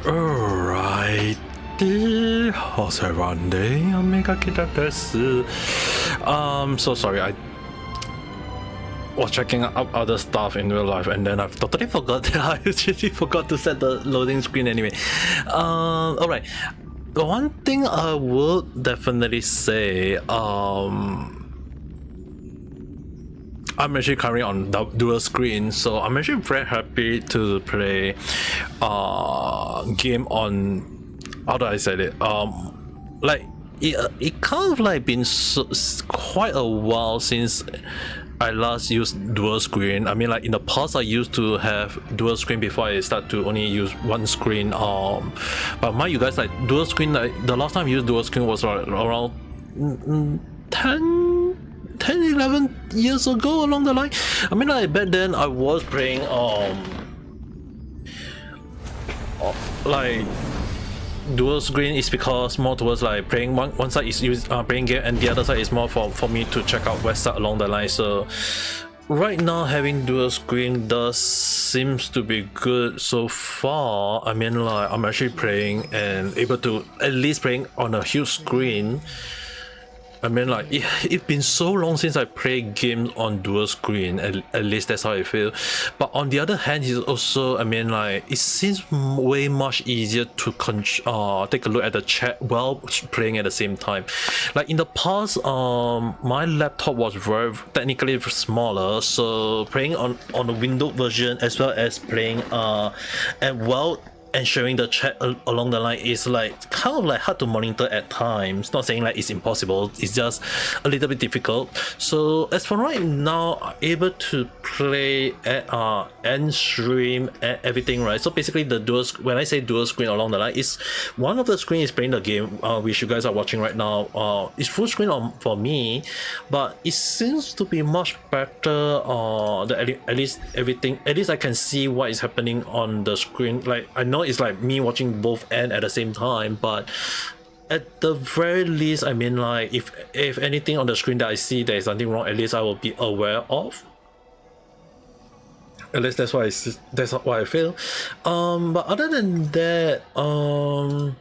Alrighty, how's everyone doing? Ame Gakita desu. So sorry, I was checking out other stuff in real life and then I've totally forgot that I actually forgot to set the loading screen anyway. Alright. The one thing I would definitely say, I'm actually currently on dual screen, so I'm actually very happy to play game on, how do I say it, like it kind of like been quite a while since I last used dual screen. I mean, like in the past I used to have dual screen before I start to only use one screen, but mind you guys, like dual screen, like the last time I used dual screen was around 10-11 years ago along the line. I mean, like back then I was playing like dual screen is because more towards like playing one side is playing game and the other side is more for me to check out website along the line. So right now having dual screen does seems to be good so far. I mean, like I'm actually playing and able to at least playing on a huge screen. I mean, like it's been so long since I played games on dual screen, at least that's how I feel. But on the other hand, it's also, I mean, like it seems way much easier to take a look at the chat while playing at the same time. Like in the past, my laptop was very technically smaller, so playing on the Windows version as well as playing and while ensuring the chat along the line is like kind of like hard to monitor at times. Not saying like it's impossible, it's just a little bit difficult. So as for right now, I'm able to play at end stream and everything, right? So basically the dual, when I say dual screen along the line, is one of the screen is playing the game which you guys are watching right now. It's full screen for me, but it seems to be much better. At least everything, at least I can see what is happening on the screen. Like I know it's like me watching both ends at the same time, but at the very least, I mean, like if anything on the screen that I see there is something wrong, at least I will be aware of. At least that's what I feel. But other than that, I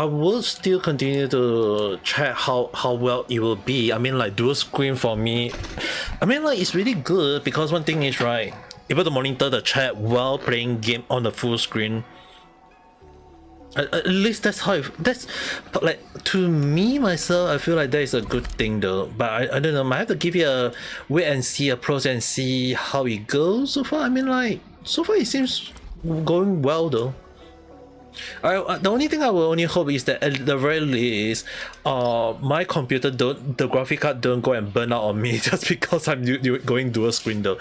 will still continue to check how well it will be. I mean, like dual screen for me, I mean, like it's really good because one thing is, right, able to monitor the chat while playing game on the full screen. At least that's how that's, but like to me myself, I feel like that is a good thing though. But I don't know, I have to give you a wait and see approach and see how it goes so far. I mean, like so far it seems going well though. The only thing I will only hope is that at the very least, my computer the graphic card don't go and burn out on me just because I'm going dual screen though.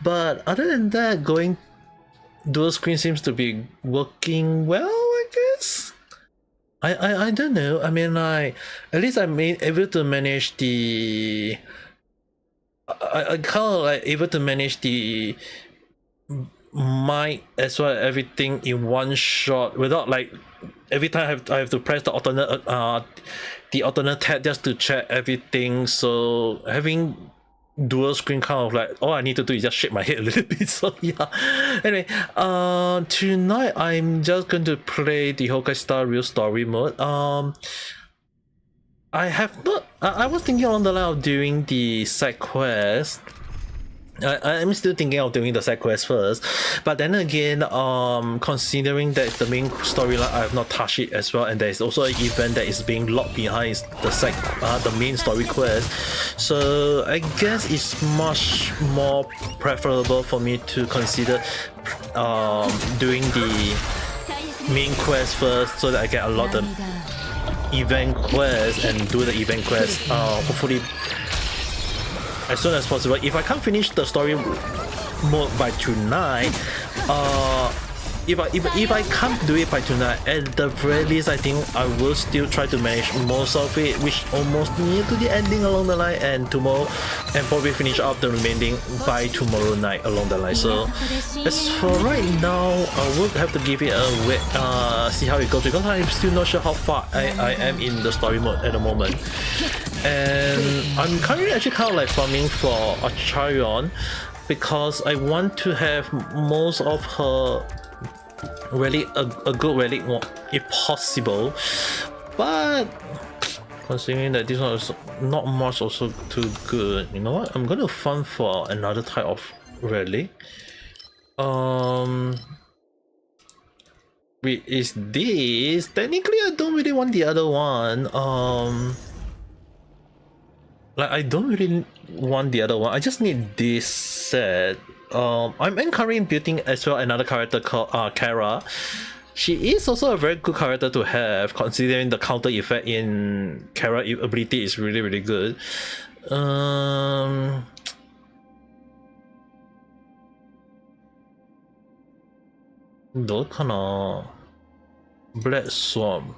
But other than that, going dual screen seems to be working well, I guess. I don't know. I mean, like at least I'm able to manage the. I kind of like able to manage the mic as well as everything in one shot without like every time I have to press the alternate tab just to check everything. So having dual screen kind of like all I need to do is just shake my head a little bit. So yeah. Anyway, tonight I'm just going to play the Honkai Star Real Story mode. I have not. I was thinking on the line of doing the side quest. I'm still thinking of doing the side quest first, but then again, considering that the main storyline I have not touched it as well, and there is also an event that is being locked behind the main story quest, so I guess it's much more preferable for me to consider doing the main quest first, so that I can unlock the event quest and do the event quest. Hopefully as soon as possible. If I can't finish the story mode by tonight, if I can't do it by tonight, at the very least I think I will still try to manage most of it, which almost near to the ending along the line, and tomorrow, and probably finish up the remaining by tomorrow night along the line. So as for right now, I will have to give it a wait, see how it goes, because I'm still not sure how far I am in the story mode at the moment. And I'm currently actually kind of like farming for a Charion because I want to have most of her relic, a good relic if possible, but considering that this one is not much also too good, you know what, I'm gonna farm for another type of relic. Wait, is this? Technically I don't really want the other one. Like I don't really want the other one, I just need this set. I'm encouraging building as well another character called Kara. She is also a very good character to have, considering the counter effect in Kara ability is really good. Those kind of Black Swarm.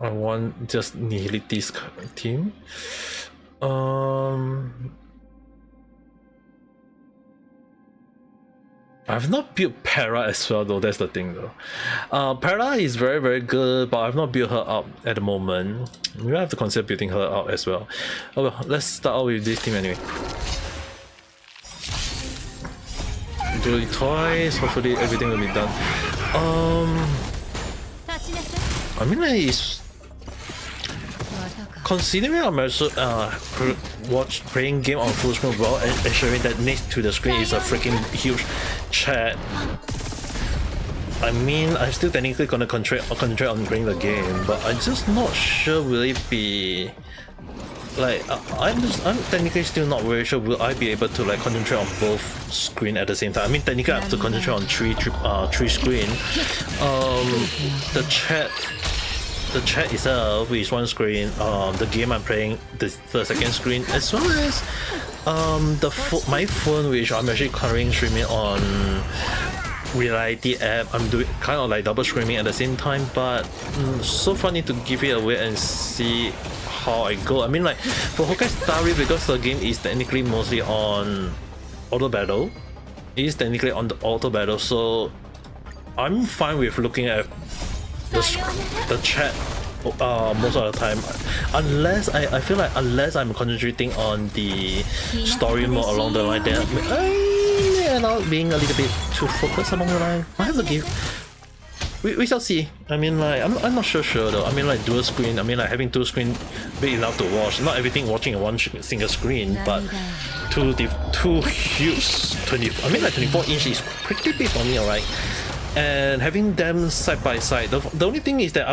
I want just Nihility's team. I've not built Para as well though, that's the thing though. Para is very good, but I've not built her up at the moment. Maybe I have to consider building her out as well. Oh well, let's start out with this team anyway. Do it twice, hopefully everything will be done. I mean like it's... Considering I'm also playing game on full screen while ensuring that next to the screen is a freaking huge chat. I mean, I'm still technically gonna concentrate on playing the game, but I'm just not sure will it be like I'm technically still not very sure will I be able to like concentrate on both screen at the same time. I mean, technically I have to concentrate on three screen. The chat itself is one screen, the game I'm playing the second screen, as well as my phone, which I'm actually currently streaming on Reality app. I'm doing kind of like double streaming at the same time, but so far need to give it away and see how I go. I mean like for Honkai Star Rail, because the game is technically mostly on auto battle, it is technically on the auto battle, so I'm fine with looking at the chat most of the time, unless I feel like unless I'm concentrating on the story mode along the line, then I end up being a little bit too focused along the line. I have to give. We shall see. I mean like I'm not sure though. I mean like dual screen. I mean like having two screen big enough to watch. Not everything watching in one single screen, but two huge 24-inch is pretty big for me, alright. And having them side by side, the only thing is that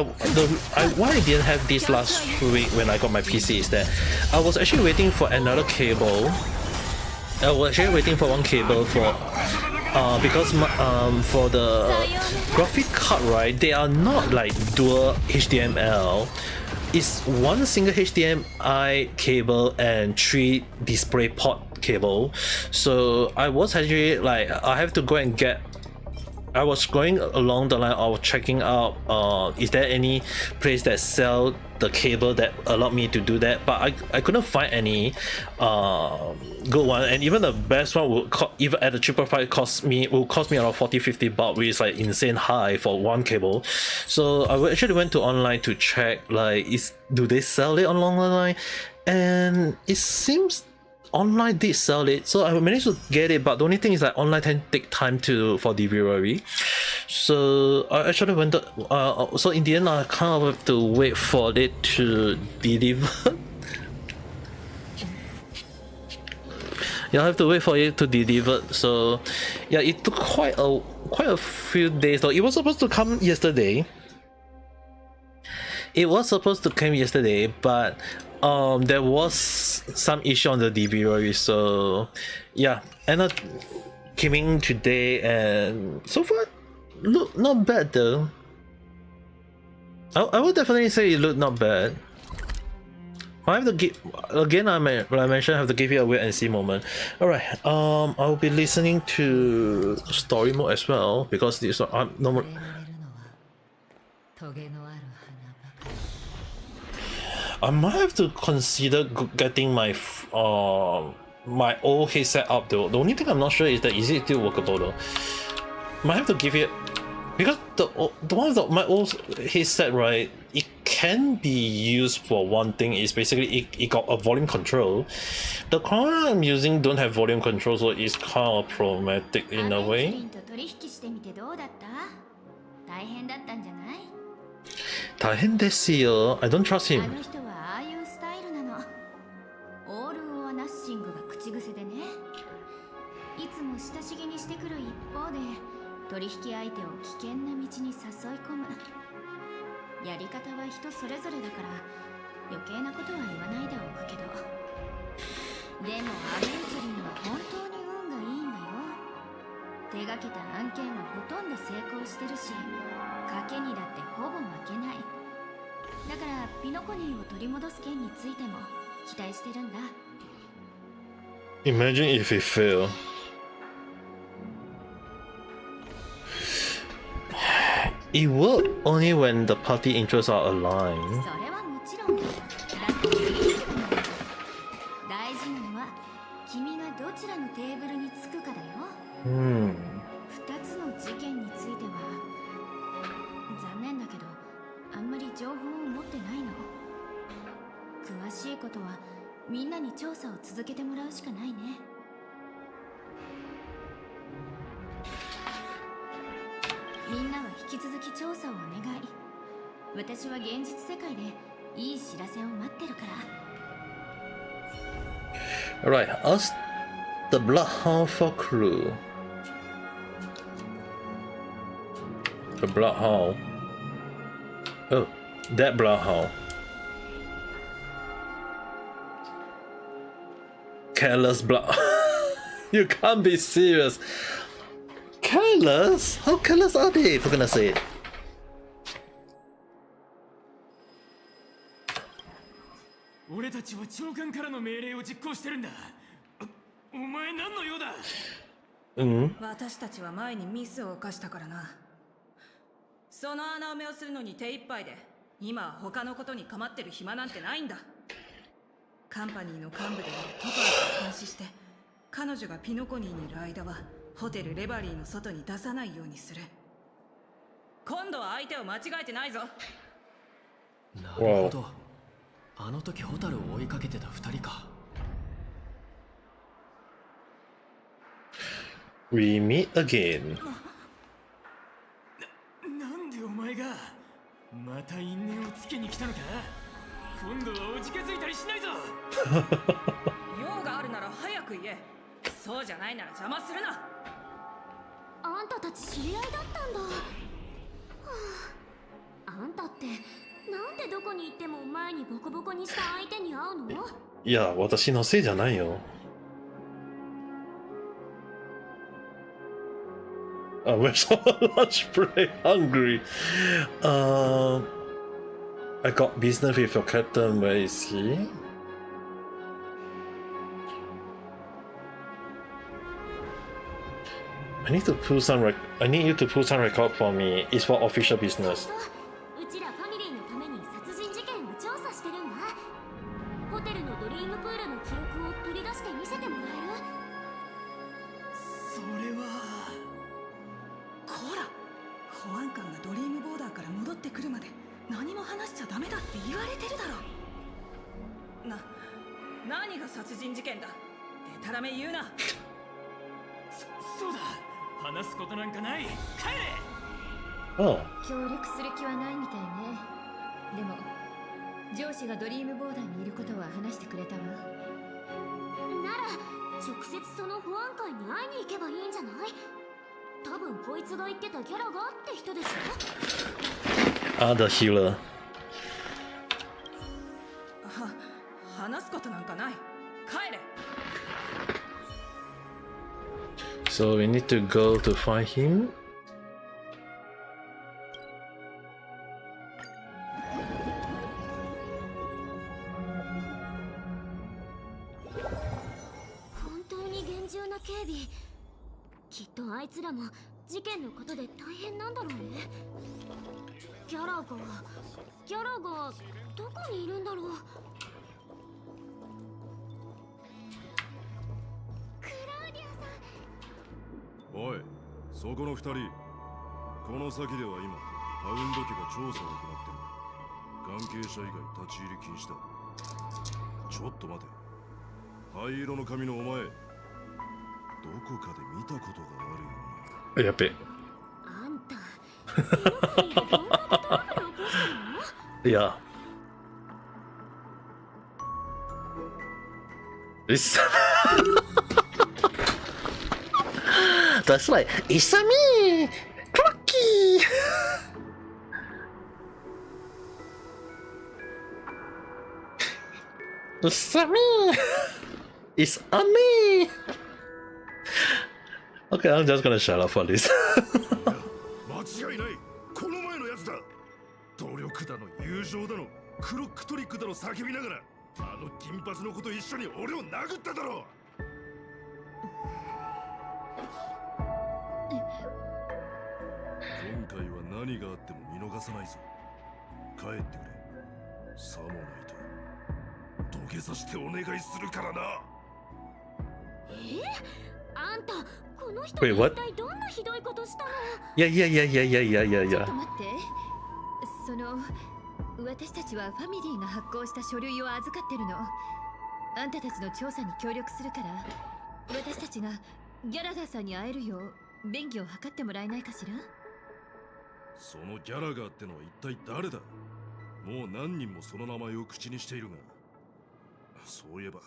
why I didn't have this last week when I got my PC is that I was actually waiting for another cable. I was actually waiting for one cable for because for the graphic card, right, they are not like dual HDMI. It's one single HDMI cable and 3 display port cable. So I was actually like I was going along the line of checking out is there any place that sell the cable that allowed me to do that, but I couldn't find any good one, and even the best one would even at a cheaper price will cost me around 40-50 bucks, which is like insane high for one cable. So I actually went to online to check like do they sell it along the line, and it seems online did sell it, so I managed to get it, but the only thing is that online can take time for delivery. So I actually went to, so in the end I kind of have to wait for it to deliver. Yeah, I have to wait for it to deliver. So yeah, it took quite a few days though. It was supposed to come yesterday. But there was some issue on the delivery, so yeah, and I came in today, and so far look not bad though. I would definitely say it looked not bad. I have to give again. I mentioned I have to give you a wait and see moment. All right. I'll be listening to story mode as well because this normal. I might have to consider getting my my old headset up though. The only thing I'm not sure is that is it still workable though. Might have to give it because the one of my old headset, right, it can be used for one thing is basically it got a volume control. The current I'm using don't have volume control, so it's kind of problematic in a way. 大変ですよ。I don't trust him. あの人はああいうスタイルなの。オール・オア・ナッシングが口癖でね。いつも親しげにしてくる一方で、取引相手を危険な道に誘い込む。やり方は人それぞれだから余計なことは言わないでおくけど、でもアベンチュリンは本当に運がいいんだよ。手がけた案件はほとんど成功してるし、賭けにだってほぼ負けない。だからピノコニーを取り戻す件についても期待してるんだ。 Imagine if he fail. It works only when the party interests are aligned. それはもちろん。だって大事なのは君がどちらのテーブルに着くかだよ。2つの事件については残念だけどあんまり情報を持ってないの。詳しいことはみんなに調査を続けてもらうしかないね。みんなは引き続き調査をお願い。私は現実世界でいい知らせを待ってるから。 Alright, ask the Bloodhound for clue. The Bloodhound. Oh, that Bloodhound. Careless Blood. You can't be serious. Careless? How careless are they, for goodness sake? 俺たちは長官からの命令を実行してるんだ。お前何の用だ？私たちは前にミスを犯したからな。その穴埋めをするのに手一杯で、今は他のことに構ってる暇なんてないんだ。カンパニーの幹部であるトパーズを監視して、彼女がピノコニーにいる間はホテルレバリーの外に出さないようにする。今度は相手を間違えてないぞ。なるほど。あの時ホタルを追いかけてた2人か。We meet again. なんでお前がまた因縁をつけに来たのか？今度はおじけづいたりしないぞ。用があるなら早く言え。そうじゃないなら邪魔するな。あんたたち知り合いだったんだ。はあ、あんたってなんでどこに行っても前にボコボコにした相手に会うの？いや、私のせいじゃないよ。We're so much pretty hungry. I got business with your captain. Where is he? I need to pull some. I need you to pull some record for me. It's for official business. うちらファミリーのために殺人事件を調査してるんだ。ホテルのドリームプールの記録を取り出して見せてもらえる？それは。こら、保安官がドリームボーダーから戻ってくるまで何も話しちゃダメだって言われてるだろ。何が殺人事件だ。でたらめ言うな。そうだ。話すことなんかない。帰れ。Oh. 協力する気はないみたいね。でも上司がドリームボーダーにいることは話してくれたわ。なら直接その保安官に会いに行けばいいんじゃない？多分こいつが言ってたギャラがって人でしょ。The healer. 話すことなんかない。帰れ。So we need to go to find him. 本当に厳重な警備。きっとあいつらも事件のことで大変なんだろうね。ギャラがどこにいるんだろう。クラウディアさん。おい、そこの2人。この先では今、ハウンド家が調査を行ってる。関係者以外立ち入り禁止だ。ちょっと待て。灰色の髪のお前、どこかで見たことがあるような。やっべ。あんた手抜かりでどんだけトラブル起こしたの？ Yeah. It's That's right. It's me, Clocky. It's me. It's Ame. Okay, I'm just gonna shut up for this. 間違いない。この前のやつだ。努力だの友情だのクロックトリックだの叫びながら、あの金髪の子と一緒に俺を殴っただろう。今回は何があっても見逃さないぞ。帰ってくれ。さもないと土下座してお願いするからな。あんたこの人 Wait, 一 what? 体どんなひどいことしたの？ Yeah, yeah, yeah, yeah, yeah, yeah, yeah, ちょっ yeah. と待って。私たちはファミリーが発行した書類を預かってるの。あんたたちの調査に協力するから、私たちがギャラガーさんに会えるよう便宜を図ってもらえないかしら？そのギャラガーってのは一体誰だ？もう何人もその名前を口にしているが。そういえば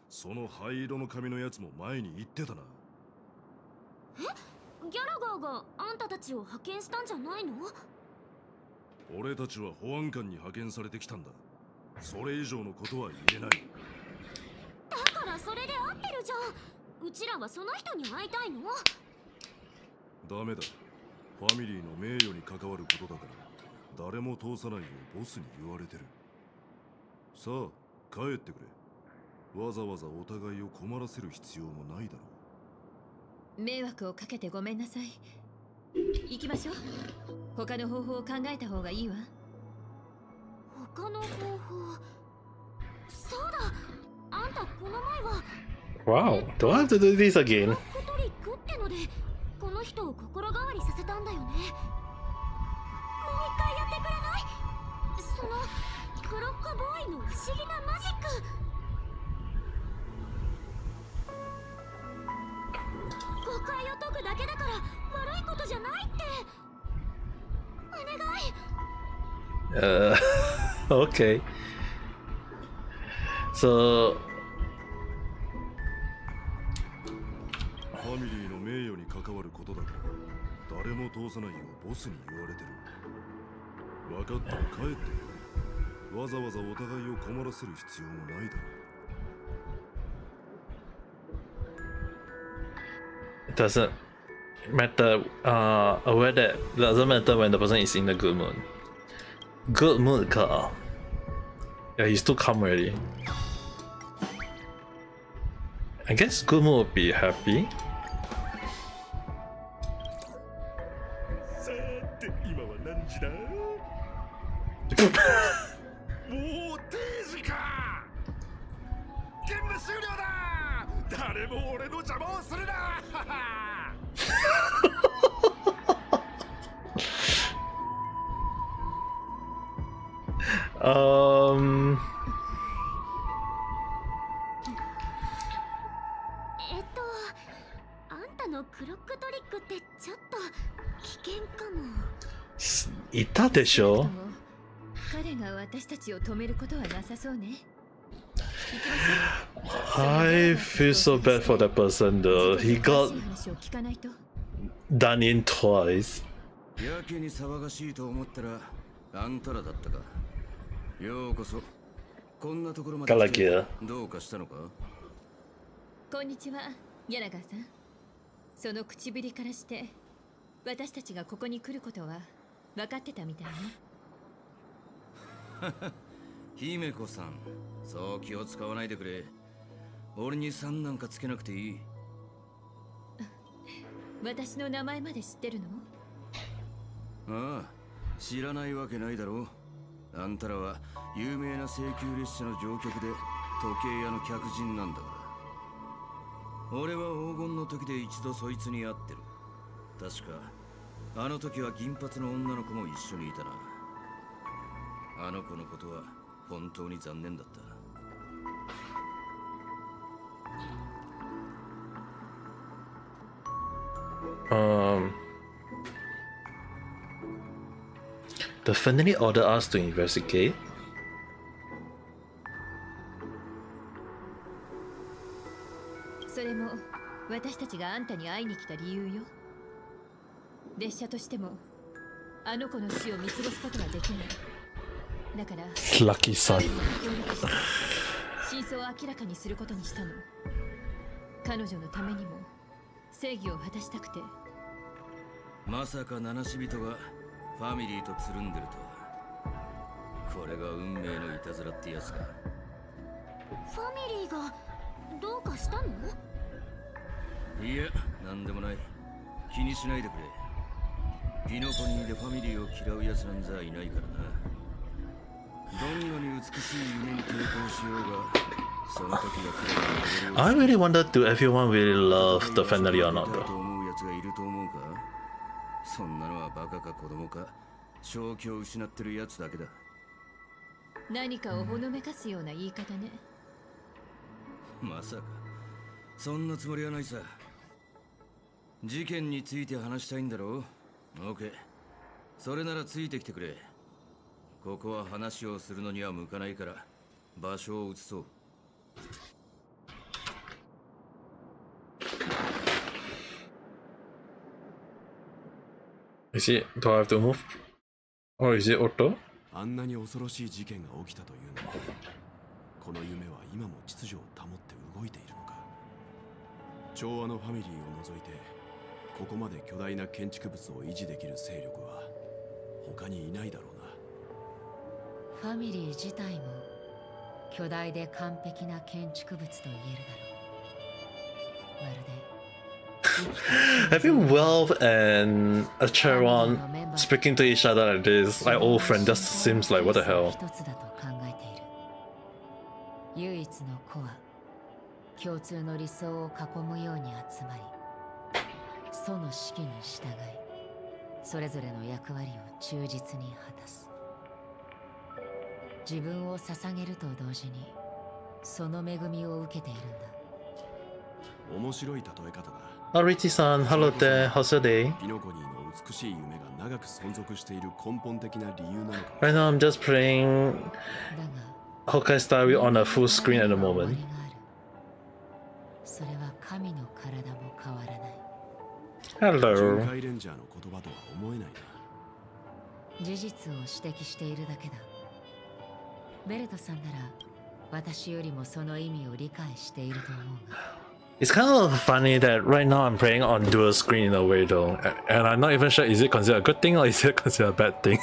その灰色の髪のやつも前に言ってたな。ギャラガーがあんたたちを派遣したんじゃないの？俺たちは保安官に派遣されてきたんだ。それ以上のことは言えない。だからそれで合ってるじゃん。うちらはその人に会いたいの。ダメだ。ファミリーの名誉に関わることだから誰も通さないようボスに言われてる。さあ帰ってくれ。わざわざお互いを困らせる必要もないだろう。迷惑をかけてごめんなさい。行きましょう。他の方法を考えた方がいいわ。他の方法。そうだ。あんたこの前は Wow, do I have to do this again? トリックってのでこの人を心変わりさせたんだよね。もう一回やってくれない？そのクロックボーイの不思議なマジック。誤解を解くだけだから悪いことじゃないって。お願い。Okay. So ファミリーの名誉に関わることだから誰も通さないようボスに言われてる。分かったら帰ってくれ。わざわざお互いを困らせる必要もないだろう。it doesn't matter aware that doesn't matter when the person is in the good mood. Good mood ka. Yeah, he's too calm already. I guess good mood would be happy. さて今は何時だ？もう定時か。任務終了だ。誰も俺の邪魔をするな。あんたのクロックトリックってちょっと危険かも。いたでしょ？彼が私たちを止めることはなさそうね。 I feel so bad for that person though. He got done in twice. やけに騒がしいと思ったらあんたらだったか。ようこそ。こんなところまで来てどうかしたのか？こんにちは、ギャラガーさん。その唇からして私たちがここに来ることは分かってたみたいね。姫子さん、そう気を使わないでくれ。俺にさんなんかつけなくていい。私の名前まで知ってるの？ああ、知らないわけないだろう。あんたらは有名な請求列車の乗客で時計屋の客人なんだから。俺は黄金の時で一度そいつに会ってる。確かあの時は銀髪の女の子も一緒にいたな。あの子のことは本当に残念だった。The family ordered us to investigate. それも私たちがあんたに会いに来た理由よ。列車としてもあの子の死を見過ごすことはできない。だから Lucky son. 真相を明らかにすることにしたの。彼女のためにも正義を果たしたくて。まさか七死人がファミリーとつるんでるとは。これが運命のいたずらってやつか。ファミリーがどうかしたの？いや、なんでもない。気にしないでくれ。ピノコニーでファミリーを嫌うやつなんざいないからな。どんなに美しい夢に抵抗しようが、その時が来る。 I really wondered, do everyone really love the family or not だ though? と思うやつがいると思うか。そんなのはバカか子供か、正気を失ってるやつだけだ。何かをほのめかすような言い方ね。まさかそんなつもりはないさ。事件について話したいんだろう。オーケー、それならついてきてくれ。ここは話をするのには向かないから場所を移そう。Is it? Do I have to move? Or is it auto? あんなに恐ろしい事件が起きたというのは、この夢は今も秩序を保って動いているのか。調和のファミリーを除いてここまで巨大な建築物を維持できる勢力は他にいないだろうな。ファミリー自体も巨大で完璧な建築物と言えるだろう。まるで Having Wealth and a Charon speaking to each other like this, like old friend, just seems like what the hell. 一つだと考えている。唯一の子は共通の理想を囲むように集まり、その指揮に従い、それぞれの役割を忠実に果たす。自分を捧げると同時にその恵みを受けているんだ。面白い例え方だ。Oh, Richie-san, hello there. How's your day? ピノコニーの美しい夢が長く存続している根本的な理由なのか。Right now, I'm just playing だが Honkai Star Rail on a full screen at the moment. それは神の体も変わらない。Hello. 巡回レンジャーの言葉とは思えないな。事実を指摘しているだけだ。ベレトさんなら私よりもその意味を理解していると思うが。It's kind of funny that right now I'm playing on dual screen in a way though, and I'm not even sure is it considered a good thing or is it considered a bad thing.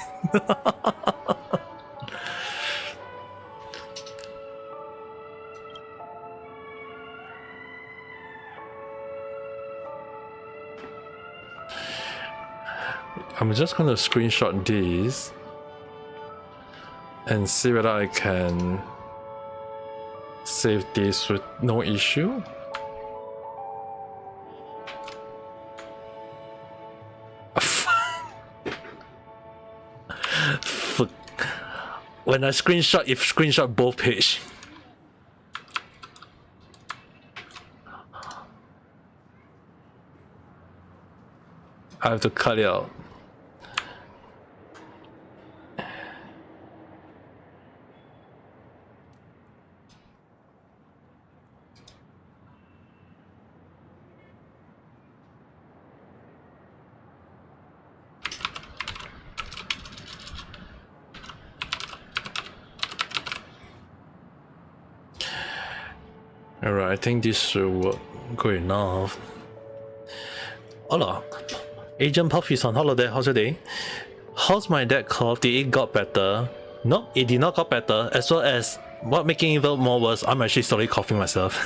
I'm just gonna screenshot these and see whether I can save this with no issue. When I screenshot, if screenshot both page. I have to cut it out. Alright, I think this should work good enough. Hola, Agent Puffy's on holiday. How's your day? How's my dad cough? Did it got better? No, it did not got better. As well as what making it even more worse, I'm actually slowly coughing myself.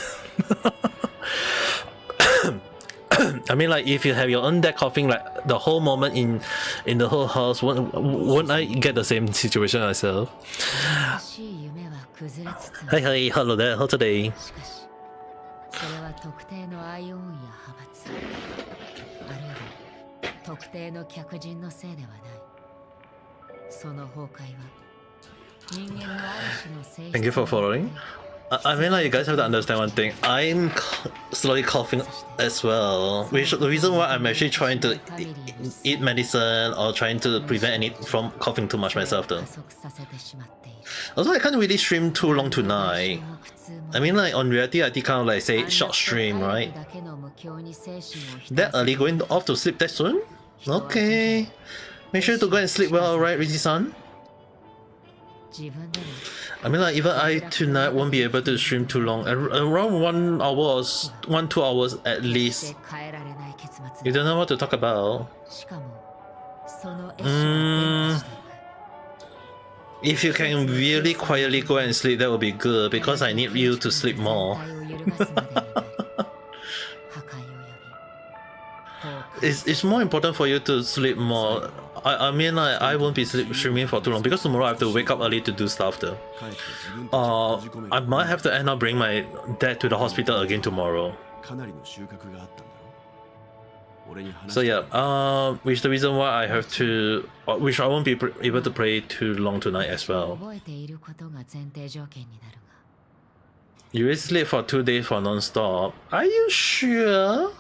I mean, like if you have your own dad coughing, like the whole moment in the whole house, wouldn't I get the same situation myself? Hi, hi, hello there. How's your day? それは特定のアイオンや派閥、あるいは特定の客人のせいではない。その崩壊は Thank you for following. I mean, like, you guys have to understand one thing. I'm slowly coughing as well. Which the reason why I'm actually trying to eat medicine or trying to prevent any from coughing too much myself, though. Also, I can't really stream too long tonight. I mean, like, on reality, I did kind of like say short stream, right? That early, going off to sleep that soon? Okay. Make sure to go and sleep well, alright, Rizzy-san? I mean, like, even I tonight won't be able to stream too long. Around 1 hour or 2 hours at least. You don't know what to talk about. If you can really quietly go and sleep, that would be good, because I need you to sleep more. It's more important for you to sleep more. I mean, I won't be streaming for too long because tomorrow I have to wake up early to do stuff though. I might have to end up bring my dad to the hospital again tomorrow. So yeah, which is the reason why I have to, which I won't be able to play too long tonight as well. You will sleep for 2 days for non-stop. Are you sure?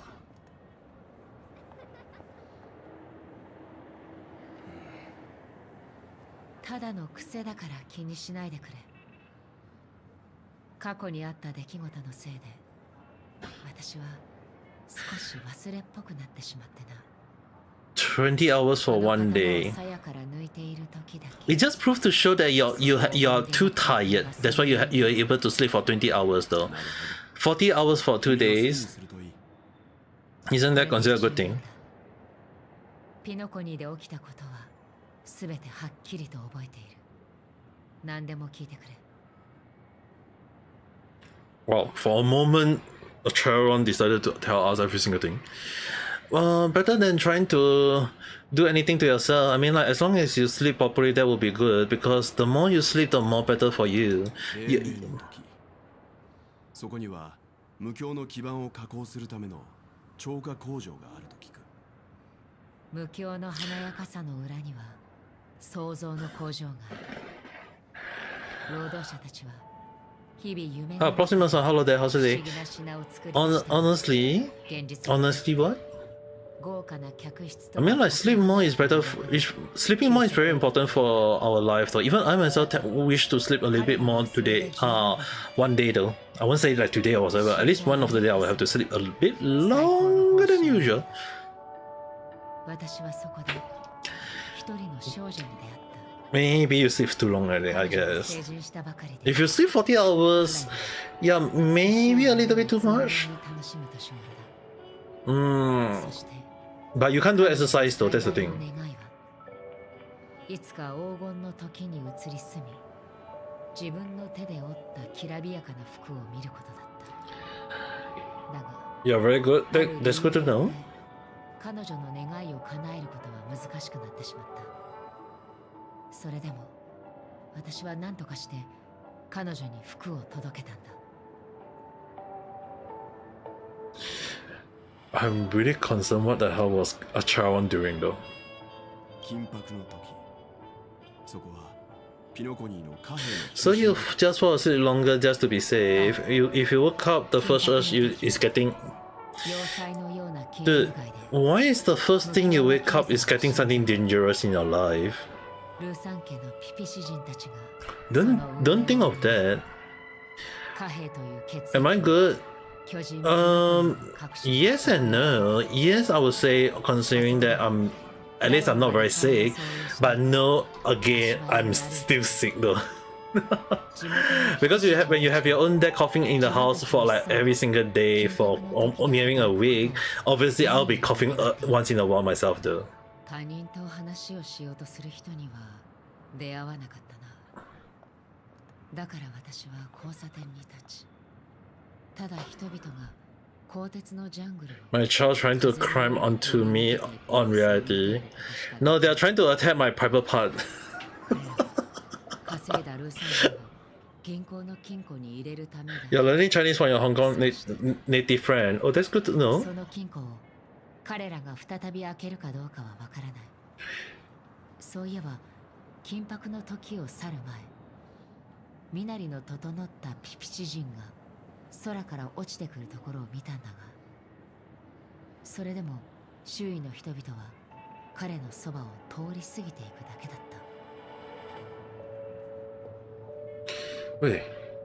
$20 hours for 1 day. It just proves to show that you're too tired. That's why you're able to sleep for 20 hours though. 40 hours for 2 days. Isn't that considered a good thing? Wow, for a moment, Charon decided to tell us every single thing. Well, better than trying to do anything to yourself. I mean, like, as long as you sleep properly, that will be good, because the more you sleep, the more better for you. そこには無境の基盤を加工するための超過工場があると聞く。無境の華やかさの裏には創造の工場がある。労働者たちは日々夢の Proximus on holiday, how's the day? Honestly, what? I mean, like, sleep more is better. Sleeping more is very important for our life, though. Even I myself wish to sleep a little bit more today. 1 day though. I won't say like today or whatever. At least one of the day I will have to sleep a bit longer than usual. Maybe you sleep too long already, I guess. If you sleep 40 hours, yeah, maybe a little bit too much. But you can't do exercise though, that's the thing. You're very good. That's good to know. I'm really concerned what the hell was Acharon doing though. So you just fall asleep longer just to be safe. If you woke up, the first urge is getting... Dude, why is the first thing you wake up is getting something dangerous in your life? Don't think of that. Am I good? Yes and no. Yes, I would say, considering that at least I'm not very sick, but no, again, I'm still sick though. Because when you have your own dad coughing in the house for like every single day for nearing a week, obviously I'll be coughing once in a while myself though. My child trying to climb onto me on reality. No, they are trying to attack my private part. You're learning Chinese from your Hong Kong native friend. Oh, that's good to know. 身なりの整ったピピチ人が空から落ちてくるところを見たんだが、それでも周囲の人々は彼のそばを通り過ぎていくだけだった。 Wait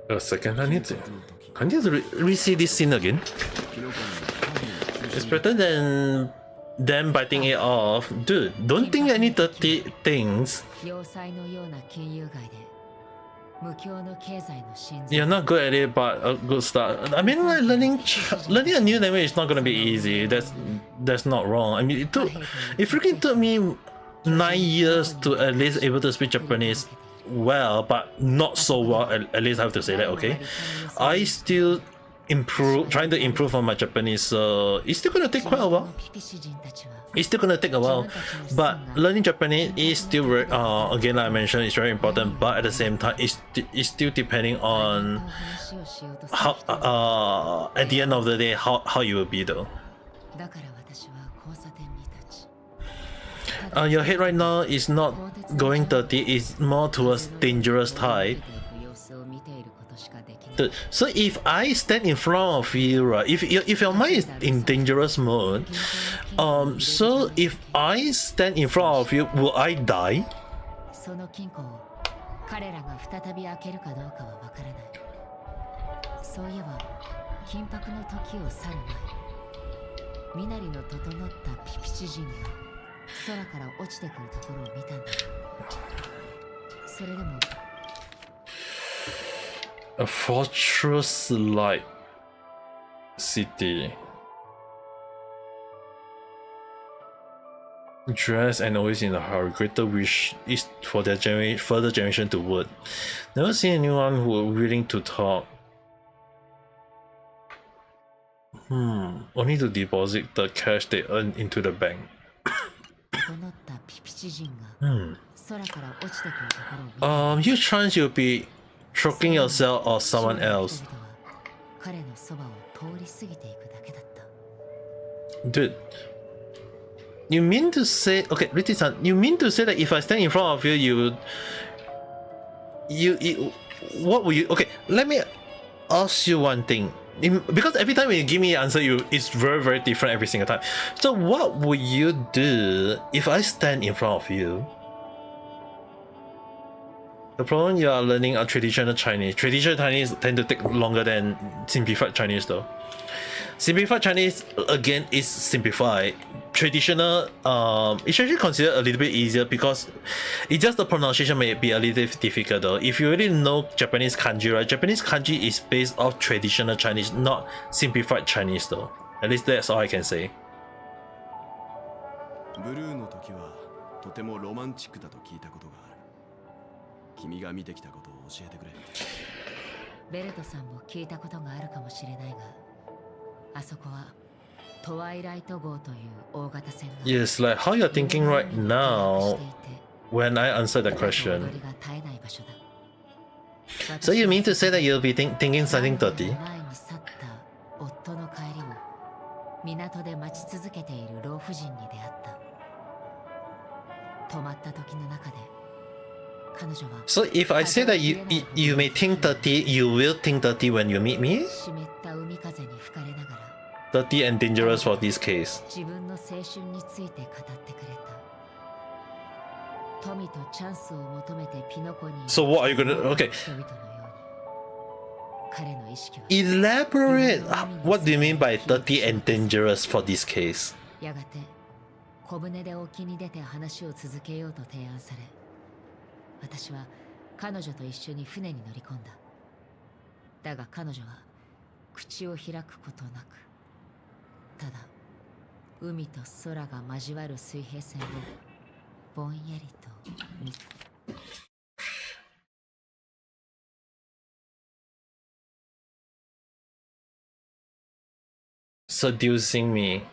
a second, I need to re-see this scene again. It's better than them biting it off. Dude, don't think any dirty things. 要塞のような金融街で無教の経済の心臓。 You're not good at it, but a good start. I mean, like learning a new language is not gonna be easy. That's not wrong. I mean, it freaking took me 9 years to at least able to speak Japanese well, but not so well. At least I have to say that. Okay, I still trying to improve on my Japanese. So it's still gonna take quite a while. It's still gonna take a while, but learning Japanese is still again, like I mentioned, it's very important. But at the same time, it's still depending on how at the end of the day how you will be though. Your head right now is not going dirty, it's more towards dangerous type. So if I stand in front of you, right, if your mind is in dangerous mode, so if I stand in front of you, will I die? その金庫を彼らが再び開けるかどうかはわからない。そういえば緊迫の時を去る前、身なりの整ったピピチ人が空から落ちてくるところを見たんだ。それでも A fortress-like city. Dressed and always in a hurry. Greater wish is for their further generation to word. Never seen anyone who are willing to talk. Only to deposit the cash they earn into the bank. Huge chance you'll be choking yourself or someone else. Dude, you mean to say, okay, Riti-san, you mean to say that if I stand in front of you, what will you, okay, let me ask you one thing. Because every time you give me an answer, it's very, very different every single time. So what would you do if I stand in front of you? The problem, you are learning a traditional Chinese. Traditional Chinese tend to take longer than simplified Chinese though. Simplified Chinese, again, is simplified. Traditional, it's actually considered a little bit easier because it's just the pronunciation may be a little difficult though. If you really know Japanese kanji, right? Japanese kanji is based off traditional Chinese, not simplified Chinese though. At least that's all I can say. ブルーの時はとてもロマンチックだと聞いたことがある。君が見てきたことを教えてくれ。ベルトさんも聞いたことがあるかもしれないが、あそこはトワイライト号という大型船が Yes, like how you're thinking right now when I answer the question. So you mean to say that you'll be thinking something dirty? 夫の帰りを港で待ち続けている老婦人に出会った。止まった時の中で So if I say that you may think dirty, you will think dirty when you meet me? Dirty and dangerous for this case. So what are you gonna... Okay. Elaborate. What do you mean by dirty and dangerous for this case? 小舟で沖に出て話を続けようと提案され、私は彼女と一緒に船に乗り込んだ。だが彼女は口を開くことなく、ただ海と空が交わる水平線をぼんやりと見た。Seducing me.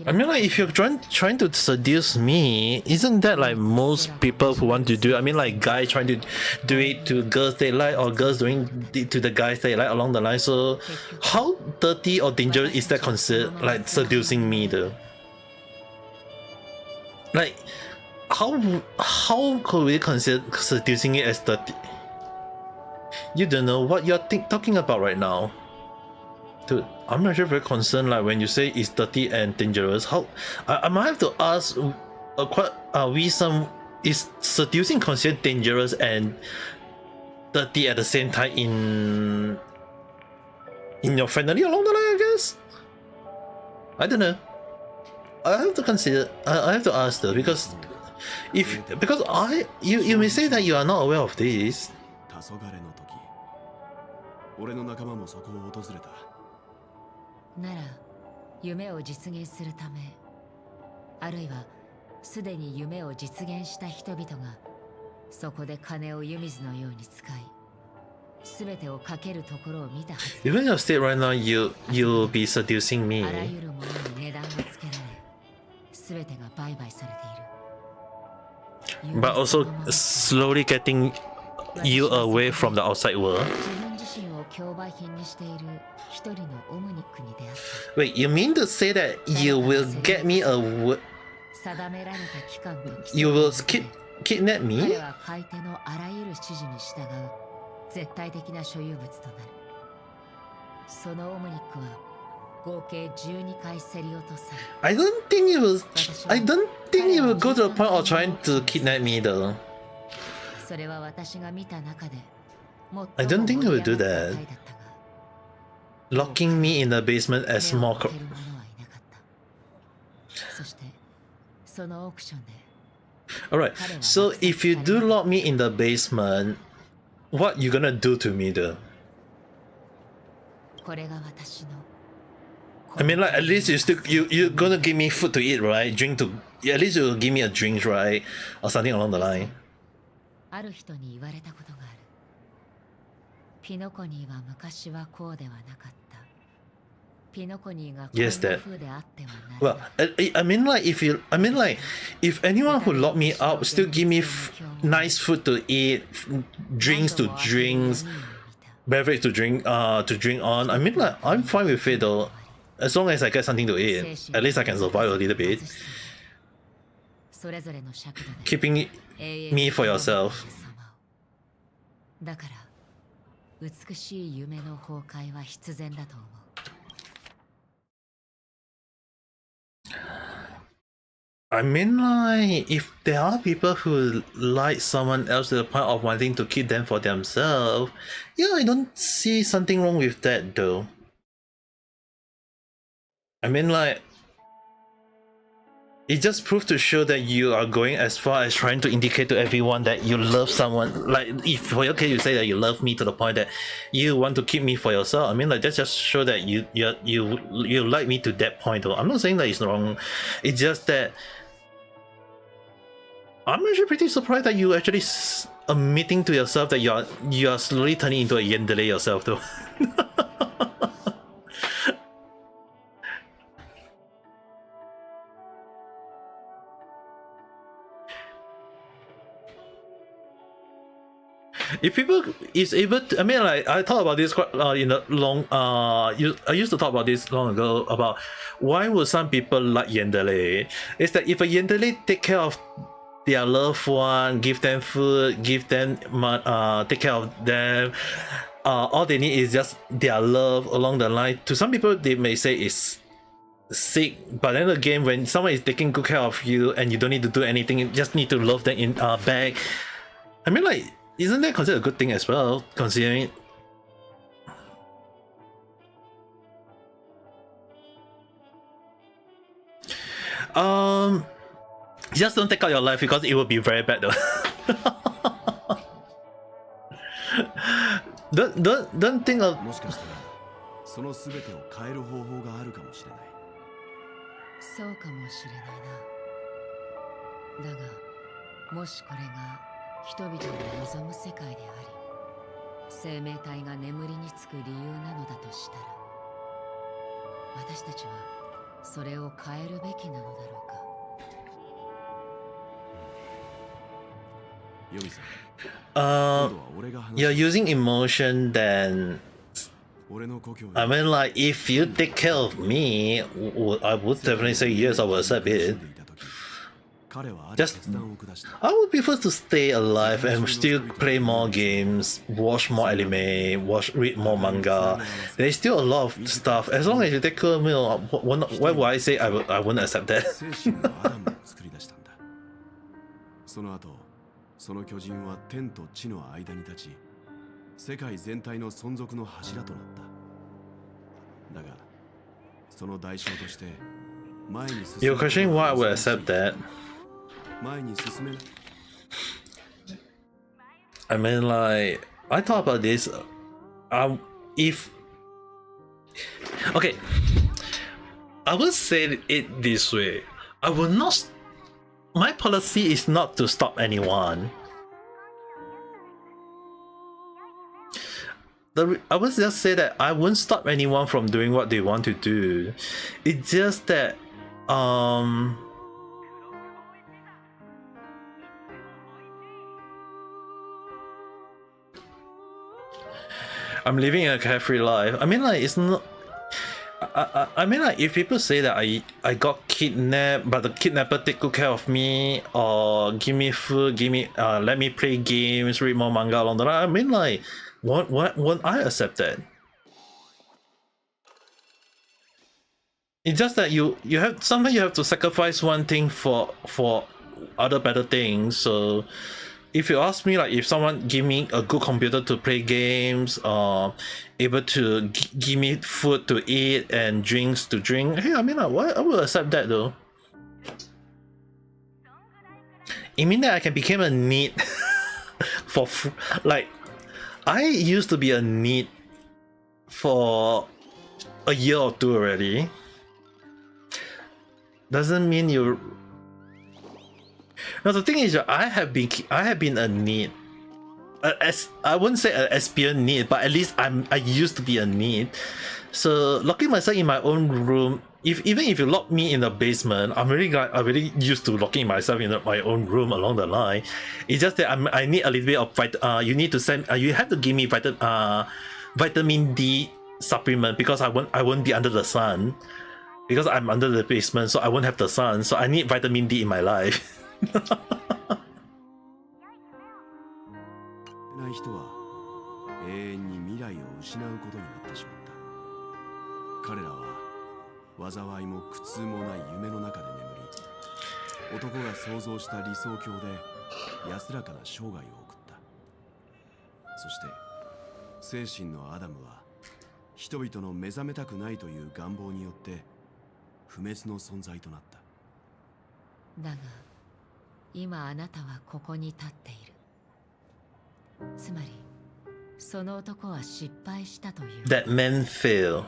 I mean, like, if you're trying to seduce me, isn't that like most people who want to do? I mean, like, guys trying to do it to girls they like, or girls doing it to the guys they like along the line. So, how dirty or dangerous is that considered like seducing me, though? Like, how could we consider seducing it as dirty? You don't know what you're talking about right now. Dude, I'm actually very concerned, like, when you say it's dirty and dangerous. How I might have to ask is seducing considered dangerous and dirty at the same time in your family along the line, I guess? I don't know. I have to consider. I have to ask though, because you may say that you are not aware of this. 黄昏の時、俺の仲間もそこを訪れた。なら夢を実現するため、あるいはすでに夢を実現した人々がそこで金を湯水のように使い、全てをかけるところを見たはず。Even your state right now, you'll be seducing me. あらゆるものに値段がつけられ、全てが売買されている。 But also slowly getting you away from the outside world. 自分自身を競売品にしている一人のオムニックに出会った。 Wait, you mean to say that you will get me away? 定められた期間と規則 You を will 設け kidnap 彼 me? は買い手のあらゆる指示に従う絶対的な所有物となる。そのオムニックは合計12回競り落とされ、 I don't think you will go to the point of trying to kidnap me though. それは私が見た中で最も I don't think you will do 盛り上がった that. 回だったが、 Locking me in the basement as 目を more. 開ける者はいなかった。そしてそのオークションで Alright, so if you do lock me in the basement, what you gonna do to me though? これが私の I mean, like, at least you're gonna give me food to eat, right? At least you'll give me a drink, right? Or something along the line. ある人に言われたことがある。ピノコニーは昔はこうではなかった。ピノコニーがこんな Yes, that. 風であってはなら Well, ない。 I mean, like, if anyone who lock me up still give me nice food to eat, drinks to drinks, beverage to drink on, I mean, like, I'm fine with it though. As long as I get something to eat, at least I can survive a little bit. それぞれの尺度で Keeping me for yourself. だから美しい夢の崩壊は必然だと思う。 I mean, like, if there are people who like someone else to the point of wanting to keep them for themselves, yeah, I don't see something wrong with that though. I mean, like, it just proves to show that you are going as far as trying to indicate to everyone that you love someone. Like, if for your case you say that you love me to the point that you want to keep me for yourself, I mean, like, that just show that you like me to that point though. I'm not saying that it's wrong. It's just that I'm actually pretty surprised that you actually admitting to yourself that you are slowly turning into a yandere yourself though. If people is able to, I mean, like, I thought about this quite in a long I used to talk about this long ago about why would some people like yandere. It's that if a yandere take care of their loved one, give them food, give them take care of them, all they need is just their love along the line. To some people they may say it's sick, but then again, when someone is taking good care of you and you don't need to do anything, you just need to love them in back. I mean, like, isn't that considered a good thing as well, considering? Just don't take out your life because it will be very bad though. don't think of. もしかしたらその全てを変える方法があるかもしれない。そうかもしれないな。だが、もしこれが人々の望む世界であり、生命体が眠りにつく理由なのだとしたら、私たちはそれを変えるべきなのだろうか。ヨミさん、 You're using emotion then. 俺の故郷 I mean, like, if you take care of me, I would definitely say yes, I will accept it. Just I would prefer to stay alive and still play more games, watch more anime, read more manga. There's still a lot of stuff. As long as you take a meal, why would I say I wouldn't accept that? その後、その巨人は天と地の間に立ち、世界全体の存続の柱となった。だが、その代償として前に進め You're questioning why I would accept that. 前に進めない。I mean, like, I thought about this. If okay, I would say it this way. I will not. My policy is not to stop anyone. I would just say that I won't stop anyone from doing what they want to do. It's just that I'm living a carefree life. I mean, like, it's not. I mean, like, if people say that I got kidnapped, but the kidnapper take good care of me, or give me food, let me play games, read more manga along the line. I mean, like, won't I accept that? It's just that sometimes you have to sacrifice one thing for other better things. So if you ask me, like, if someone give me a good computer to play games, or able to give me food to eat and drinks to drink, hey, I mean, like, I will accept that though. It means that I can become a need for like, I used to be a need for a year or two already. Doesn't mean you. Now the thing is, I have been a need. I wouldn't say an aspirant need, but at least I used to be a need. So locking myself in my own room, even if you lock me in the basement, I'm really used to locking myself in my own room along the line. It's just that I need a little bit of you need to send. You have to give me vitamin D supplement because I won't be under the sun, because I'm under the basement, so I won't have the sun. So I need vitamin D in my life. ない人は永遠に未来を失うことになってしまった。彼らは災いも苦痛もない夢の中で眠り、男が想像した理想郷で安らかな生涯を送った。そして精神のアダムは人々の目覚めたくないという願望によって不滅の存在となった。だが今あなたはここに立っている。つまりその男は失敗したという。That men fail.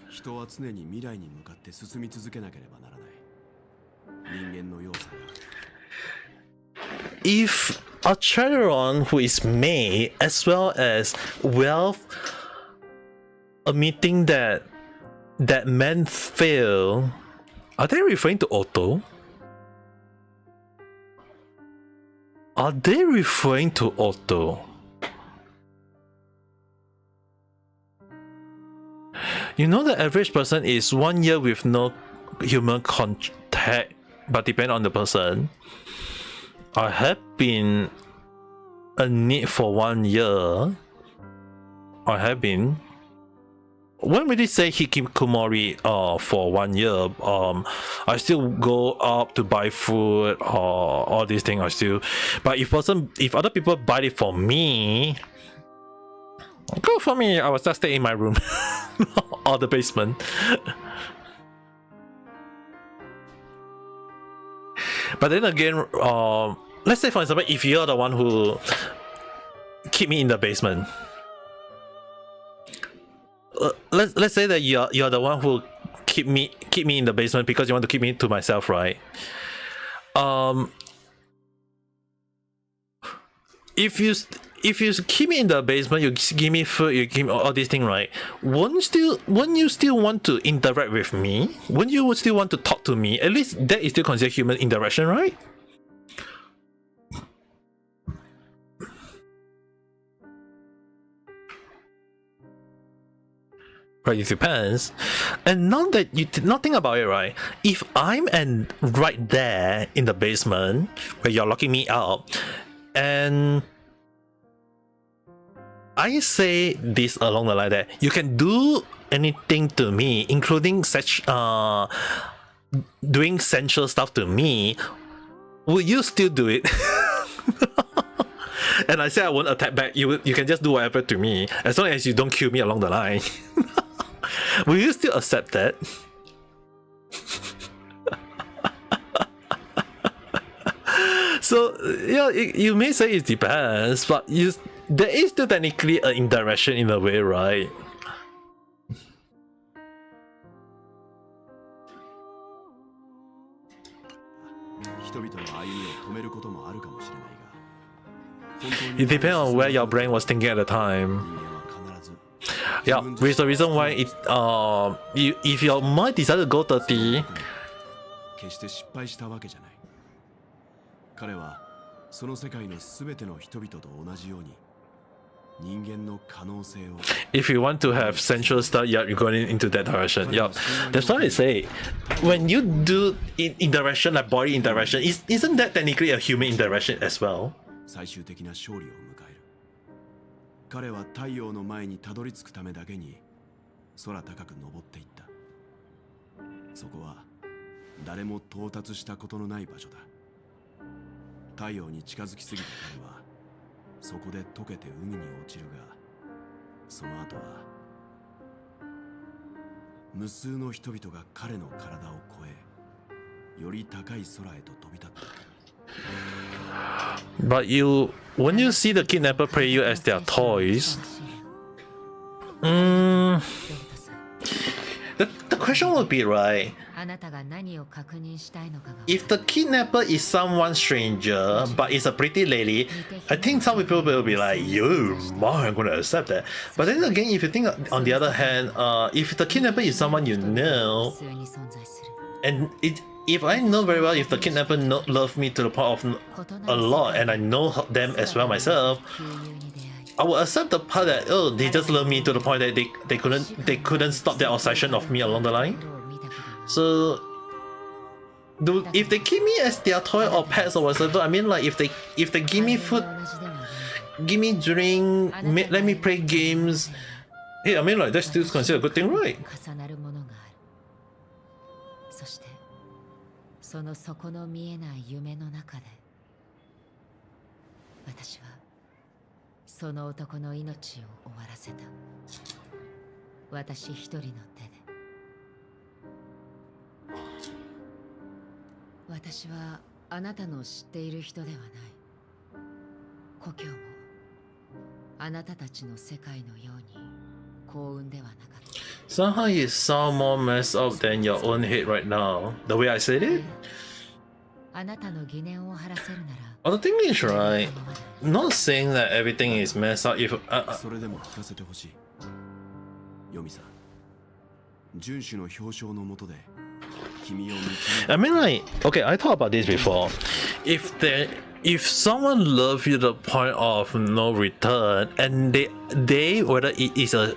人は常に未来に向かって進み続けなければならない。人間の要素が。If a Chateron who is made as well as wealth admitting that men fail, are they referring to Otto? Are they referring to Otto? You know, the average person is 1 year with no human contact, but depend on the person. I have been a need for 1 year. I have been. When we did say hikikomori for 1 year, I still go up to buy food or all these things. I still, but if other people buy it for me, go for me. I will just stay in my room or the basement. But then again, let's say for example, if you're the one who keep me in the basement. Let's say that you're the one who keep me in the basement because you want to keep me to myself, right? If you keep me in the basement, you give me food, you give me all these things, right? Wouldn't you still want to interact with me? Wouldn't you still want to talk to me? At least that is still considered human interaction, right? Right, it depends. And now that you not think about it, right? If I'm right there in the basement where you're locking me out, and I say this along the line that you can do anything to me, including such doing sensual stuff to me, will you still do it? And I say I won't attack back. You can just do whatever to me as long as you don't kill me along the line. Will you still accept that? So yeah, you may say it depends, but there is still technically an indirection in a way, right? 人々の歩みを止めることもあるかもしれないが、本当 It に depends on where your brain was thinking at the time. 人間は必ず Yeah, with the reason why if your mind decides to go dirty, 決して失敗したわけじゃない。彼はその世界のすべての人々と同じように人間の可能性を if you want to have sensual stuff, yeah, you're going into that direction. Yeah, that's why I say when you do indirection like body indirection, isn't that technically a human indirection as well? 最終的な勝利を迎える。彼は太陽の前にたどり着くためだけに空高く登っていった。そこは誰も到達したことのない場所だ。太陽に近づきすぎた彼はそこで溶けて海に落ちるが、その後は無数の人々が彼の体を越え、より高い空へと飛び立った。 But when you see the kidnapper play you as their toys, the question would be, right, あなたが何を確認したいのかが if the kidnapper is someone stranger but is a pretty lady, I think some people will be like, yo, I'm gonna accept that. But then again, if you think on the other hand, if the kidnapper is someone you know, 普通に存在する and if I know very well if the kidnapper love me to the point of a lot, and I know them as well myself, 旧友に出会い I will accept the part that they just love me to the point that they couldn't stop their obsession of me along the line. を見たことが So if they keep me as their toy or pets or whatever, I mean like if they give me food, 同じでもない give me drink, let me play games, hey, I mean like that's still considered a good thing, right? 重なるものがあるそしてその底の見えない夢の中で私はその男の命を終わらせた私一人の手で私はあなたの知っている人ではない故郷もあなたたちの世界のように幸運ではなかった Somehow you sound more messed up than your own head right now. The way I said it? あなたの疑念を晴らせるなら Well, the thing is, right, not saying that everything is messed up if それでも聞かせてほしい。ヨミさん、遵守の表彰の下で君を見つめ I mean like okay, I thought about this before. If someone loves you to the point of no return and they whether it is a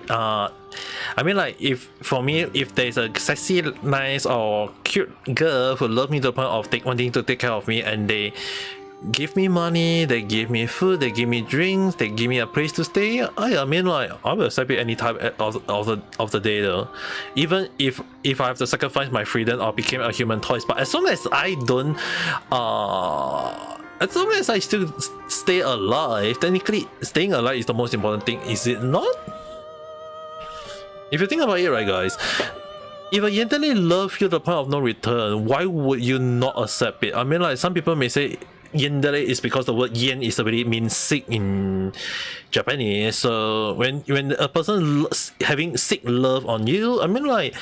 I mean like if for me if there's a sexy nice or cute girl who love me to the point of wanting to take care of me and they give me money, they give me food, they give me drinks, they give me a place to stay. I mean like I will accept it any time of the day though. Even if I have to sacrifice my freedom or become a human toys, but as long as I don't as long as I still stay alive, technically staying alive is the most important thing, is it not? If you think about it, right guys, if I instantly love you to the point of no return, why would you not accept it? I mean like some people may say yandere is because the word yen is already means sick in Japanese. So when a person having sick love on you, I mean like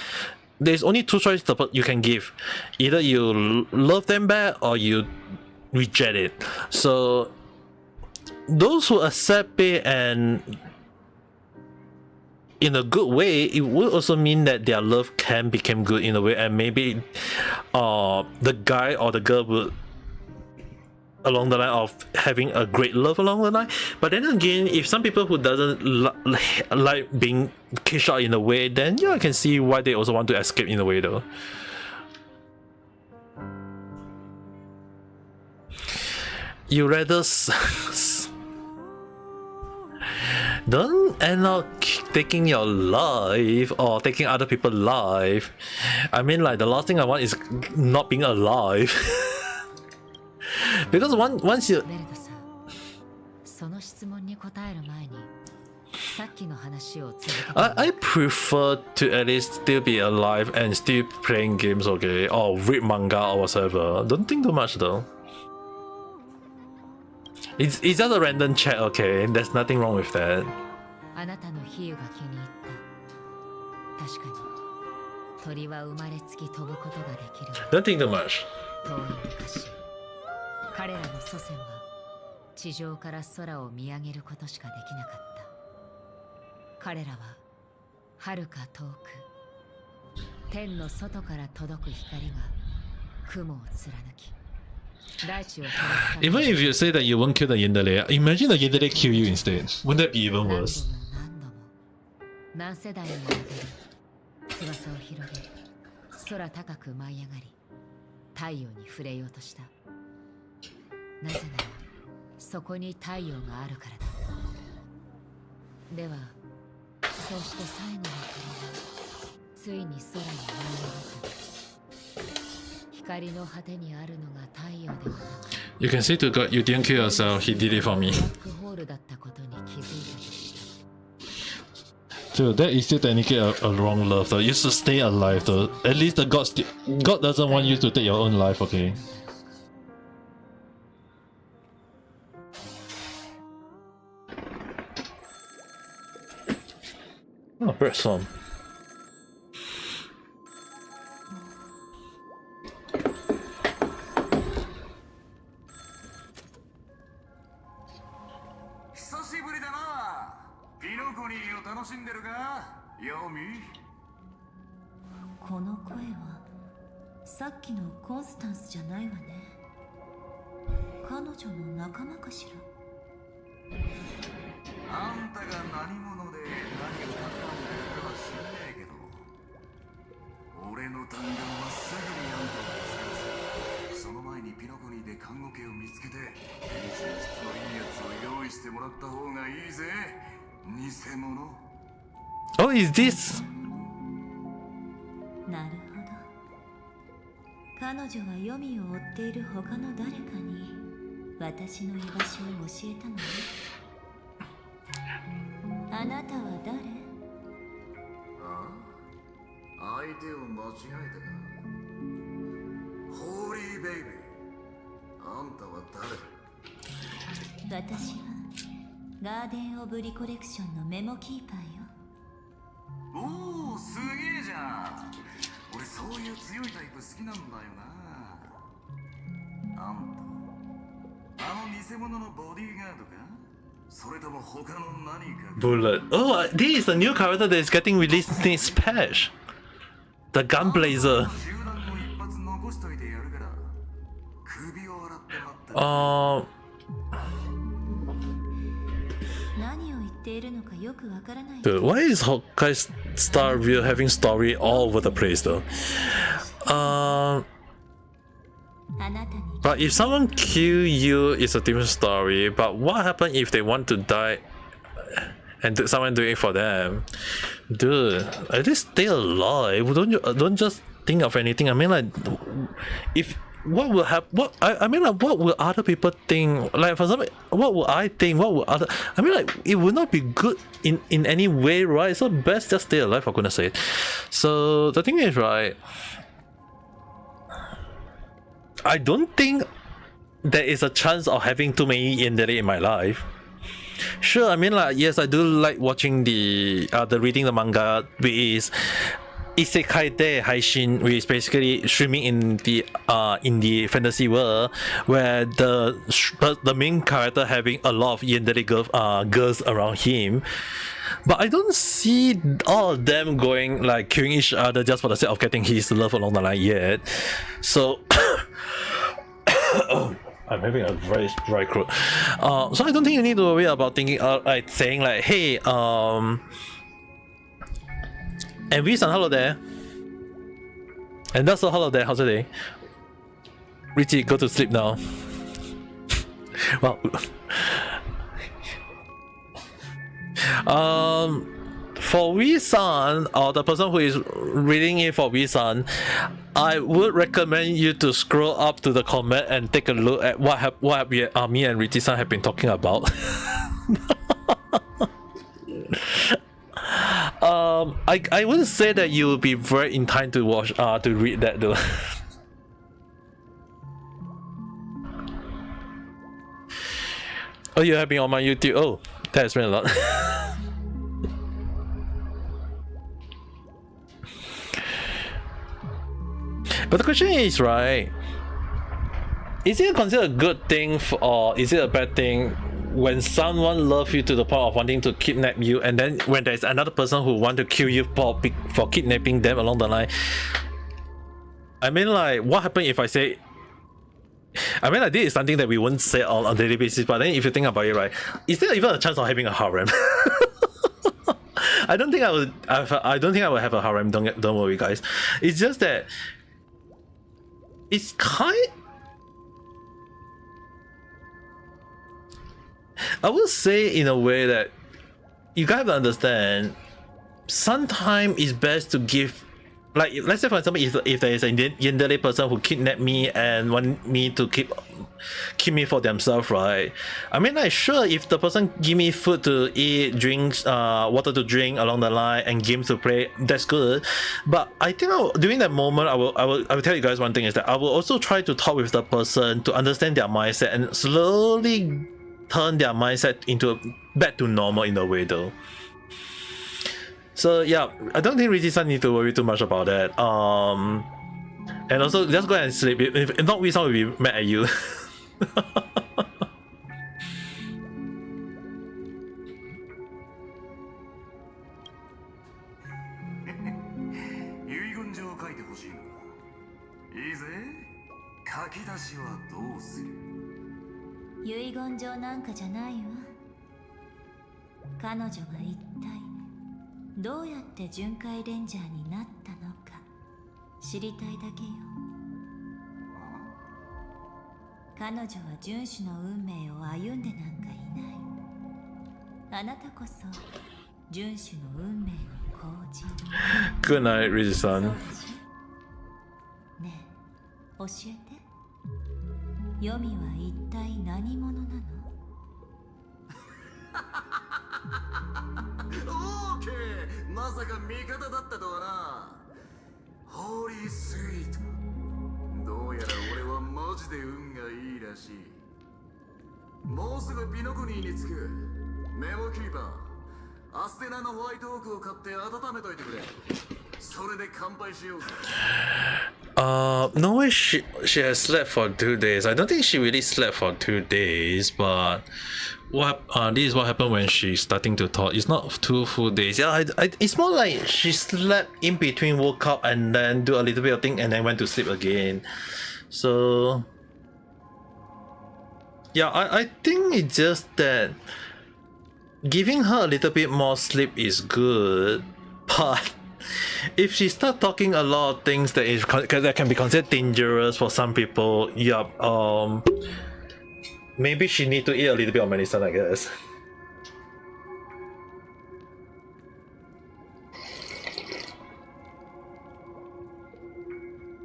there's only two choices you can give. Either you love them back or you reject it. So those who accept it and in a good way, it will also mean that their love can become good in a way, and maybe the guy or the girl will along the line of having a great love along the line. But then again, if some people who doesn't like being cashed out in a way, then yeah, I can see why they also want to escape in a way though. You rather don't end up taking your life or taking other people's life. I mean, like, the last thing I want is not being alive. Because once you... ベルトさん、その質問に答える前に、さっきの話を続けて。I prefer to at least still be alive and still playing games, okay? Or read manga or whatever. Don't think too much though. It's just a random chat, okay? There's nothing wrong with that. あなたの比喩が気に入った。確かに、鳥は生まれつき飛ぶことができる。 Don't think too much. 遠い昔、彼らの祖先は地上から空を見上げることしかできなかった。彼らは遥か遠く、天の外から届く光が雲を貫き、大地を照らす。 Even if you say that you won't kill the Yandere, imagine the Yandere kill you instead. Wouldn't that be even worse? 何世代にもわたり翼を広げ、空高く舞い上がり、太陽に触れようとした。なぜならそこに太陽があるからだ。ではそうして最後の鳥がついに空に舞い上がった。光の果てにあるのが太陽ではなく、 You can say to God, you didn't kill yourself, he did it for me. ブラックホールだったことに気づいたとした。 Dude, that is still technically a wrong love though. You should stay alive though. At least the God doesn't want you to take your own life, okay? Oh, bird song. 久しぶりだな。ピノコニーを楽しんでるか、ヨミ。この声はさっきのコンスタンスじゃないわね。彼女の仲間かしら。あんたが何者で何を買ったんだかは知んねえけど、俺の弾丸はすぐにあんたを見つけ出す。その前にピノコニーで看護家を見つけて、変身質のいいやつを用意してもらった方がいいぜ、偽物。 Oh, is this? なるほど。彼女は読みを追っている他の誰かに私の居場所を教えたのね。あなたは誰？ああ、相手を間違えたか。ホーリーベイビー、あんたは誰？私はガーデン・オブ・リコレクションのメモキーパーよ。おお、すげえじゃん。俺そういう強いタイプ好きなんだよな。あんた、あの偽物のボディーガードか？それとも他の何か？ Bullet. Oh, this is the new character that is getting released in this patch. The Gunblazer. 銃弾を一発残しといてやるから、首を洗って待って。何を言っているのかよくわからない。 Dude, why is Honkai Star Rail having story all over the place though? あなたに But if someone kill you, it's a different story. But what happens if they want to die and someone do it for them? Dude, at least stay alive. Don't just think of anything. I mean, like, if what will happen? What I mean, like, what will other people think? Like, for example, what will I think? What will other? I mean, like, it will not be good in any way, right? So best just stay alive, for goodness sake. So the thing is, right, I don't think there is a chance of having too many yandere in my life. Sure, I mean, like, yes, I do like watching the reading the manga, which is Isekai de Haishin, which is basically streaming in the fantasy world, where the main character having a lot of yandere girls around him. But I don't see all of them going like killing each other just for the sake of getting his love along the line yet. So I'm having a very dry throat. So I don't think you need to worry about thinking, like saying like, hey, and Visan, hello there. And that's all, hello there, how's your day? Richie, go to sleep now. Well, for Wee-san, or the person who is reading it for Wee-san, I would recommend you to scroll up to the comment and take a look at what me and Richie-san have been talking about. I wouldn't say that you will be very in time to watch to read that though. Oh, you have been on my YouTube. Oh, that has been a lot. But the question is, right? Is it considered a good thing or is it a bad thing when someone loves you to the point of wanting to kidnap you, and then when there's another person who want to kill you for kidnapping them along the line? I mean, like, what happens if I say? I mean, like, this is something that we won't say on a daily basis, but then if you think about it, right, is there even a chance of having a harem? I don't think I would. I don't think I would have a harem. Don't worry, guys. It's just that it's kind. I would say in a way that you guys have to understand. Sometimes it's best to give. Like, let's say for example, if there is a yandere person who kidnapped me and want me to keep me for themselves, right? I mean, like, sure, if the person give me food to eat, drinks, water to drink along the line, and games to play, that's good. But I think during that moment, I will tell you guys one thing is that I will also try to talk with the person to understand their mindset and slowly turn their mindset into back to normal in a way, though. So yeah, I don't think Richie-san need to worry too much about that. And also, just go ahead and sleep. If not, Wee-san will be mad at you. What どうやって巡回レンジャーになったのか知りたいだけよ。彼女は遵守の運命を歩んでなんかいない。あなたこそ遵守の運命の後人。Good night, Rizu-san. ねえ、教えて。ヨミは一体何者なの？オーケー、まさか味方だったとはな。ホーリースイート。どうやら俺はマジで運がいいらしい。もうすぐピノコニーに着く。メモキーパー、アステナのホワイトオークを買って温めといてくれ。それで乾杯しようぜ。No way she has slept for 2 days. I don't think she really slept for 2 days, but this is what happened when she's starting to talk. It's not 2 full days. Yeah, it's more like she slept in between, woke up and then do a little bit of thing and then went to sleep again. So yeah, I think it's just that giving her a little bit more sleep is good, but if she start talking a lot of things that can be considered dangerous for some people, yeah, maybe she need to eat a little bit of medicine, I guess.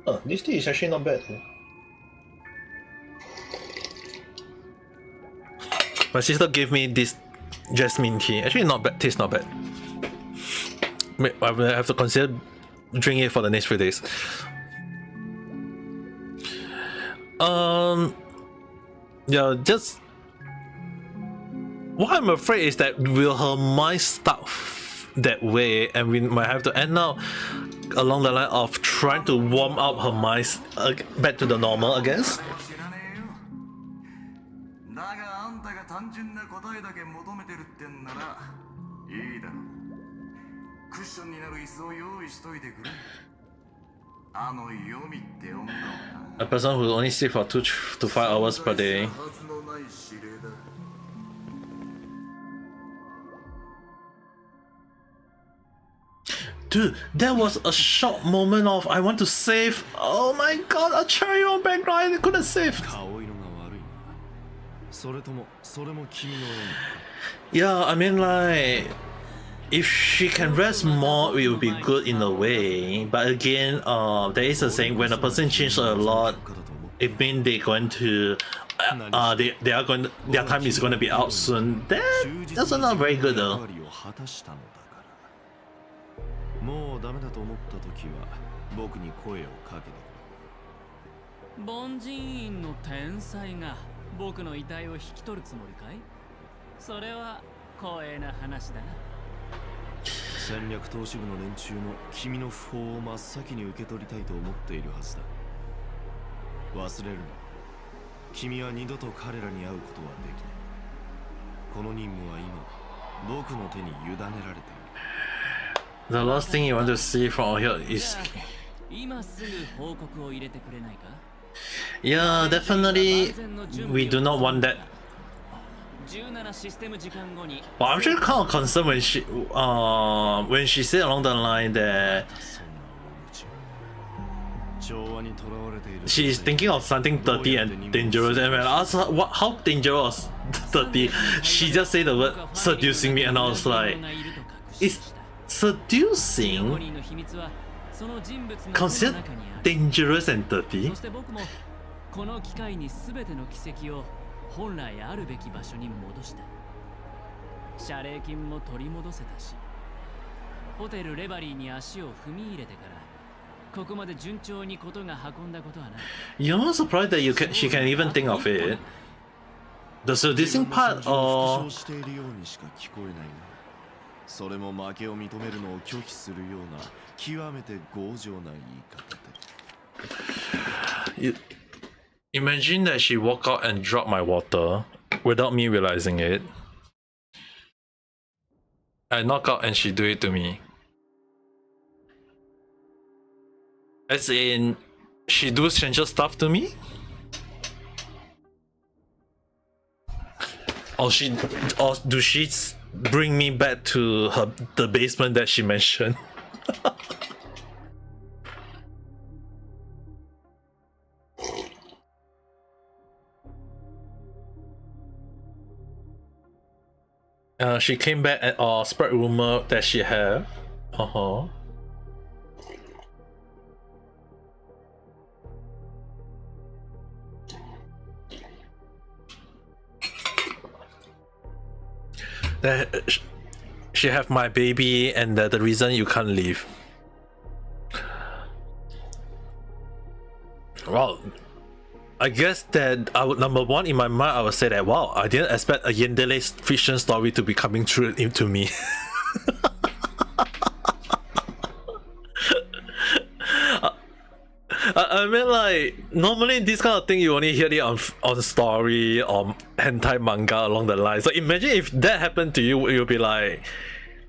Oh, this tea is actually not bad. My sister gave me this jasmine tea. Actually, not bad. Tastes not bad. I will have to consider drinking it for the next few days. Yeah, just what I'm afraid is that will her mind start that way, and we might have to end up along the line of trying to warm up her mind back to the normal, I guess. 単純な答えだけ求めてるってんならいいだろう。クッションになる椅子を用意しといてくれ。A person who only sleep for 2 to 5 hours per day. Dude, that was a short moment of I want to save. Oh my god, a cherry on background, I couldn't save. Yeah, I mean like, if she can rest more, it would be good in a way. But again, there is a saying, when a person changes a lot, it means they're going to, their time is going to be out soon. That's not very good though. もうダメだと思った時は僕に声をかけてくれ。凡人院の天才が僕の遺体を引き取るつもりかい？それは光栄な話だな。戦略投資部の連中も君の訃報を真っ先に受け取りたいと思っているはずだ。忘れるな。君は二度と彼らに会うことはできない。この任務は今僕の手に委ねられている。 The last thing you want to see from here is... Yeah, definitely we do not want that. But I'm actually kind of concerned when she said along the line that she's thinking of something dirty and dangerous, and when I asked her how dangerous dirty, she just said the word seducing me, and I was like, is seducing considered dangerous and dirty? この機会に全ての奇跡を本来あるべき場所に戻した。謝礼金も取り戻せたし、ホテルレバリーに足を踏み入れてからここまで順調にことが運んだことはない。 You're not surprised that she can even think of it. The seducing part, or それも負けを認めるのを拒否するような極めて強情な言い方で。 Imagine that she walked out and dropped my water without me realizing it. I knock out and she do it to me. As in, she do stranger stuff to me? Or do she bring me back to the basement that she mentioned? She came back and spread rumor that she have. That she have my baby and the reason you can't leave. Well, I guess that I would, number one in my mind, I would say that wow, I didn't expect a Yandere fiction story to be coming true into me. I mean, like, normally this kind of thing you only hear it on story or hentai manga along the line. So imagine if that happened to you, you'll be like,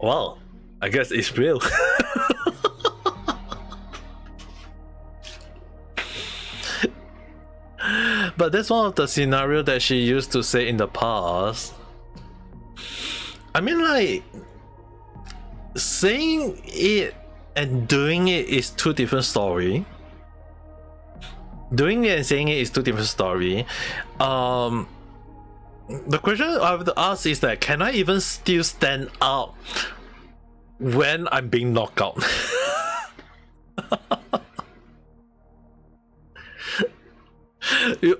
wow, I guess it's real. But that's one of the scenario that she used to say in the past. I mean, like, saying it and doing it is two different story. Doing it and saying it is two different story. The question I have to ask is that, can I even still stand up when I'm being knocked out?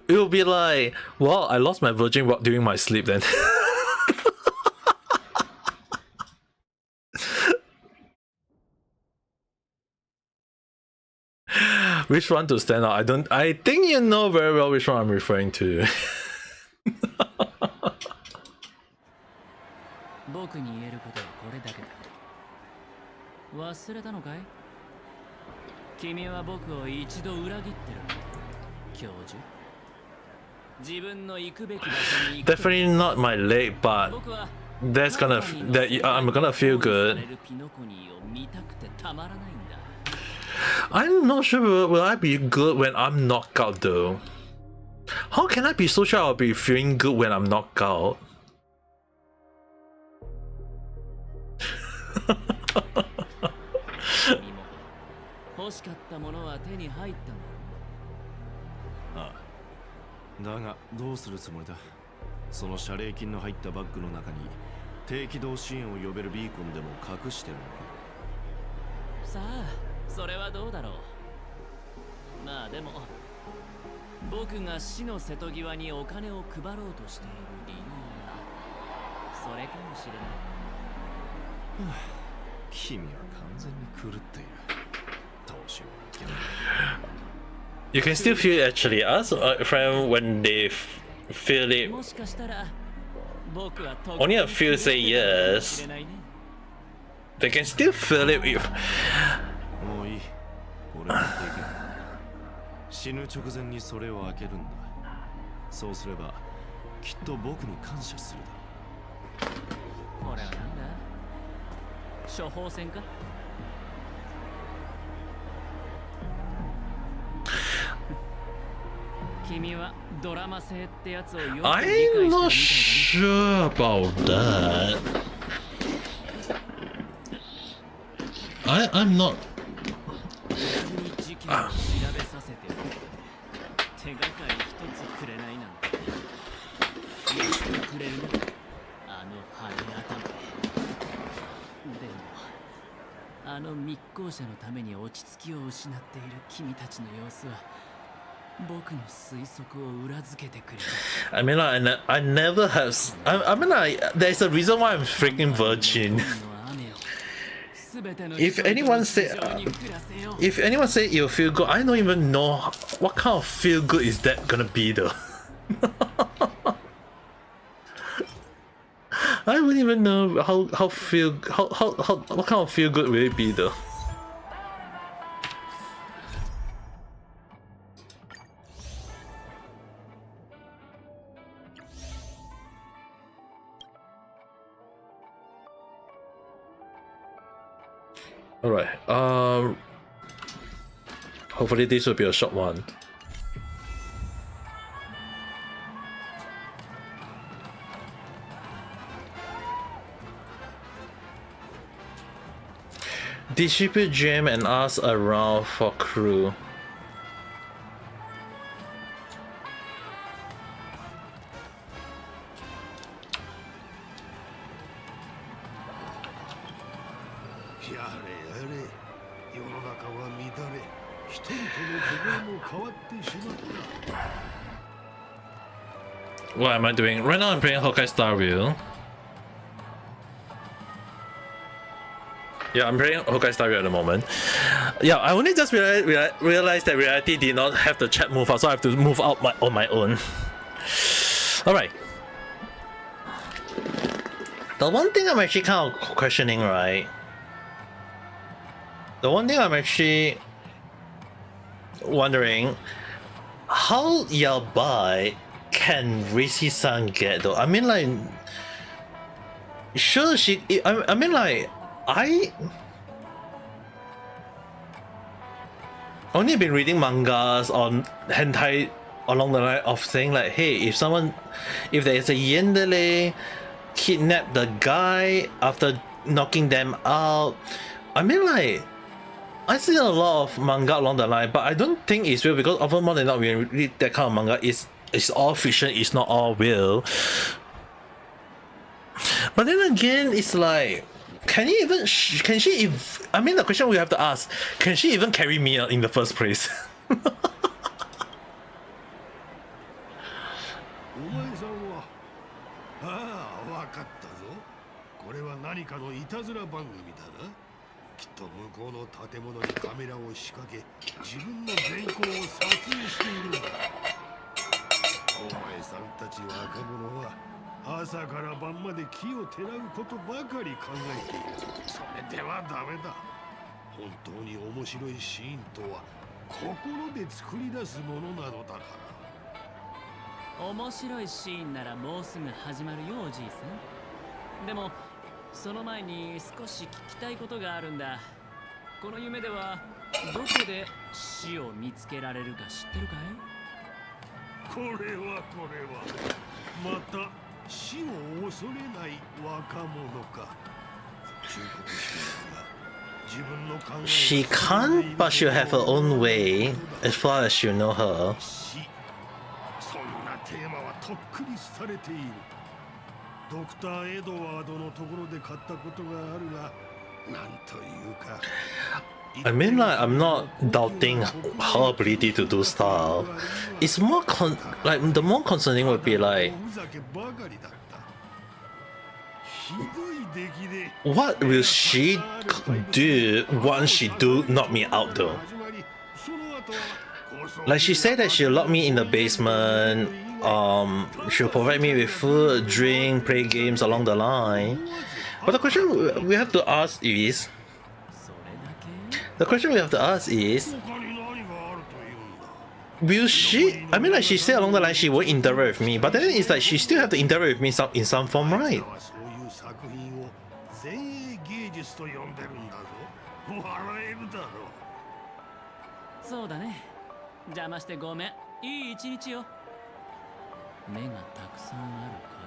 You'll be like, well, I lost my virgin during my sleep then. Which one to stand out? I think you know very well which one I'm referring to. 僕に言えることはこれだけだ。忘れたのかい？君は僕を一度裏切ってる。教授。自分の行くべき場所に行く。Definitely not my leg, but I'm gonna feel good. I'm not sure will I be good when I'm knocked out though. How can I be so sure I'll be feeling good when I'm knocked out? 欲しかったものは手に入ったんだろう。ああ、だがどうするつもりだ。その謝礼金の入ったバッグの中に低軌道支援を呼べるビーコンでも隠してるのか。さあ、それはどうだろう。まあでも僕が死の瀬戸際にお金を配ろうとしている理由はそれかもしれない。君は完全に狂っている。どうしようもない。You can still feel it actually. Ask a friend when they feel it. もしかしたら僕は Only a few say yes. They can still feel it. もういい。俺はできる。死ぬ直前にそれを開けるんだ。そうすればきっと僕に感謝するだろう。これはなんだ？処方箋か？君はドラマ性ってやつをよく理解してる I'm みたいだ not ね。 sure about that. I'm not. 事件を調べさせておいて手がかり一つくれないなんて許してくれるな、あの羽頭で。でもあの密航者のために落ち着きを失っている君たちの様子は僕の推測を裏付けてくれる。 I mean, I never have. I mean, there's a reason why I'm freaking virgin. If anyone say you'll feel good, I don't even know what kind of feel good is that gonna be though. I wouldn't even know what kind of feel good will it be though. Alright, hopefully this will be a short one. Distribute gem and ask around for crew. What am I doing? Right now I'm playing Honkai Star Rail. Yeah, I'm playing Honkai Star Rail at the moment. Yeah, I only just realized that Reality did not have the chat move out, so I have to move out on my own. Alright. The one thing I'm actually kind of questioning, right? The one thing I'm actually wondering, how Yabai can Risi-san get though? I mean, like, sure she. I mean, like, I only been reading mangas on hentai along the line of saying like, hey, if there is a yandere kidnap the guy after knocking them out. I mean, like, I see a lot of manga along the line, but I don't think it's real because often more than not, when we read that kind of manga, it's all fiction, it's not all real. But then again, it's like, can she I mean, the question we have to ask, can she even carry me in the first place? きっと向こうの建物にカメラを仕掛け、自分の善行を撮影しているんだ。お前さんたち若者は朝から晩まで木をてらうことばかり考えている。それではダメだ。本当に面白いシーンとは心で作り出すものなのだから。面白いシーンならもうすぐ始まるよ、おじいさん。でもその前に少し聞きたいことがあるんだ。この夢ではどこで死を見つけられるか知ってるかい？これはまた死を恐れない若者か。忠告しているが、自分の考え She can't, but she'll have her own way as far as you know her. 死、そんなテーマはとっくにされている。ドクター・エドワードのところで買ったことがあるが、なんというか。I mean, like, I'm not doubting her ability to do stuff. It's more like the more concerning would be like, what will she do once she do knock me out though? Like she said that she'll lock me in the basement. She'll provide me with food, drink, play games along the line. But the question we have to ask is. The question we have to ask is, will she? I mean, like she said along the line, she won't interact with me, but then it's like she still have to interact with me in some form, right? そうだね。邪魔してごめん。いい一日よ。目がたくさんある怪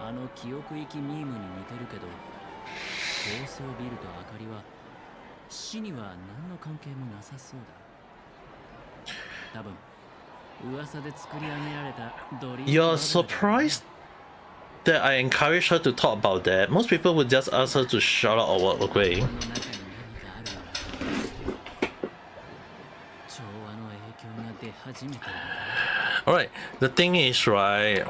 物。あの記憶域ミームに似てるけど、高層ビルと明かりは死には何の関係もなさそうだ。多分噂で作り上げられたドリーム。 You're surprised that I encouraged her to talk about that. Most people would just ask her to shut up or walk away. Alright, the thing is, right,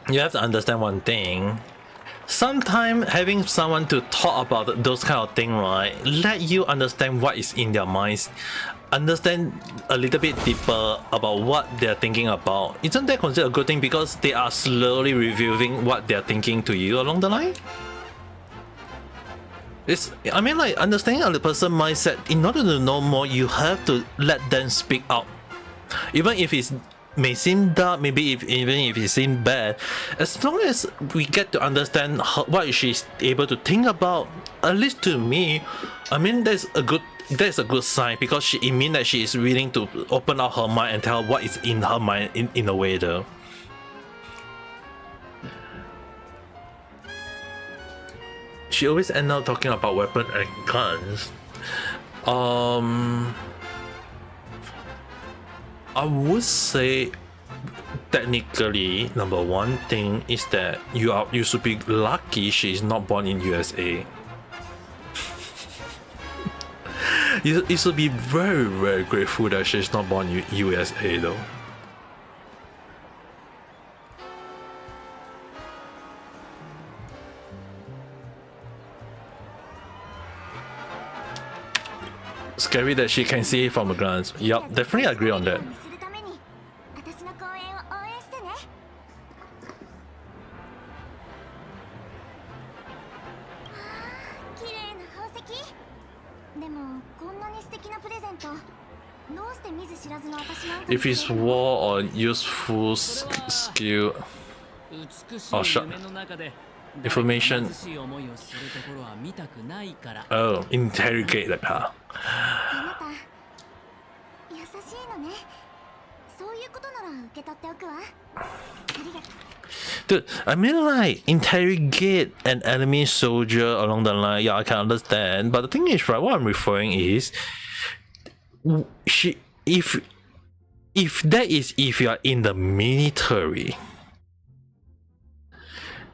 you have to understand one thing. Sometimes having someone to talk about those kind of things, right, let you understand what is in their minds, understand a little bit deeper about what they're thinking about. Isn't that considered a good thing because they are slowly revealing what they're thinking to you along the line? I mean, like, understanding a person's mindset, in order to know more, you have to let them speak out. Even if it may seem dark, even if it seems bad, as long as we get to understand what she's able to think about, at least to me, I mean, that's a good sign because it means that she is willing to open up her mind and tell what is in her mind in a way though. She always ends up talking about weapons and guns. I would say technically number one thing is that you should be lucky she is not born in USA. You should be very, very grateful that she's not born in USA though. Scary that she can see it from a glance. Yup, definitely agree on that. If it's war or useful skill or information. Oh, interrogate the car. Dude, I mean, like, interrogate an enemy soldier along the line, yeah, I can understand. But the thing is, right, what I'm referring is, if you are in the military.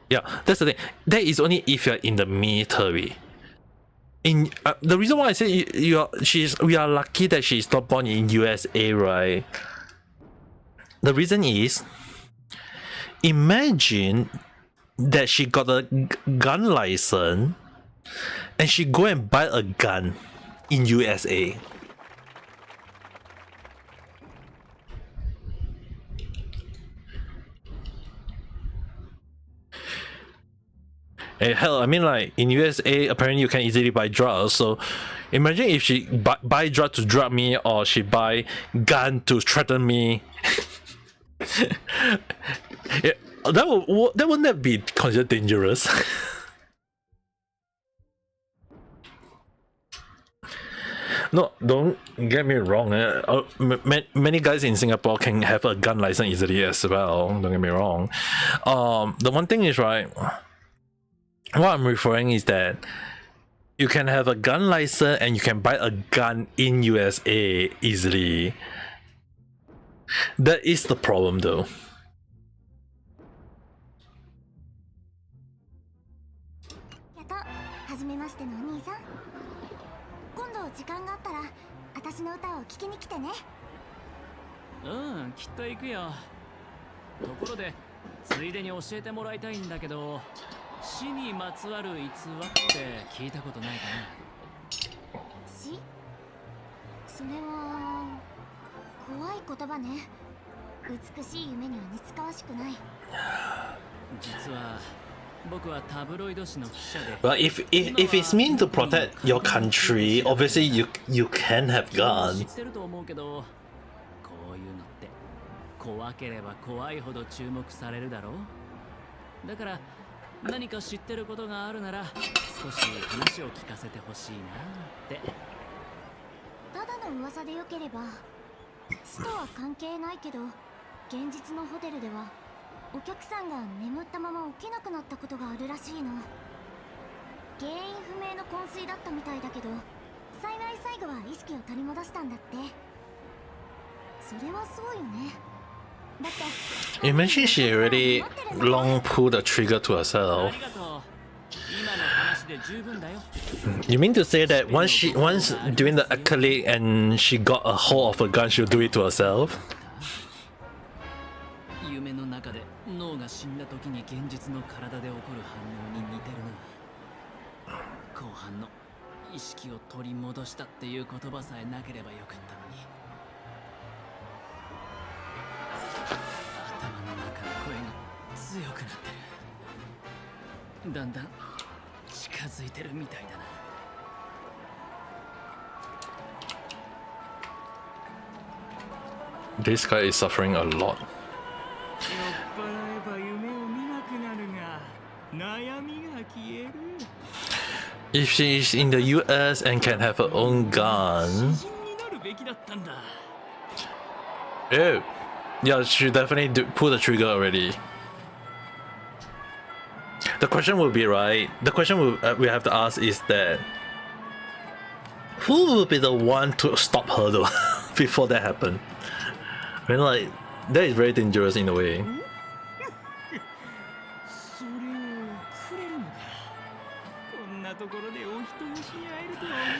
Yeah, that's the thing. That is only if you're in the military. The reason why I say we are lucky that she's not born in USA, right? The reason is, imagine that she got a gun license and she go and buy a gun in USA. Hell, I mean, like, in USA, apparently you can easily buy drugs. So imagine if she buy drug to drug me, or she buy gun to threaten me. Yeah, that wouldn't be considered dangerous. No, don't get me wrong. Many guys in Singapore can have a gun license easily as well. Don't get me wrong. The one thing is, right, what I'm referring is that you can have a gun license and you can buy a gun in USA easily. That is the problem, though. Mm, きっと行くよ。ところで、ついでに教えてもらいたいんだけど、死にまつわる逸話って聞いたことないかな。死？それは怖い言葉ね。美しい夢には似つかわしくない。実は僕はタブロイド紙の記者で。But if it's meant to protect your country, obviously you can have guns. 知ってると思うけど、こういうのって怖ければ怖いほど注目されるだろう。だから何か知ってることがあるなら少し話を聞かせてほしいなって。ただの噂でよければ、死とは関係ないけど、現実のホテルではお客さんが眠ったまま起きなくなったことがあるらしいの。原因不明の昏睡だったみたいだけど、幸い最後は意識を取り戻したんだって。それはそうよね。だって You mentioned she already long pulled the trigger to herself. You mean to say that once doing the accolade and she got a hold of a gun, she'll do it to herself? 夢の中で脳が死んだ時に現実の体で起こる反応に似てるな。後半の意識を取り戻したっていう言葉さえなければよかったのに。頭の中の声が強くなってる。だんだん近づいてるみたいだな。This guy is suffering a lot. If she is in the US and can have her own gun, oh, yeah, she definitely pull the trigger already. The question will be, right? The question we have to ask is that who will be the one to stop her though before that happened? I mean, like, that is very dangerous in a way.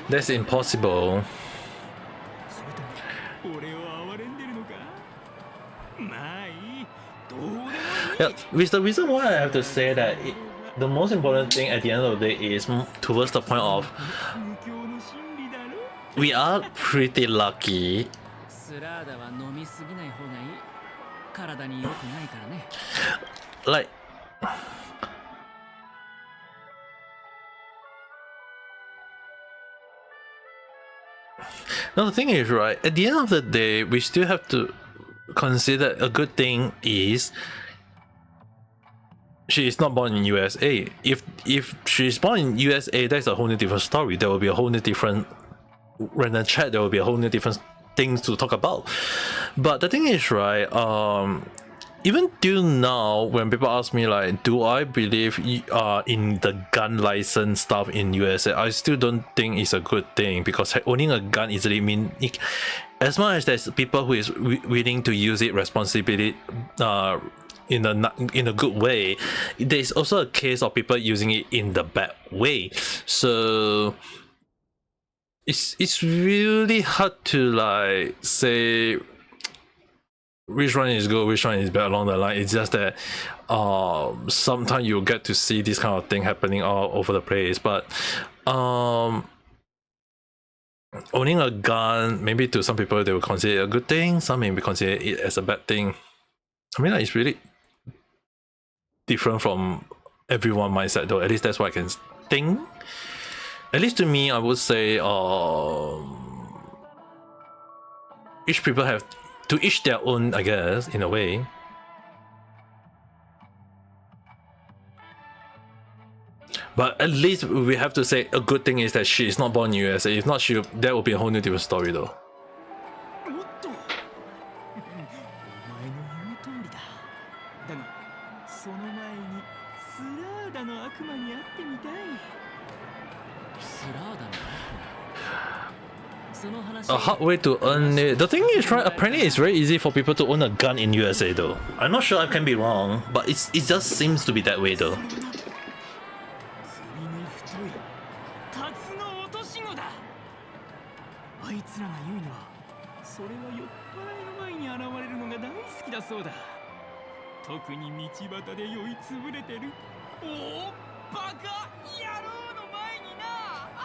That's impossible. Yeah, with the reason why I have to say that the most important thing at the end of the day is towards the point of we are pretty lucky. Like, now the thing is, right, at the end of the day, we still have to consider a good thing is she is not born in USA. If she is born in USA, that's a whole new different story. There will be a whole new different random chat. There will be a whole new different things to talk about. But the thing is, right, even till now, when people ask me like, do I believe in the gun license stuff in USA, I still don't think it's a good thing, because owning a gun easily mean as much as there's people who is willing to use it responsibly in a good way, there's also a case of people using it in the bad way. So it's really hard to like say which one is good, which one is bad along the line. It's just that sometimes you get to see this kind of thing happening all over the place. But owning a gun, maybe to some people they will consider it a good thing, some may consider it as a bad thing. I mean, like, it's really different from everyone's mindset though. At least that's what I can think. At least to me, I would say each people have to each their own, I guess, in a way. But at least we have to say a good thing is that she is not born in USA. If not, that would be a whole new different story though. おっとお前の言う通りだ。だがその前にスラーダの悪魔に会ってみたい。スラーダの悪魔。その話。A hard way to earn it. The thing is, right? Apparently, it's very easy for people to own a gun in USA though. I'm not sure, I can be wrong, but it just seems to be that way though. あいつらが言うにはそれは酔っ払いの前に現れるのが大好きだそうだ。特に道端で酔いつぶれてるおおバカ野郎の前にな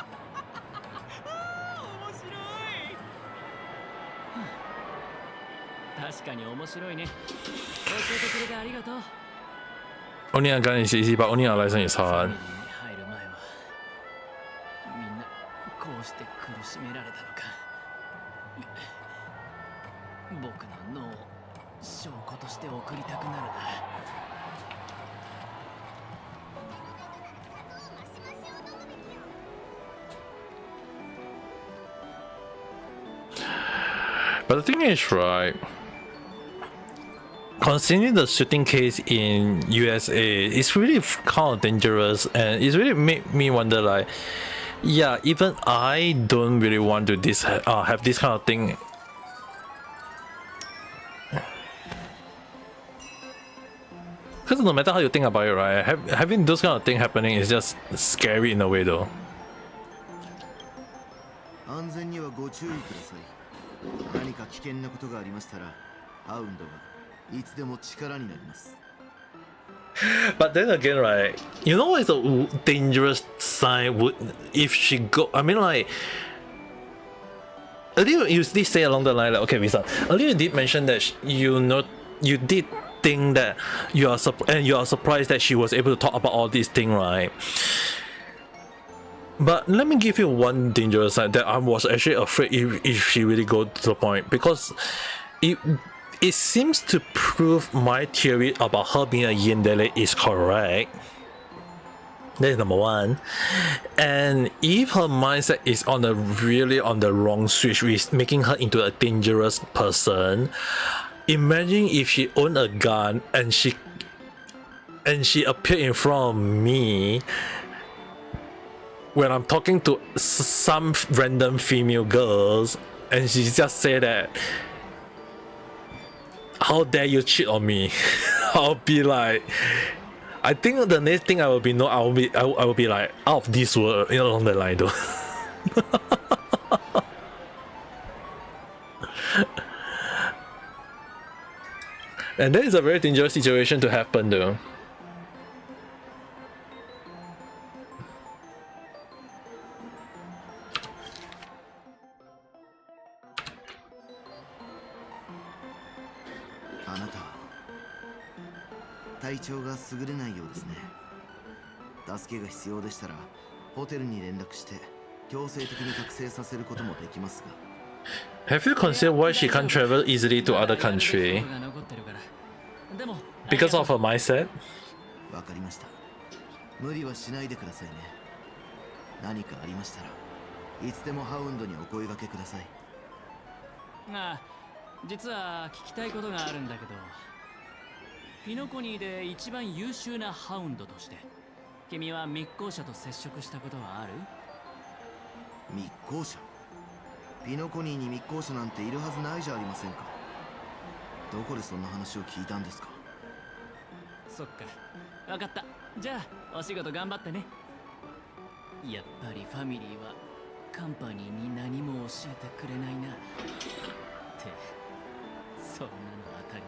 面白い。確かに面白いね。教えてくれてありがとう。 Owning a gun is easy, but owning a license is hard. 入る前はみんなこうして苦しめられたのか。僕の脳を証拠として送りたくなるな。But the thing is, right? Considering the shooting case in USA, it's really kind of dangerous, and it's really made me wonder, like, yeah, even I don't really want to have this kind of thing. Because no matter how you think about it, right, having those kind of thing happening is just scary in a way, though. 安全にはご注意ください。何か危険なことがありましたら、ハウンドはいつでも力になります。 But then again, right, you know what's a dangerous sign would if she go, I mean, like, earlier you did say along the line, like, okay, Visa, earlier you did mention that you did think that you are surprised that she was able to talk about all these things, right? But let me give you one dangerous sign that I was actually afraid if she really go to the point, because it seems to prove my theory about her being a yandere is correct. That is number one. And if her mindset is really on the wrong switch, which is making her into a dangerous person, imagine if she owned a gun and she appeared in front of me when I'm talking to some random female girls, and she just said that, how dare you cheat on me? I'll be like, I think the next thing I will be like out of this world, along the line though. And that is a very dangerous situation to happen though. あなたは体調が優れないようですね。助けが必要でしたらホテルに連絡して強制的に覚醒させることもできますが。 Have you considered why she can't travel easily to other country? Because of her mindset? わかりました。無理はしないでくださいね。何かありましたらいつでもハウンドにお声掛けください。ああ、実は聞きたいことがあるんだけど、ピノコニーで一番優秀なハウンドとして君は密航者と接触したことはある？密航者？ピノコニーに密航者なんているはずないじゃありませんか。どこでそんな話を聞いたんですか。そっか、わかった。じゃあお仕事頑張ってね。やっぱりファミリーはカンパニーに何も教えてくれないな。ってそんなの当たり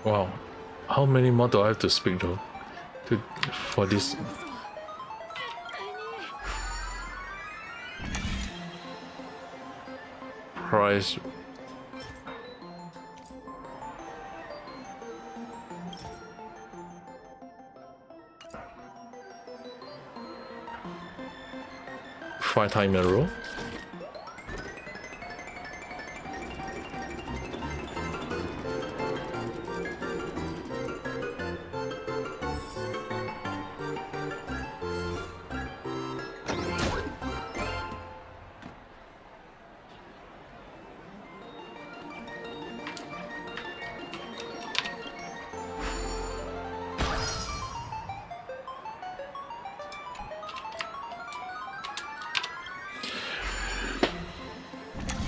前か。 Wow, how many more do I have to speak though? For this. Price. Five times in a row.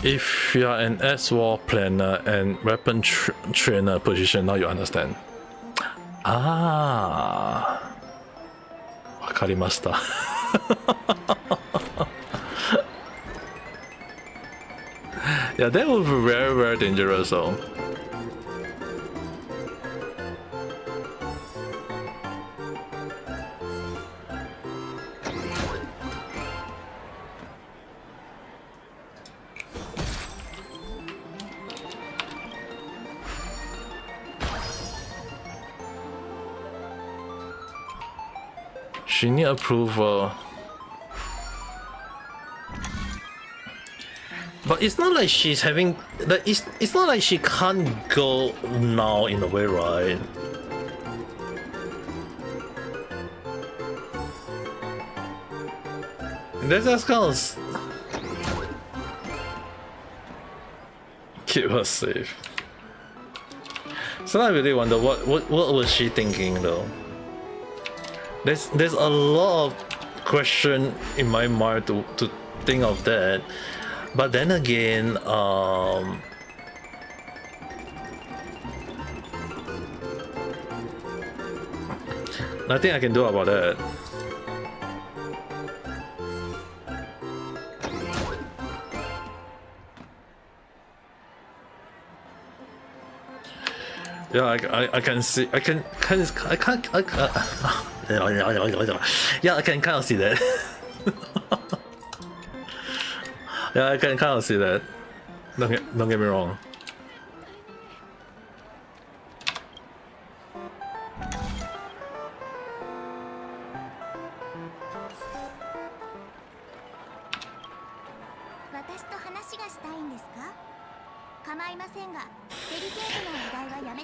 If you are an S-War planner and weapon trainer position, now you understand. Ah, わかりました。Yeah, that would be very, very dangerous though. She need approval. But it's not like she's having like it's not like she can't go now in a way, right? That's kind of keep her safe. So I really wonder what was she thinking though. There's a lot of question in my mind to think of that, but then again, nothing I can do about that. Yeah, I can see I can't yeah, I can kind of see that. Yeah, I can kind of see that. Don't get me wrong.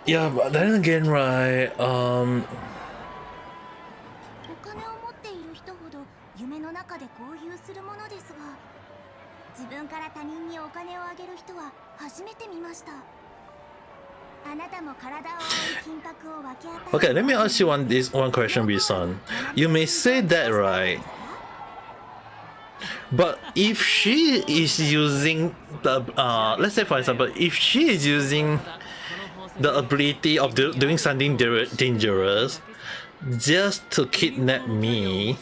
Yeah, but then again, right? Okay, let me ask you one question, B-san. You may say that, right? But if she is using the let's say for example, if she is using the ability of doing something dangerous just to kidnap me,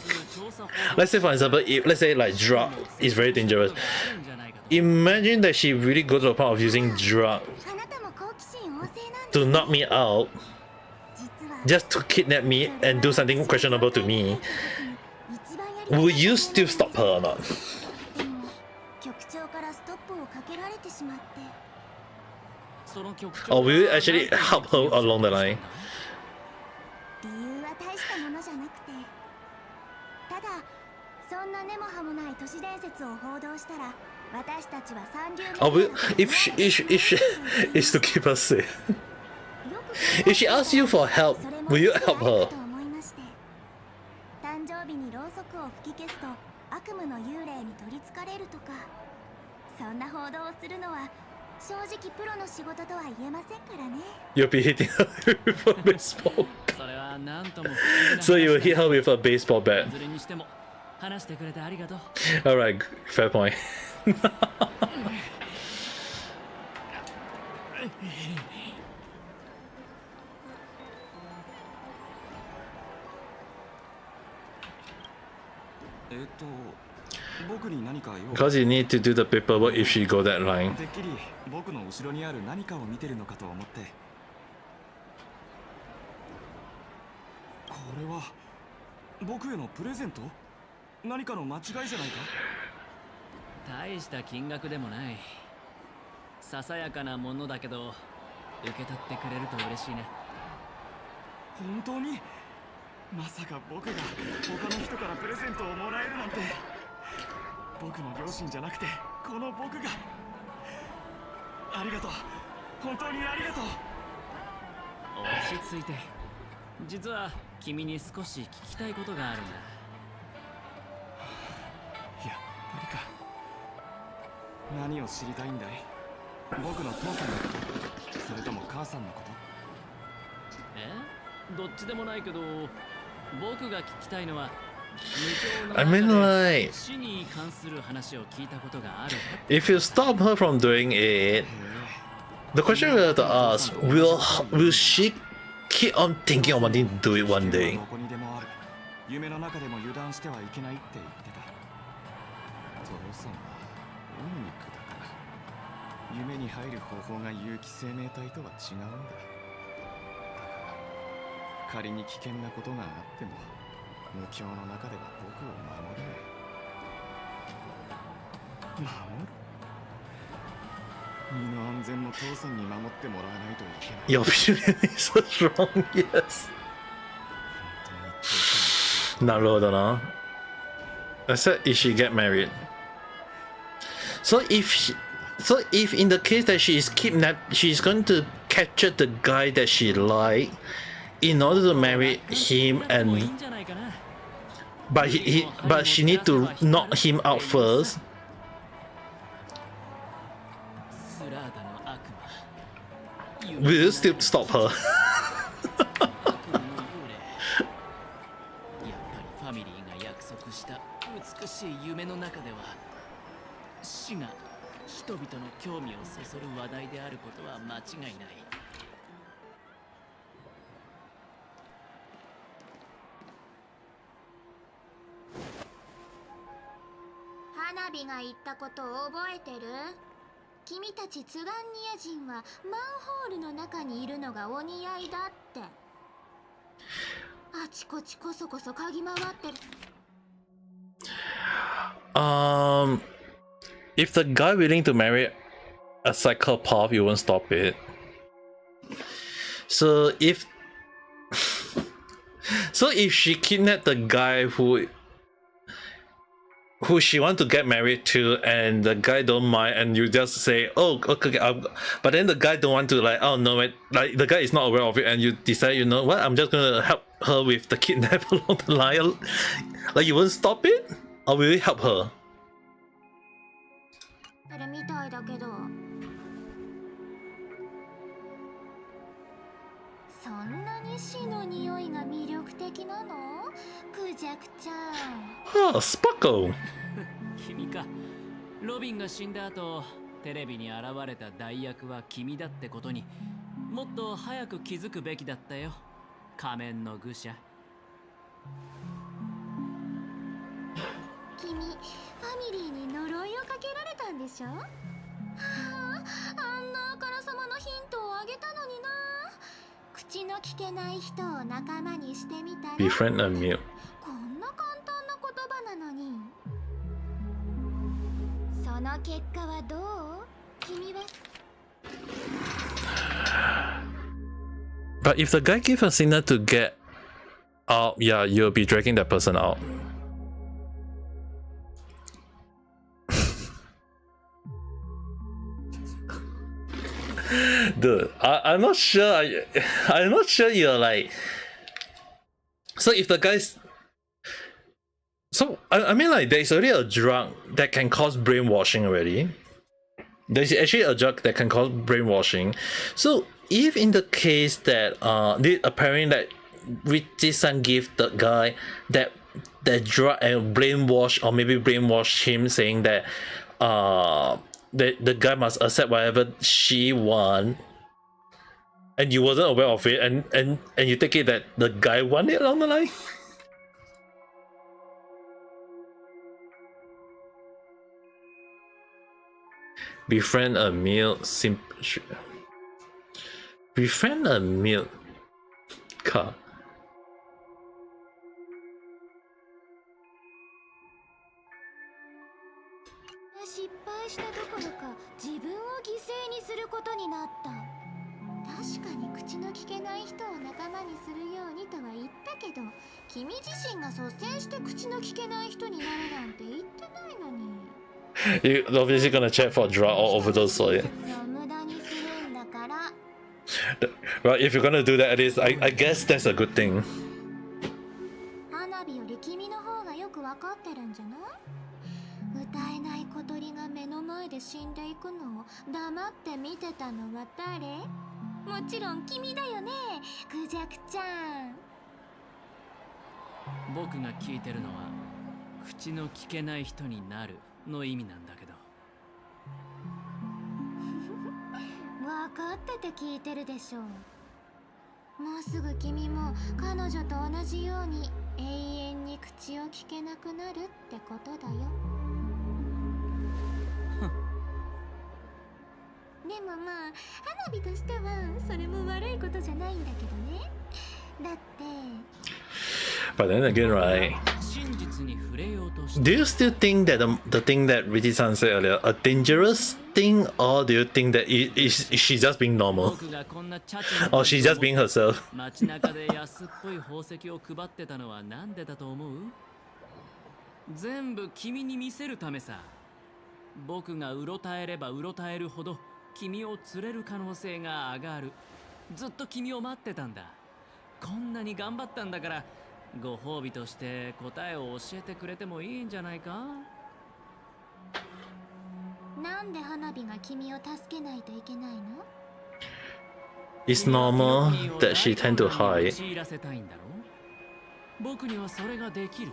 let's say for example, if let's say like drug is very dangerous, imagine that she really goes to the point of using drug to knock me out just to kidnap me and do something questionable to me. Will you still stop her or not? Or will you actually help her along the line? Or will, if she is to keep her safe. If she asks you for help, will you help her? You'll be hitting her with a baseball bat. So you will hit her with a baseball bat. Alright, fair point. Because you need to do the paperwork if she go that line. I mean, like, if you stop her from doing it, the question we have to ask, will she keep on thinking of wanting to do it one day? 夢の中でも油断してはいけないって言ってた。父さんはオムニックだから、夢に入る方法が有機生命体とは違うんだ。だから仮に危険なことがあっても無境の中では僕を守れない。守る？身の安全も父さんに守ってもらわないといけない。Your opinion is so strong, yes. なるほどな。Except if she get married. So if in the case that she is kidnapped, she is going to capture the guy that she like in order to marry him, and but she need to knock him out first. Will you still stop her? 美しい夢の中では死が人々の興味をそそる話題であることは間違いない。花火が言ったことを覚えてる？君たちツガンニア人はマンホールの中にいるのがお似合いだって。あちこちこそこそ嗅ぎ回ってる。If the guy willing to marry a psychopath, you won't stop it. So if she kidnapped the guy who she want to get married to, and the guy don't mind, and you just say, oh, okay, but then the guy don't want to, like, oh no, like the guy is not aware of it, and you decide, you know what, I'm just gonna help her with the kidnap along the line. Like, you won't stop it, or will you help her? それみたいだけど、そんなに死の匂いが魅力的なの？クジャクちゃん。Oh, Sparkle! 君か。ロビンが死んだ後、テレビに現れた代役は君だってことにもっと早く気づくべきだったよ。仮面の愚者。君、ファミリーに呪いをかけられたんでしょ？はあ、あんなあからさまのヒントをあげたのにな。口の聞けない人を仲間にしてみたら。Befriend a mute. こんな簡単な言葉なのに。その結果はどう？君は。But if the guy gives a signal to get out, yeah, you'll be dragging that person out. Dude, I'm not sure. I'm not sure you're like. So if the guy's, so I mean, like, there's already a drug that can cause brainwashing already. There's actually a drug that can cause brainwashing. So if in the case that apparently that Richie-san give the guy that drug and brainwash, or maybe brainwash him, saying that the guy must accept whatever she want, and you wasn't aware of it, and you take it that the guy won it along the line. Befriend a meal, befriend a meal car. 失敗したどころか自分を犠牲にすることになった。確かに口の聞けない人を仲間にするようにとは言ったけど、君自身が率先して口の聞けない人になるなんて言ってないのに。You're obviously gonna check for drug or overdose for it. 無駄にするんだから。Well, if you're gonna do that, at least I guess that's a good thing. 花火より君の方がよくわかってるんじゃない？歌えない小鳥が目の前で死んでいくのを黙って見てたのは誰？もちろん君だよね、クジャクちゃん。僕が聞いてるのは口の聞けない人になるの意味なんだけど。分かってて聞いてるでしょう。もうすぐ君も彼女と同じように永遠に口を聞けなくなるってことだよ。でもまあ花火としてはそれも悪いことじゃないんだけどね。だって But then again, right? 真実に触れようとして Do you still think that the thing that Riti-san said earlier a dangerous thing, or do you think that she's just being normal, 僕がこんなチャチな or she's just being herself? 街中で安っぽい宝石を配ってたのはなんでだと思う？全部君に見せるためさ。僕がうろたえればうろたえるほど君を釣れる可能性が上がる。ずっと君を待ってたんだ。こんなに頑張ったんだから、ご褒美として答えを教えてくれてもいいんじゃないか？なんで花火が君を助けないといけないの？ It's normal that she tend to hide. 陥らせたいんだろ？僕にはそれができる。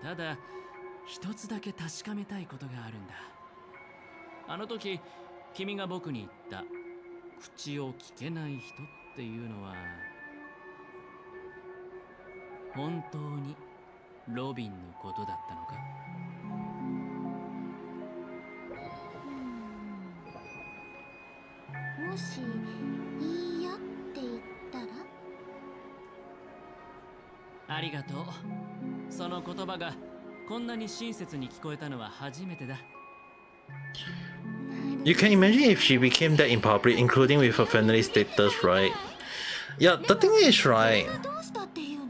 ただ一つだけ確かめたいことがあるんだ。あの時君が僕に言った口を聞けない人っていうのは本当にロビンのことだったのか？もしいいやって言ったら？ありがとう。その言葉がこんなに親切に聞こえたのは初めてだ。You can imagine if she became that in public, including with her family status, right? Yeah, the thing is, right? どうしたっていうの？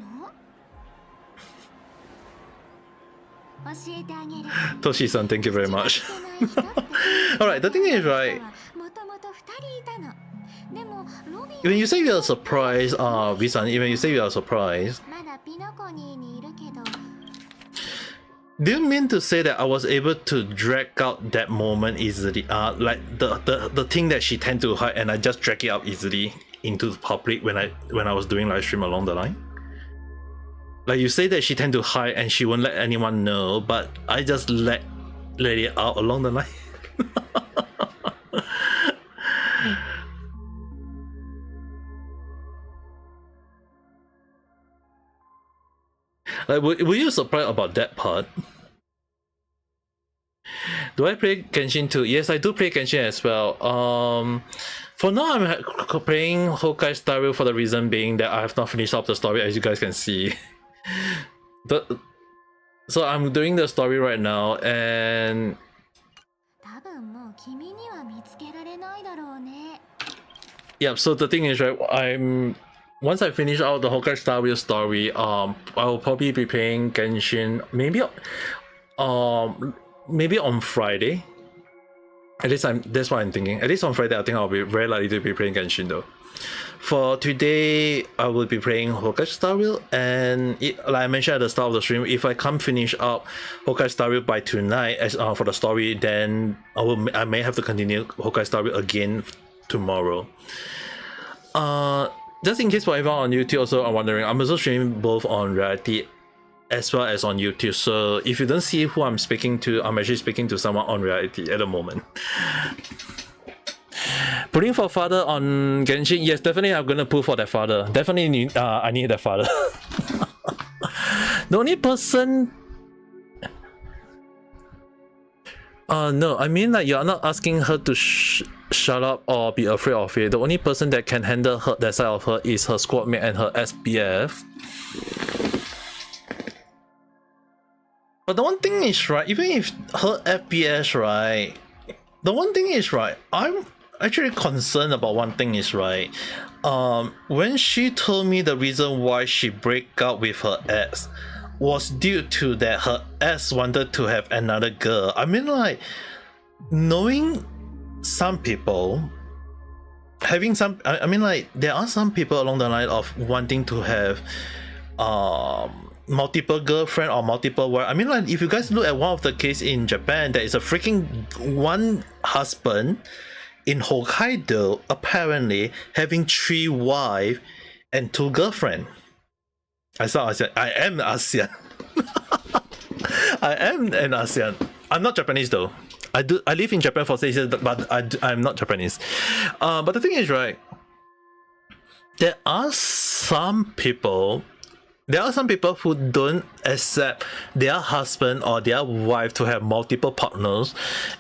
教えてあげる。Toshi-san, thank you very much. Alright, the thing is, right? もともと2人いたの。でもロビン When you say you're surprised, Visan, even you say you're surprised, まだピノコニーにいるけど。do you mean to say that I was able to drag out that moment easily? Like the thing that she tend to hide, and I just drag it out easily into the public when I was doing live stream along the line? Like you say that she tend to hide and she won't let anyone know, but I just let it out along the line. Like, were you surprised about that part? Do I play Genshin too? Yes, I do play Genshin as well. For now, I'm playing Honkai Star Rail for the reason being that I have not finished up the story, as you guys can see. So I'm doing the story right now, and 多分もう君には見つけられないだろうね。 yeah. So the thing is, right, once I finish out the Honkai Star Rail story, I will probably be playing Genshin maybe on Friday. At least that's what I'm thinking. At least on Friday, I think I'll be very likely to be playing Genshin though. For today, I will be playing Honkai Star Rail, and like I mentioned at the start of the stream, if I can't finish up Honkai Star Rail by tonight as for the story, then I may have to continue Honkai Star Rail again tomorrow. Just in case for everyone on YouTube also are wondering, I'm also streaming both on Reality as well as on YouTube. So if you don't see who I'm speaking to, I'm actually speaking to someone on Reality at the moment. Pulling for father on Genshin, yes, definitely I'm gonna pull for that father. Definitely I need that father. The only person... no, I mean like you're not asking her to shut up or be afraid of it. The only person that can handle that side of her is her squad mate and her SPF. But the one thing is, right, even if her FPS, right, the one thing is, right, I'm actually concerned about one thing is, right, when she told me the reason why she break up with her ex was due to that her ex wanted to have another girl. I mean, like, knowing some people, having some, I mean, like, there are some people along the line of wanting to have multiple girlfriend or multiple wife. I mean, like, if you guys look at one of the case in Japan, there is a freaking one husband in Hokkaido apparently having 3 wives and 2 girlfriends. I saw ASEAN. I am ASEAN. I am an ASEAN. I'm not Japanese though. I live in Japan for 6 years, but I'm not Japanese. But the thing is, right, there are some people who don't accept their husband or their wife to have multiple partners,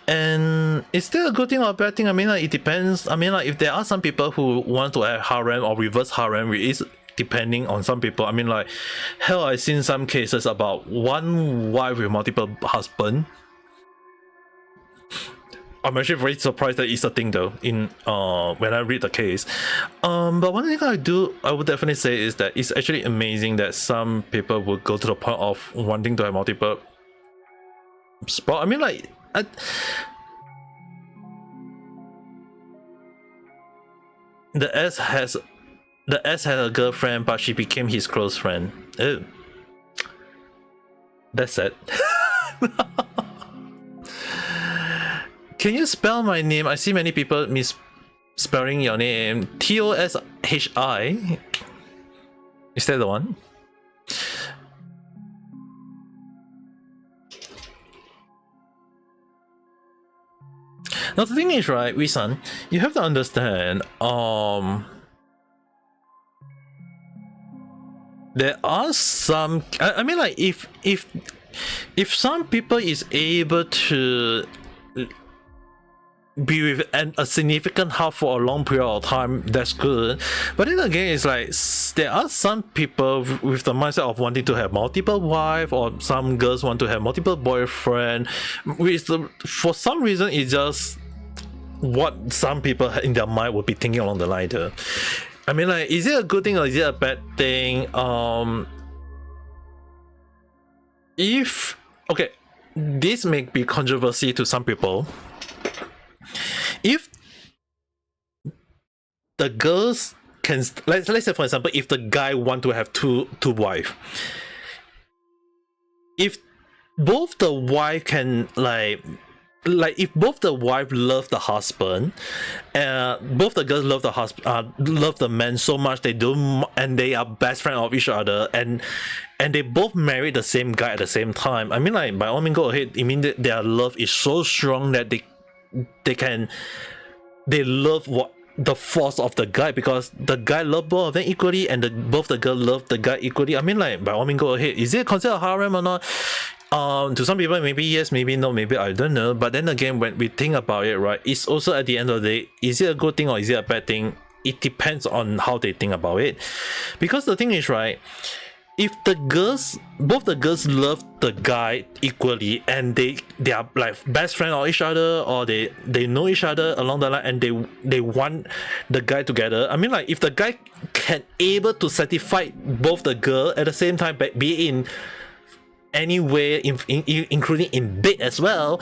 and is that a good thing or a bad thing? I mean, like, it depends. I mean, like, if there are some people who want to have harem or reverse harem, which is depending on some people. I mean, like, hell, I've seen some cases about one wife with multiple husbands. I'm actually very surprised that it's a thing though in when I read the case. But one thing I would definitely say is that it's actually amazing that some people would go to the point of wanting to have multiple spot. I mean, like, the S has a girlfriend, but she became his close friend. Oh, that's sad. Can you spell my name? I see many people misspelling your name. Toshi. Is that the one? Now the thing is, right, Wee-san, you have to understand, there are some, I mean, like, if some people is able to be with a significant half for a long period of time, that's good. But then again, it's like there are some people with the mindset of wanting to have multiple wives, or some girls want to have multiple boyfriend, which for some reason it's just what some people in their mind would be thinking along the line there. I mean, like, is it a good thing or is it a bad thing? If okay, this may be controversy to some people. If the girls can, let's say for example, if the guy want to have two wives, if both the wife can like if both the wife love the husband, both the girls love the husband, love the man so much they do, and they are best friends of each other, and they both marry the same guy at the same time. I mean, like, by all means, go ahead. I mean, their love is so strong that they love what the force of the guy, because the guy love both of them equally, and both the girl love the guy equally. I mean, like, by all means, go ahead. Is it considered a harem or not? To some people, maybe yes, maybe no, maybe I don't know. But then again, when we think about it, right, it's also at the end of the day, is it a good thing or is it a bad thing? It depends on how they think about it. Because the thing is, right, if both the girls love the guy equally, and they are like best friends of each other, or they know each other along the line, and they want the guy together. I mean, like, if the guy can able to satisfy both the girl at the same time, but be in any way, including in bed as well,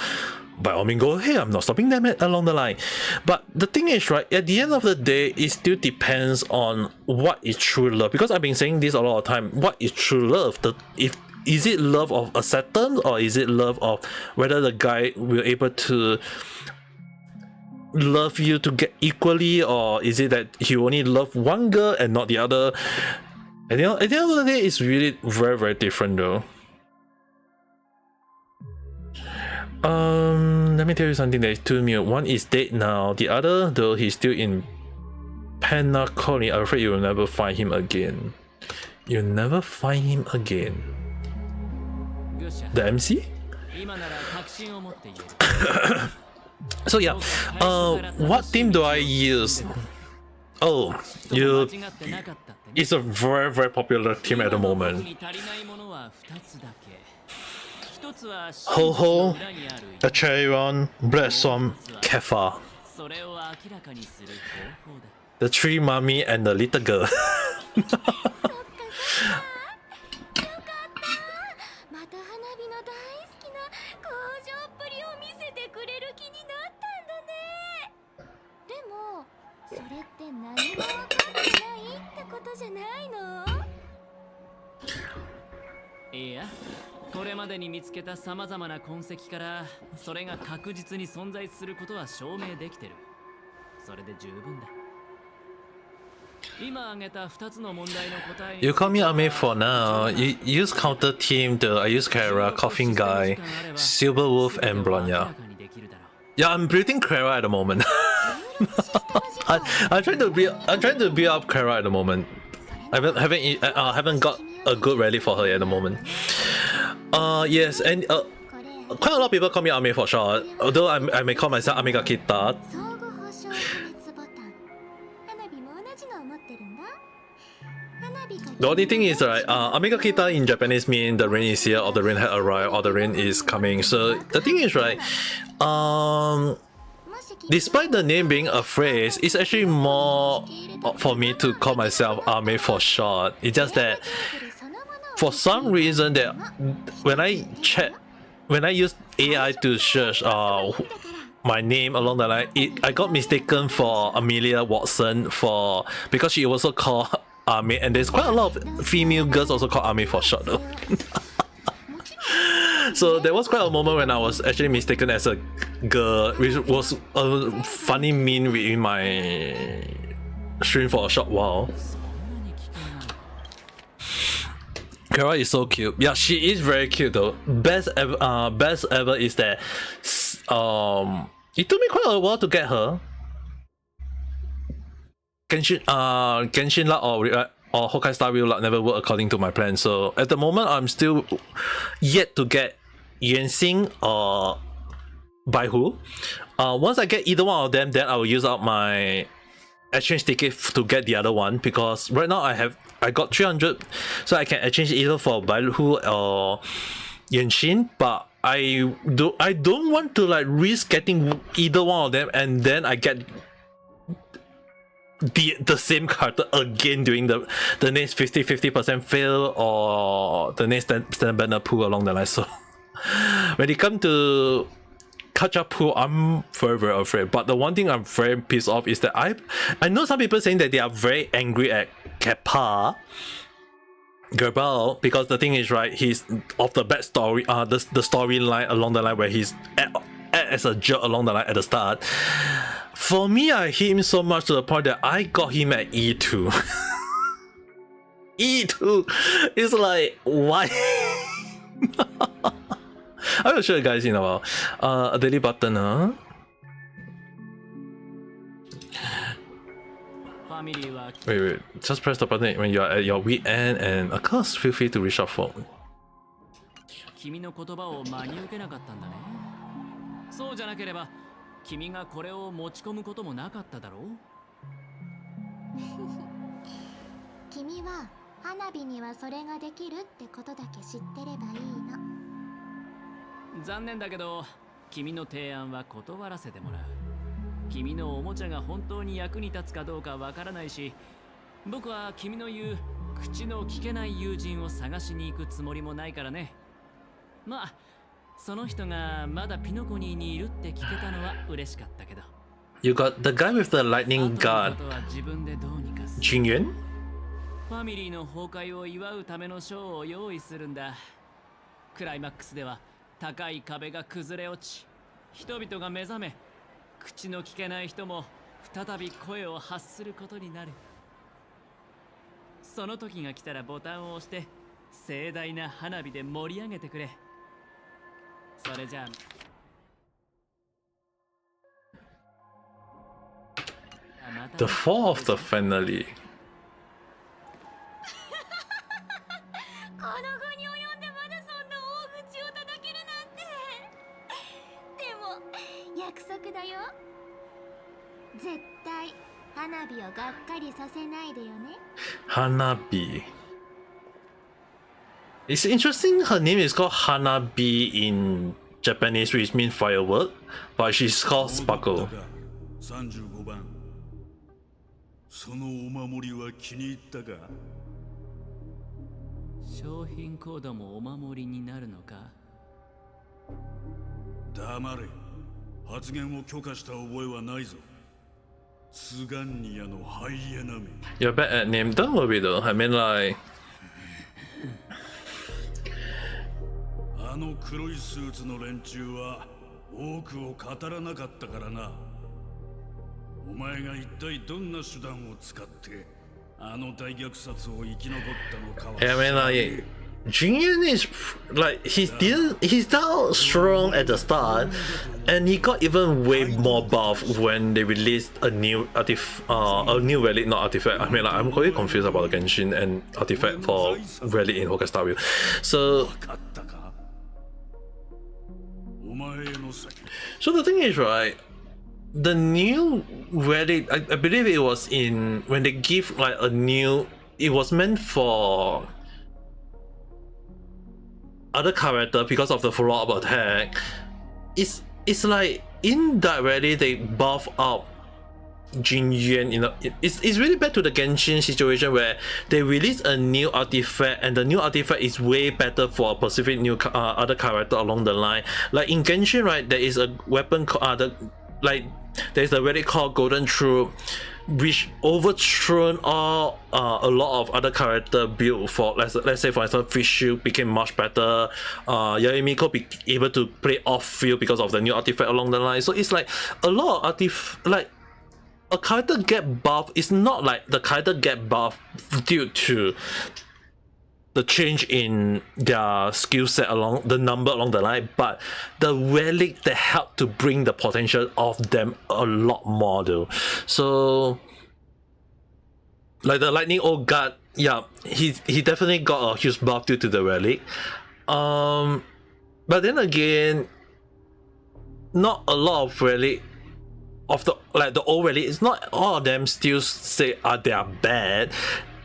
by all means, go ahead. I'm not stopping them along the line. But the thing is, right, at the end of the day, it still depends on what is true love. Because I've been saying this a lot of time. What is true love? Is it love of acceptance, or is it love of whether the guy will able to love you to get equally, or is it that he only love one girl and not the other? At the end of the day, it's really very, very different though. Let me tell you something. There's two new. One is dead now. The other, though, he's still in Penna Colony. I'm afraid you will never find him again. You'll never find him again. The MC? So yeah, what team do I use? Oh, it's a very, very popular team at the moment. Ho-Ho, Acharion, Blossom, Kefa. The tree mummy and the little girl. Yeah. これまでに見つけた様々な痕跡からそれが確実に存在することは証明できてる。それで十分だ。You call me Ame for now. You use counter team, I use Kara, Coughing Guy, Silver Wolf, and Bronya. Yeah, I'm building Kara at the moment. I'm trying to build up Kara at the moment. I haven't got a good rally for her at the moment. Yes, and quite a lot of people call me Ame for short. Although I may call myself Ame Gakita. The only thing is, right, Ame Gakita in Japanese mean the rain is here, or the rain had arrived, or the rain is coming. So the thing is, right, despite the name being a phrase, it's actually more for me to call myself Ame for short. It's just that for some reason that when I use AI to search my name along the line, I got mistaken for Amelia Watson because she also called Ame, and there's quite a lot of female girls also called Ame for short though. So there was quite a moment when I was actually mistaken as a girl, which was a funny meme within my stream for a short while. Kara is so cute. Yeah, she is very cute though. Best ever is that it took me quite a while to get her. Genshin Luck or Honkai Star Rail Luck never worked according to my plan. So at the moment, I'm still yet to get Yuanxing or Baihu. Once I get either one of them, then I will use up my exchange ticket to get the other one, because right now I got 300, so I can exchange either for Baihu or Yuanxing. But I don't want to like risk getting either one of them and then I get the same character again during the next 50% fail or the next standard banner pool along the line. So when it comes to catch-up pool, I'm very afraid. But the one thing I'm very pissed off is that I know some people saying that they are very angry at Kappa Gerbal, because the thing is, right, he's of the bad story, the storyline along the line where he's as a jerk along the line at the start. For me, I hate him so much to the point that I got him at E2. E2 is like, why? I will show you guys in a while. A daily button, huh? Wait, just press the button when you're at your weak end, and of course, feel free to reshuffle. 君の言葉を真に受けなかったんだね。そうじゃなければ、君がこれを持ち込むこともなかっただろう。君は花火にはそれができるってことだけ知ってればいいの。残念だけど、君の提案は断らせてもらう。君のおもちゃが本当に役に立つかどうかわからないし、僕は君の言う口の聞けない友人を探しに行くつもりもないからね。まあ、その人がまだピノコニーにいるって聞けたのは嬉しかったけど。You got the guy with the lightning gun. 金元？ファミリーの崩壊を祝うためのショーを用意するんだ。クライマックスでは高い壁が崩れ落ち、人々が目覚め、口の聞けない人も再び声を発することになる。その時が来たらボタンを押して盛大な花火で盛り上げてくれ。それじゃあ。The fall of the finale. この後に及んでまだそんな大口を叩けるなんて。でも約束だよ。絶対花火をがっかりさせないでよね。Hanabi. It's interesting, her name is called Hanabi in Japanese, which means firework, but she's called Sparkle. 35番。そのお守りは気に入ったか？商品コードもお守りになるのか？黙れ。発言を許可した覚えはないぞ。ツガンニアのハイエナめ。 You're bad at name, don't worry though. I mean like... あの黒いスーツの連中は多くを語らなかったからな。お前が一体どんな手段を使って I mean, like, Jinyan is like he's not strong at the start, and he got even way more buff when they released a new relic, not artifact. I mean, like, I'm quite confused about the Genshin and artifact for relic in Honkai Star Rail. So the thing is, right, the new relic, I believe it was in when they give like a new, it was meant for other character because of the follow-up attack. It's like indirectly they buff up Jin Yuan. You know, it's really bad to the Genshin situation where they release a new artifact and the new artifact is way better for a specific new other character along the line. Like in Genshin, right, there is a weapon there's a relic called Golden Troop, which overthrown all a lot of other character build for let's say for instance Fish Shield became much better. Yayimiko be able to play off field because of the new artifact along the line. So it's like a lot of like a character get buff. It's not like the character get buff due to the change in their skill set along the number along the line, but the relic that help to bring the potential of them a lot more though. So like the Lightning Old Guard, yeah, he definitely got a huge buff due to the relic. But then again, not a lot of relic of the old relic, it's not all of them still say they are bad.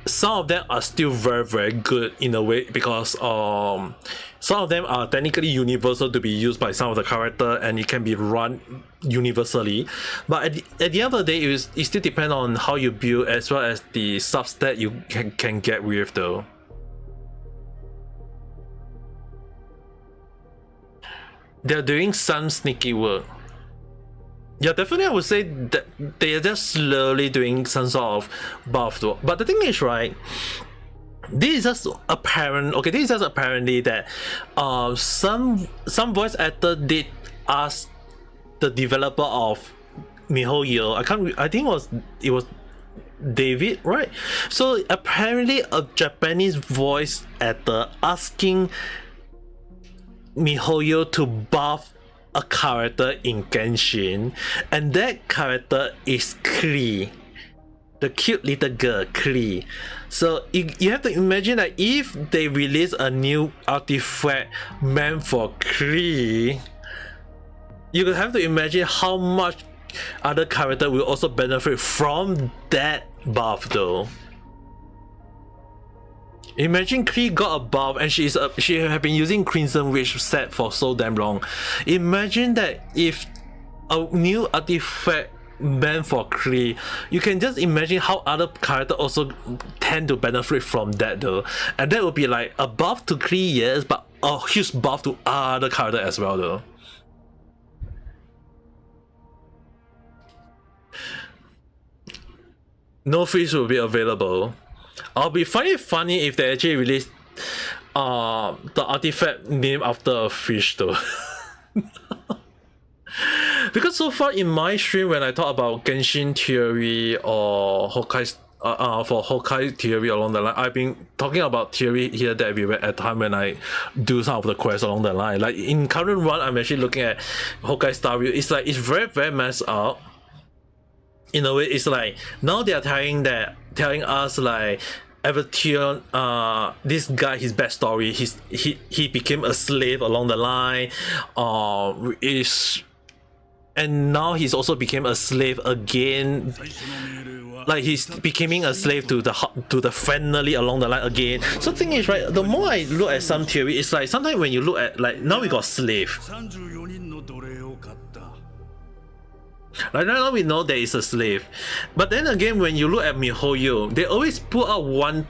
Some of them are still very, very good in a way because some of them are technically universal to be used by some of the character and it can be run universally. But at the end of the day, it still depends on how you build as well as the substat you can get with though. They're doing some sneaky work. Yeah, definitely I would say that they're just slowly doing some sort of buff though. But the thing is, right, this is just apparently that some voice actor did ask the developer of MiHoYo, I think it was David, right? So apparently a Japanese voice actor asking MiHoYo to buff a character in Genshin, and that character is Klee, the cute little girl Klee. So you have to imagine that if they release a new artifact meant for Klee, you have to imagine how much other character will also benefit from that buff though. Imagine Klee got a buff and she have been using Crimson Witch set for so damn long. Imagine that if a new artifact meant for Klee, you can just imagine how other characters also tend to benefit from that though. And that would be like a buff to Klee, yes, but a huge buff to other characters as well though. No fish will be available. I'll be find it funny if they actually release the artifact named after a fish though. Because so far in my stream when I talk about Genshin theory or Honkai for Honkai theory along the line, I've been talking about theory here, there, everywhere at time when I do some of the quests along the line. Like in current run, I'm actually looking at Honkai Star Rail. It's like it's very, very messed up. In a way, it's like now they are telling us like Evertion, this guy, his backstory, he became a slave along the line, and now he's also became a slave again. Like he's becoming a slave to the family along the line again. So the thing is, right, the more I look at some theory, it's like sometimes when you look at like now we got slave. Like now we know there is a slave, but then again when you look at MiHoYo, they always put out one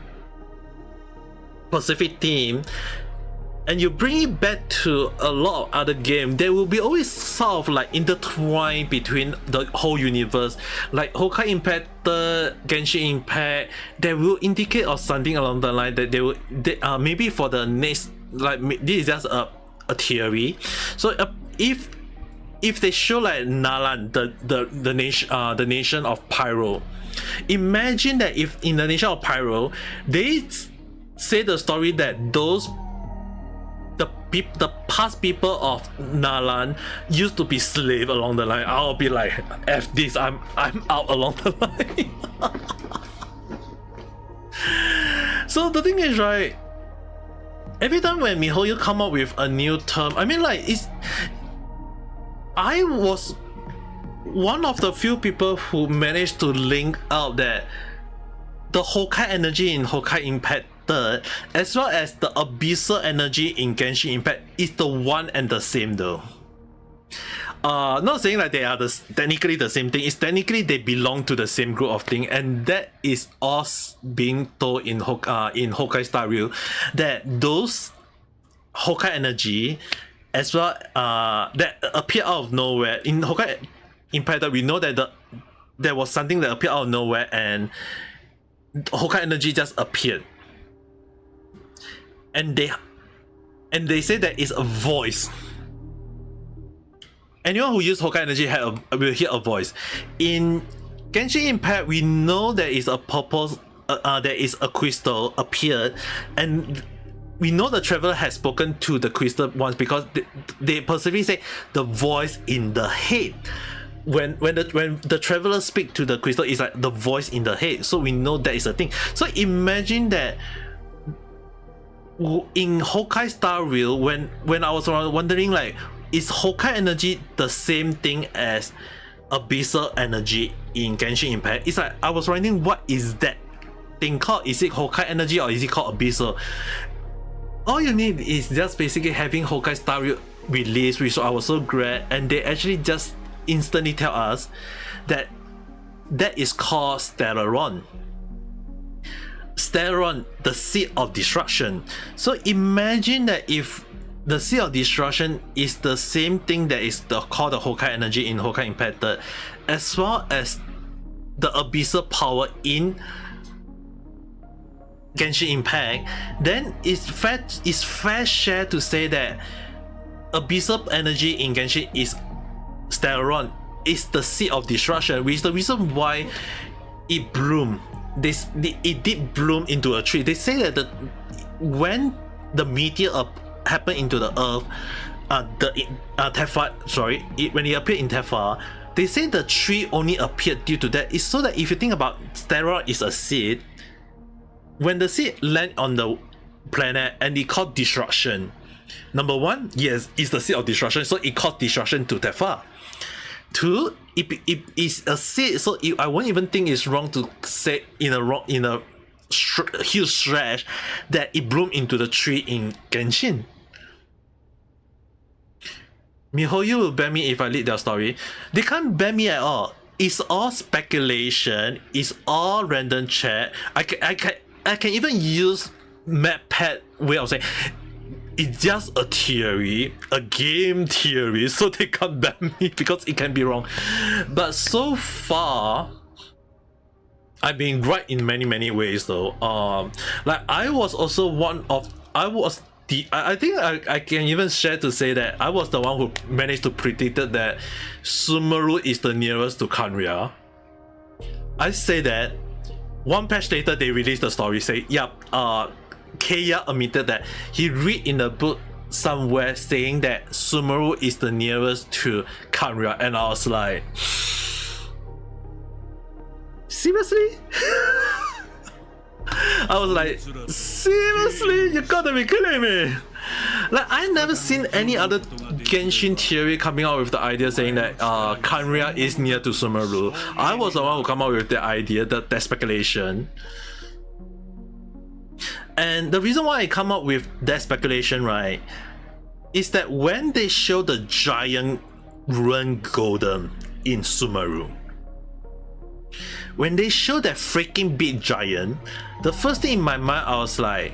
specific theme and you bring it back to a lot of other games. There will be always sort of like intertwined between the whole universe, like Honkai Impact, Genshin Impact. They will indicate or something along the line that maybe for the next, like this is just a theory. So if they show like Nalan, the nation of Pyro, Imagine that if in the nation of Pyro, they say the story that the past people of Nalan used to be slave along the line. I'll be like, F this, I'm out along the line. So the thing is, right, every time when MiHoYo come up with a new term, I mean, like, I was one of the few people who managed to link out that the Honkai energy in Honkai Impact 3rd, as well as the Abyssal energy in Genshin Impact, is the one and the same though. Not saying that they are technically the same thing, it's technically they belong to the same group of things, and that is all being told in Honkai Star Rail, that those Honkai energy as well that appear out of nowhere in Honkai Impact, we know that there was something that appeared out of nowhere and Honkai energy just appeared, and they say that it's a voice. Anyone who uses Honkai energy will hear a voice. In Genshin Impact, we know there is a purpose, there is a crystal appeared, and we know the traveler has spoken to the crystal once, because they specifically say the voice in the head. When the traveler speak to the crystal, it's like the voice in the head, so we know that is a thing. So imagine that in Honkai Star Rail, when I was wondering, like, is Honkai energy the same thing as Abyssal energy in Genshin Impact? It's like I was wondering, what is that thing called? Is it Honkai energy or is it called Abyssal? All you need is just basically having Honkai Star Rail release, which I was so glad, and they actually just instantly tell us that is called Stellaron. Stellaron, the seed of destruction. So imagine that if the seed of destruction is the same thing that is called the Honkai energy in Honkai Impact 3rd, as well as the abyssal power in Genshin Impact, then it's fair share to say that abyssal energy in Genshin is Stellaron, is the seed of destruction, which is the reason why it bloomed. It did bloom into a tree. They say that when the meteor happened into the earth, when it appeared in Tefar, they say the tree only appeared due to that. It's so that if you think about Stellaron is a seed, when the seed land on the planet and it caused destruction, number one, yes, it's the seed of destruction, so it caused destruction to Tefar. Two, it is a seed, so I won't even think it's wrong to say in a huge stretch that it bloomed into the tree in Genshin. MiHoYo will ban me if I lead their story. They can't ban me at all. It's all speculation. It's all random chat. I can even use MapPad way of saying it's just a theory, a game theory, so they can't ban me because it can be wrong. But so far, I've been right in many ways though. Like I was also I think I can even share to say that I was the one who managed to predict that Sumeru is the nearest to Kanria. I say that. One patch later, they released the story, say, yep, Keiya admitted that he read in a book somewhere saying that Sumeru is the nearest to Kanria, and I was like, seriously? I was like, seriously? You gotta be kidding me! Like, I never seen any other Genshin theory coming out with the idea saying that Kanria is near to Sumeru. I was the one who came up with the idea, that speculation. And the reason why I come up with that speculation, right, is that when they show the giant ruined golem in Sumeru, when they show that freaking big giant, the first thing in my mind, I was like,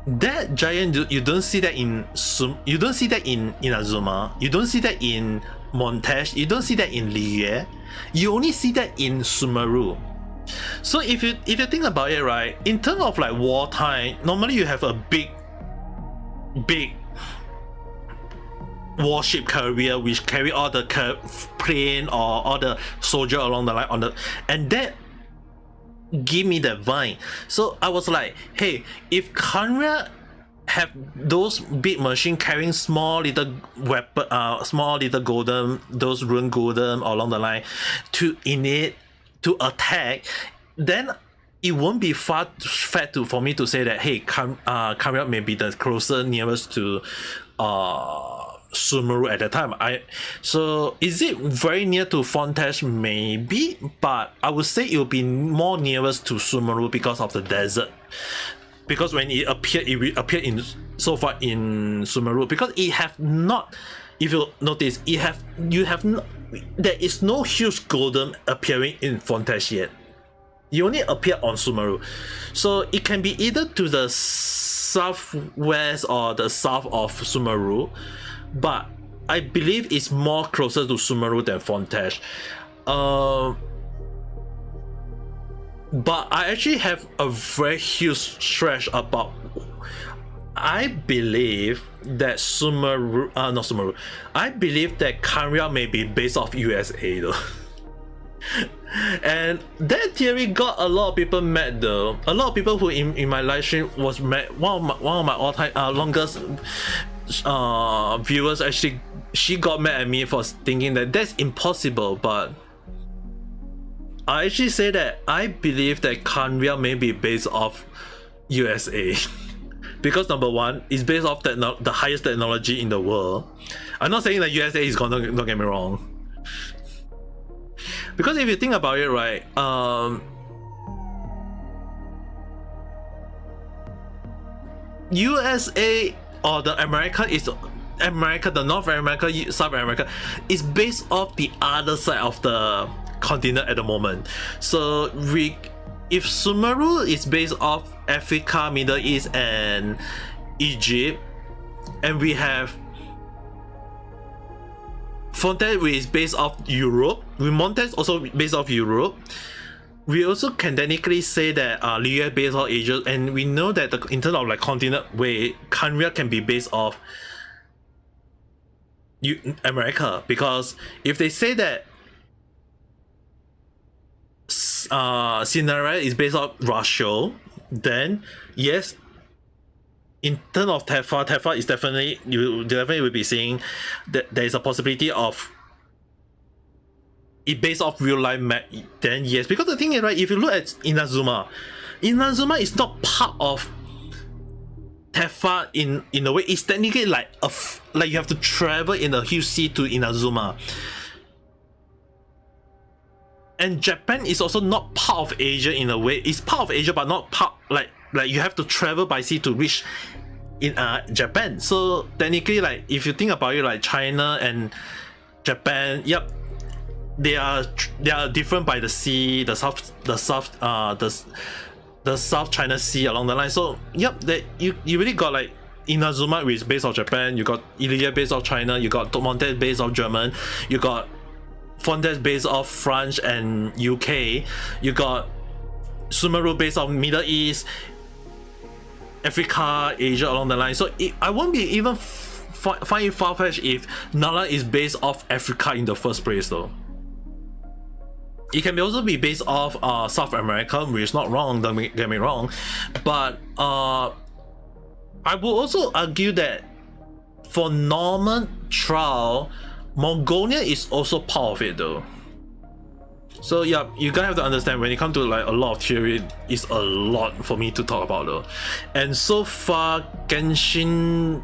that giant, you don't see that in Inazuma, you don't see that in Montage, you don't see that in Liye, you only see that in Sumeru. So if you think about it, right, in terms of like wartime, normally you have a big warship carrier which carry all the plane or all the soldier along the line and that give me that vibe. So I was like, hey, if Kanria have those big machine carrying small little weapon, small little golem, those rune golem along the line to innate to attack, then it won't be far fetched for me to say that hey, Kanria may be the closer nearest to Sumeru at that time. So is it very near to Fontaine? Maybe, but I would say it will be more nearest to Sumeru because of the desert. Because when it appeared in so far in Sumeru, because it have not, if you notice, there is no huge golem appearing in Fontaine yet. It only appear on Sumeru, so it can be either to the southwest or the south of Sumeru, but I believe it's more closer to Sumeru than Fontaine. But I actually have a very huge stretch about. I believe that Sumeru, not Sumeru. I believe that Kanria may be based off USA though. And that theory got a lot of people mad though. A lot of people who in my live stream was mad. One of my all-time longest viewers actually, she got mad at me for thinking that that's impossible, but I actually say that I believe that Kanria may be based off USA. Because number one, it's based off the highest technology in the world. I'm not saying that USA is gonna, don't get me wrong. Because if you think about it, right, USA or the the North America, South America is based off the other side of the continent at the moment. So if Sumeru is based off Africa, Middle East and Egypt, and we have Fontaine, which is based off Europe, Montagne also based off Europe, we also can technically say that Liu based off Asia, and we know that in terms of like continent way, Kanria can be based off America, because if they say that Cinderella is based off Russia, then yes, in terms of Tefa is definitely, you definitely will be seeing that there is a possibility of it based off real life map. Then yes, because the thing is, right, if you look at Inazuma is not part of Tefa in a way. It's technically like you have to travel in a huge sea to Inazuma. And Japan is also not part of Asia in a way. It's part of Asia, but not part, like you have to travel by sea to reach in Japan. So technically, like if you think about it, like China and Japan, yep, they are different by the sea, the South China Sea along the line. So yep, you really got like Inazuma, which is based off Japan. You got Iliad based off China. You got Montagne based off German. You got Fontaine based off France and UK. You got Sumeru based off Middle East, Africa, Asia along the line. So I won't be even find it far-fetched if Nala is based off Africa in the first place though. It can also be based off South America, which is not wrong, don't get me wrong. But I will also argue that for normal trial, Mongolia is also part of it though. So yeah, you guys have to understand, when it comes to like a lot of theory, it's a lot for me to talk about though. And so far, Genshin,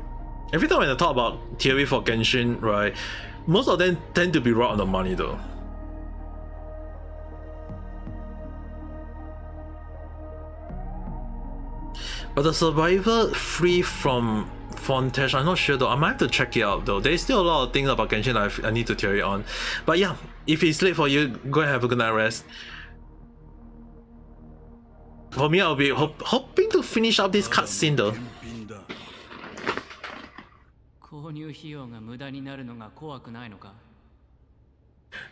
every time when I talk about theory for Genshin, right, most of them tend to be right on the money though. But the survivor free from Fontaine, I'm not sure though. I might have to check it out though. There's still a lot of things about Genshin I need to theory on. But yeah, if it's late for you, go and have a good night rest. For me, I'll be hoping to finish up this cutscene though.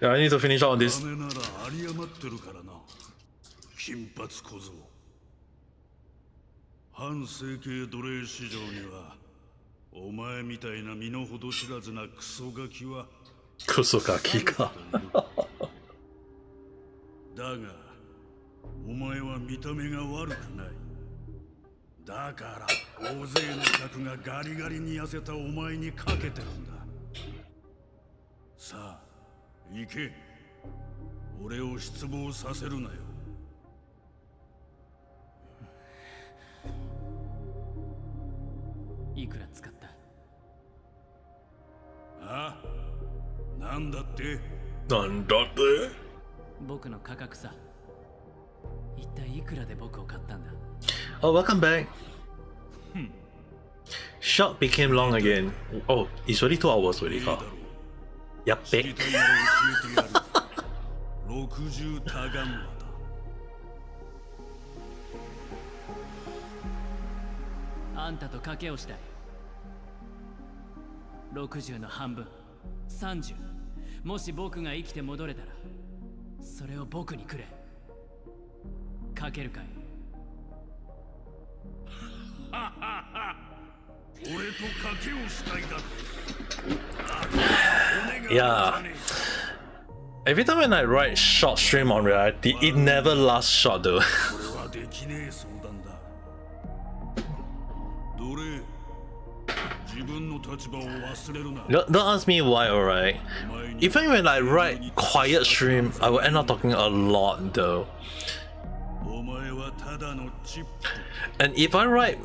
Yeah, I need to finish out on this. 半世紀奴隷市場にはお前みたいな身の程知らずなクソガキはクソガキかだがお前は見た目が悪くない。だから大勢の客がガリガリに痩せたお前にかけてるんだ。さあ行け。俺を失望させるなよ。いくら使った？あ？なんだって？なんだって？僕の価格さ。一体いくらで僕を買ったんだ？ Oh, welcome back. Shot became long again. Oh, it's already 2 hours already. Yep. 60タガンマだ。あんたと賭けをしたい。60の半分、30。もし僕が生きて戻れたら、それを僕にくれ。賭けるかい？俺と賭けをしたいだと。Yeah. Every time when I write short stream on reality, it never lasts short though. これはできねえ相談だ。どれ？自分の立場を忘れるな。Don't ask me why, alright? Even when I write quiet stream, I will end up talking a lot though. お前はただのチップ。 And if I write,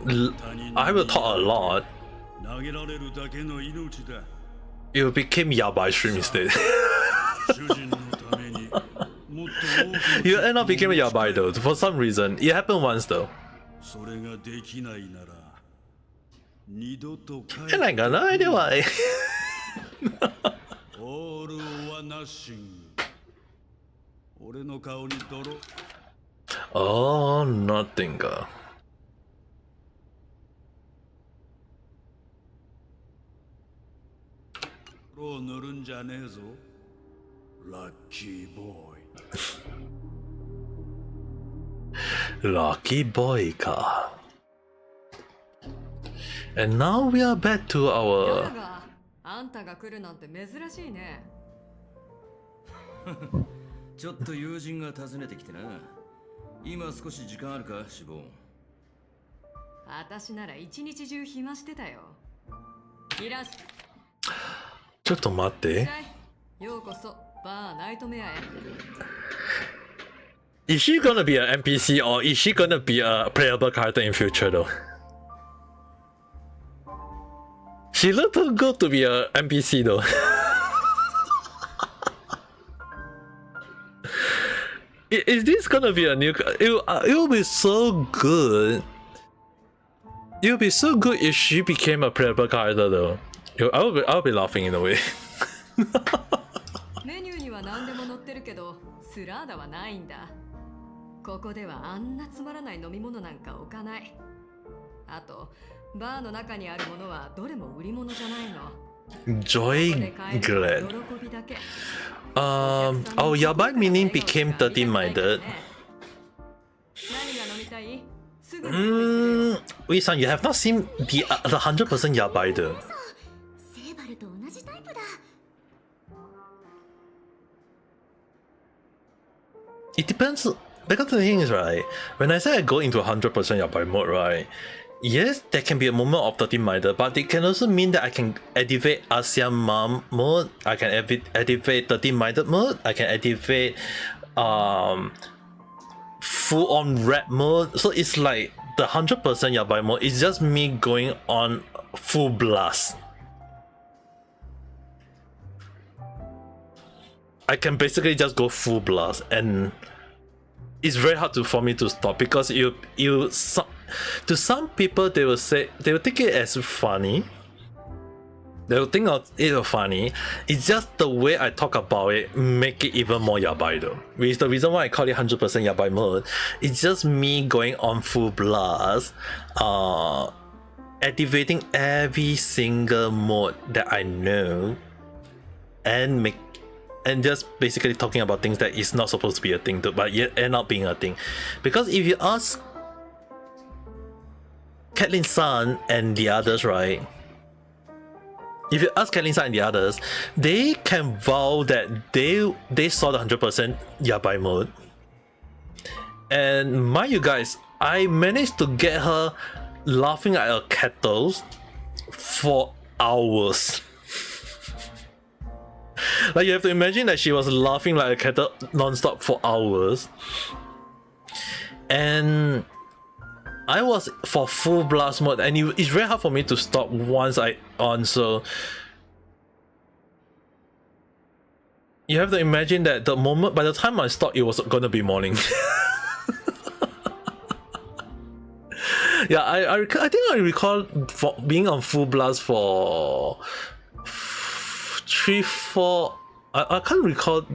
I will talk a lot. 投げられるだけの命だ。 It became yabai stream instead. 主人のためにもっと多く You end up becoming yabai though, for some reason. It happened once though. それができないなら二度と帰 And I got no idea why. オール・オア・ナッシング。俺の顔に泥。 Oh, nothing. 泥を塗るんじゃねえぞ。ラッキーボーイ。 Lucky boy ka. And now we are back to our あんたが来るなんて珍しいね。ちょっと友人が訪ねてきてな。今少し時間あるか、シボン。私なら一日中暇してたよ。いらっしちょっと待って。ゃい。ようこそバーナイトメアへ。 Is she gonna be an NPC or is she gonna be a playable character in future though? She looked too good to be a NPC though. Is this gonna be a new? It will be so good. It would be so good if she became a playable character though. I'll be laughing in a way. メニューには何でも載ってるけど、スラーダはないんだ。ここではあんなつまらない飲み物なんか置かない。あと、バーの中にあるものはどれも売り物じゃないの。 Joy glad. Our yabai meaning became 13-minded. Wei-san, you have not seen the 100% yabai though. It depends, because the thing is, right, when I say I go into 100% yabai mode, right, yes, there can be a moment of 13-minded, but it can also mean that I can activate ASEAN Mom mode, I can activate 13-minded mode, I can activate full-on red mode. So it's like the 100% yabai mode is just me going on full blast. I can basically just go full blast, and it's very hard for me to stop, because to some people they will take it as funny. They will think of it as funny. It's just the way I talk about it make it even more yabai though. Which is the reason why I call it 100% yabai mode. It's just me going on full blast, activating every single mode that I know, and just basically talking about things that is not supposed to be a thing, but yet end up being a thing. Because if you ask Caitlyn-san and the others, right? If you ask Caitlyn-san and the others, they can vow that they saw the 100% yabai mode, And mind you guys, I managed to get her laughing at a kettle for hours. Like, you have to imagine that she was laughing like a kettle non-stop for hours. And I was for full blast mode, and it's very hard for me to stop once I on, so you have to imagine that the moment, by the time I stopped, it was gonna be morning. Yeah, I think I recall for being on full blast for 3-4. I can't recall.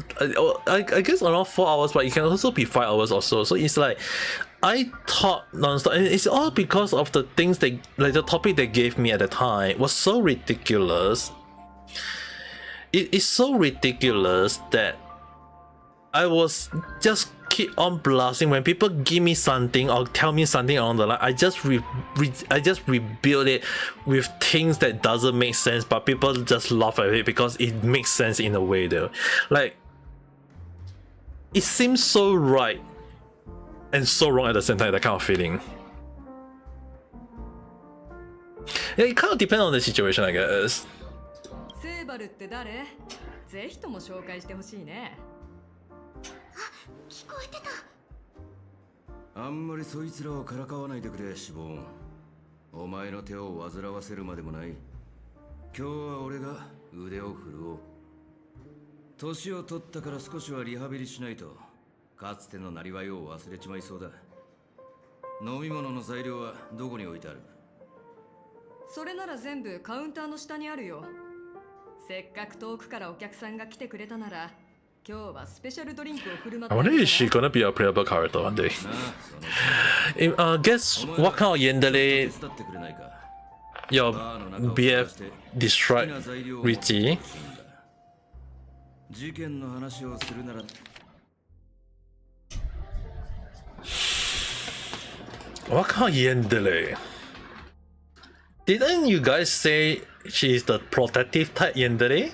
I guess around 4 hours, but it can also be 5 hours or so. So it's like I thought non-stop, and it's all because of the things they, like the topic they gave me at the time was so ridiculous. It is so ridiculous that I was just keep on blasting when people give me something or tell me something along the line. I just rebuild it with things that doesn't make sense, but people just laugh at it because it makes sense in a way though. Like, it seems so right and so wrong at the same time, that kind of feeling. Yeah, it kind of depends on the situation, I guess. セーバルって誰？ぜひとも紹介してほしいね。聞こえてた。あんまりそいつらをからかわないでくれ、シボン。お前の手を煩わせるまでもない。今日は俺が腕を振るおう。年を取ったから少しはリハビリしないと、かつてのなりわいを忘れちまいそうだ。飲み物の材料はどこに置いてある？それなら全部カウンターの下にあるよ。せっかく遠くからお客さんが来てくれたなら、今日はスペシャルドリンクを振る舞って。I wonder if she's gonna be a playable character one day. Guess what kind of yandere your BF destroyed Richie? 事件の話をするなら。What kind of yandere? Didn't you guys say she's the protective type yandere?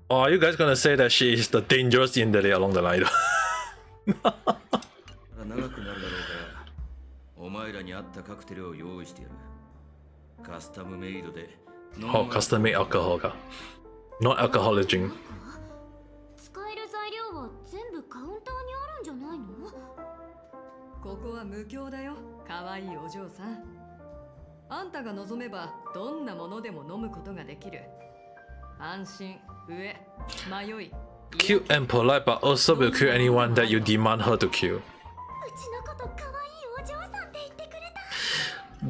Or are you guys gonna say that she is the dangerous yandere along the line? 長くなるだろうから、お前らに合ったカクテルを用意してやる。カスタムメイドで。Oh, custom made alcohol か。Not alcoholic drink. 使える材料は全部カウンターにあるんじゃないの？ここは無料だよ、可愛いお嬢さん。あんたが望めばどんなものでも飲むことができる。安心、上、迷い。Cute and polite, but also will kill anyone that you demand her to kill. うちのこと可愛いお嬢さんって言ってくれ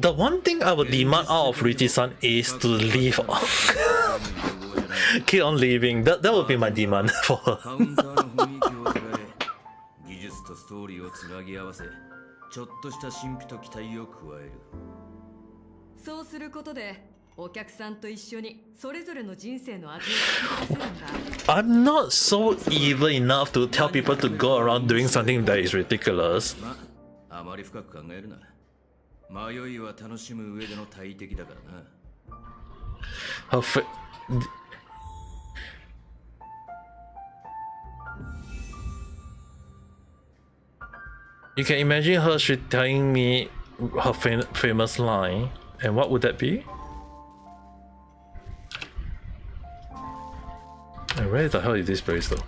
た。The one thing I would demand out of Richie-san is to leave. Keep on leaving. That would be my demand for her. 技術とストーリーをつなぎ合わせ、ちょっとした神秘と期待を加える。そうすることで、お客さんと一緒にそれぞれの人生の味を聞かせるんだ。I'm not so evil enough to tell people to go around doing something that is ridiculous. あまり深く考えるな。迷いは楽しむ上での大敵だからな。You can imagine her telling me her famous line, and what would that be? And where the hell is this place though?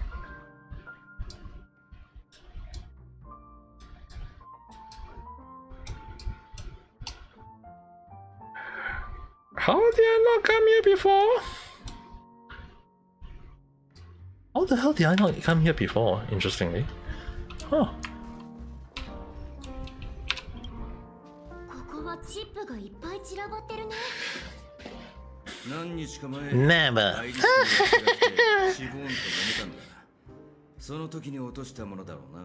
How did I not come here before? How the hell did I not come here before, interestingly? Huh. ここはチップがいっぱい散らばってるね。何日か前、 Never. シボンと揉めたんだ。その時に落としたものだろうな。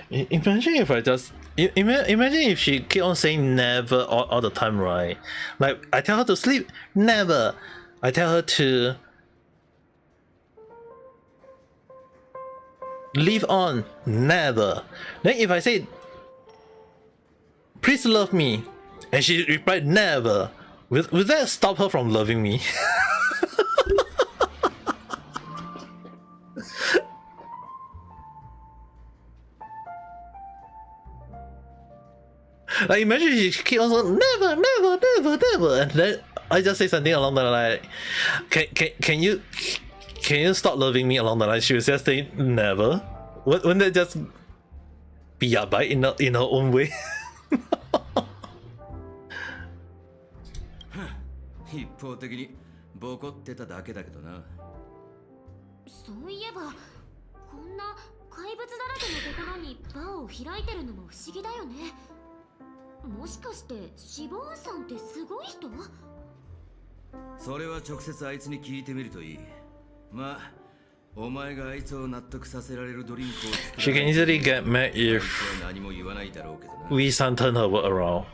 Imagine if I just imagine if she keep on saying never all the time, right? Like, I tell her to sleep, never. I tell her to leave on, never. Then if I say please love me, and she replied never, will that stop her from loving me? Like imagine she keep on saying never, never, never, never, and then I just say something along the line, can you stop loving me along the line? She was just saying never. Wouldn't that just be a bite in her own way? 一方的にボコってただけだけどな。そういえばこんな怪物だらけのところにバーを開いてるのも不思議だよね。もしかしてシボーンさんってすごい人？それは直接あいつに聞いてみるといい。まあお前があいつを納得させられるドリンクを作る。 She can easily get mad if 何も言わないだろうけどな。 we turn her word around.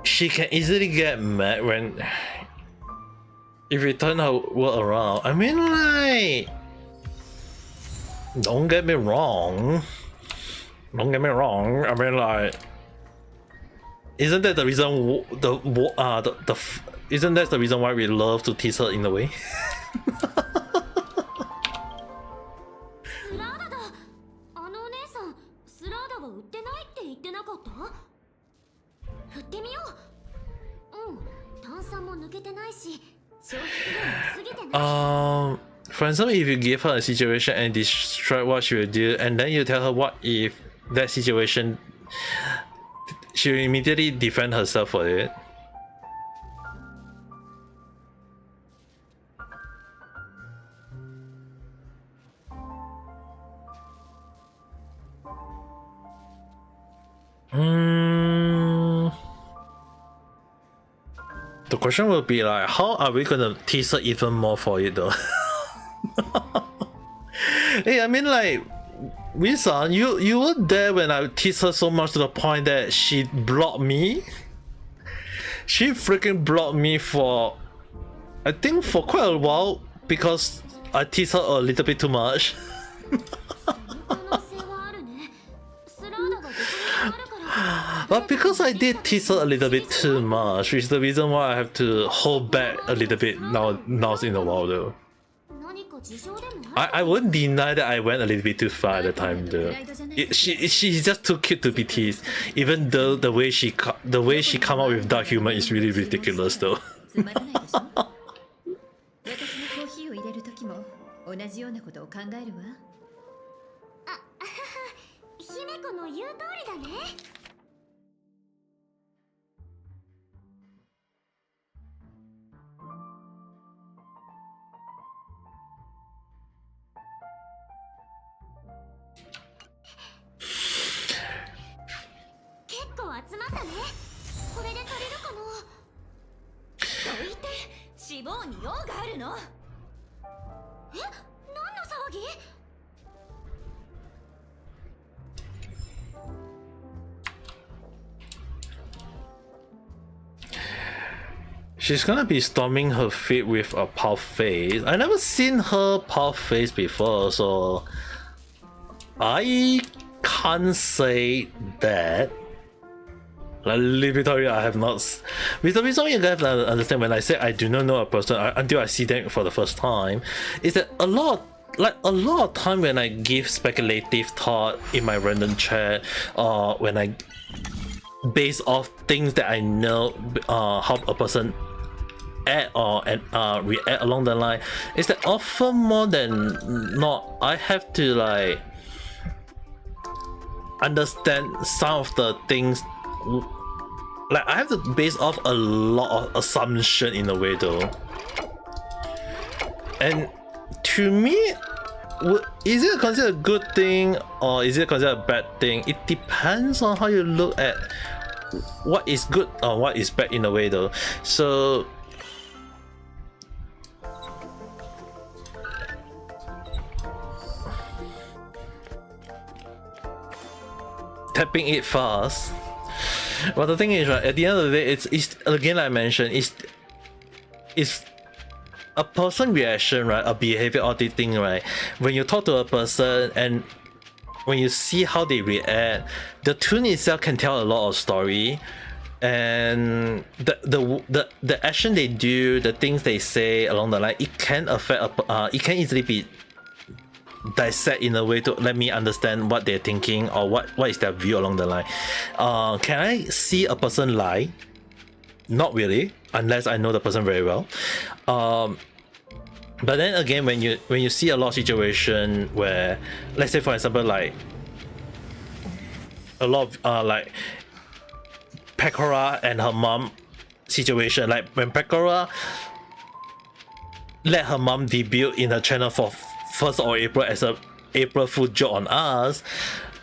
She can easily get mad when if we turn her word around. I mean, like, don't get me wrong. Don't get me wrong. I mean, like, isn't that the reason isn't that the reason why we love to tease her in a way? スラーダだ。あのお姉さん、スラーダは売ってないって言ってなかった？振ってみよう。うん、炭酸も抜けてないし、消費期限も過ぎてない。For example, if you give her a situation and describe what she will do, and then you tell her what if that situation, she will immediately defend herself for it. The question will be like, how are we gonna tease her even more for it though? Hey, I mean, like, Wisa, you were there when I teased her so much to the point that she blocked me. She freaking blocked me for, I think, for quite a while because I teased her a little bit too much. But because I did tease her a little bit too much, which is the reason why I have to hold back a little bit now in a while though. I wouldn't deny that I went a little bit too far at the time though. She's just too cute to be teased, even though the way she come up with dark humor is really ridiculous though. 結構集まったね。これで足りるかな。どいて、脂肪に用があるの。え、何の騒ぎ？She's gonna be storming her feet with a puff face. I never seen her puff face before, so I can't say that. Like, literally, I have not. With the reason you guys have to understand when I say I do not know a person until I see them for the first time, is that a lot of time when I give speculative thought in my random chat, or when I base off things that I know, how a person act or react along the line, is that often more than not I have to like understand some of the things. Like, I have to base off a lot of assumption in a way though, and to me, is it considered a good thing or is it considered a bad thing? It depends on how you look at what is good or what is bad in a way though. So tapping it fast. But the thing is, right, at the end of the day, it's again, like I mentioned, it's a person reaction, right, a behavior auditing, right? When you talk to a person and when you see how they react, the tune itself can tell a lot of story, and the action they do, the things they say along the line, it can affect it can easily be dissect in a way to let me understand what they're thinking or what is their view along the line. Can I see a person lie? Not really, unless I know the person very well. But then again, when you see a lot of situation where, let's say for example, like a lot of like Pekora and her mom situation, like when Pekora let her mom debut in her channel for 1st of April as a April Fool joke on us.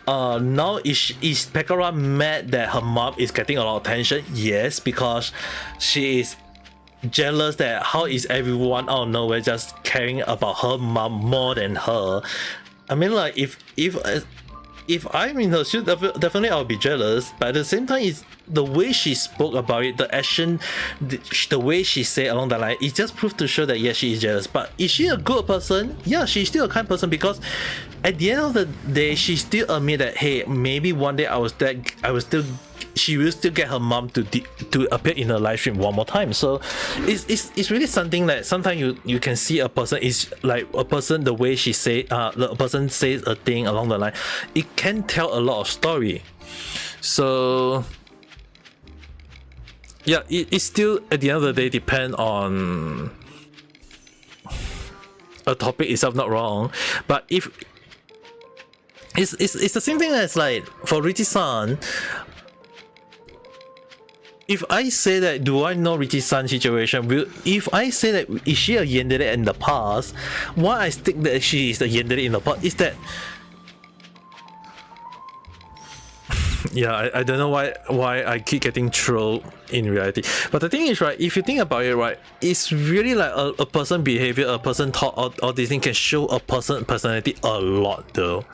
Now is Pekora mad that her mom is getting a lot of attention? Yes, because she is jealous that how is everyone out of nowhere just caring about her mom more than her. I mean, like if I'm in her shoes, definitely I'll be jealous, but at the same time, it's the way she spoke about it, the action, the way she said along the line, it just proved to show that yes, she is jealous. But is she a good person? Yeah, she's still a kind person, because at the end of the day, she still admit that hey, maybe one day she will still get her mom to appear in her live stream one more time. So it's really something that sometimes you can see a person is like a person, the way she say the person says a thing along the line, it can tell a lot of story. So yeah, it still at the end of the day depend on a topic itself, not wrong. But if it's the same thing as like for Richie-san. If I say that, do I know Richie-san situation? If I say that, is she a yandere in the past? Why I think that she is a yandere in the past is that yeah, I don't know why I keep getting trolled in reality. But the thing is, right, if you think about it, right, it's really like a person behavior, a person thought, all these things can show a person personality a lot though.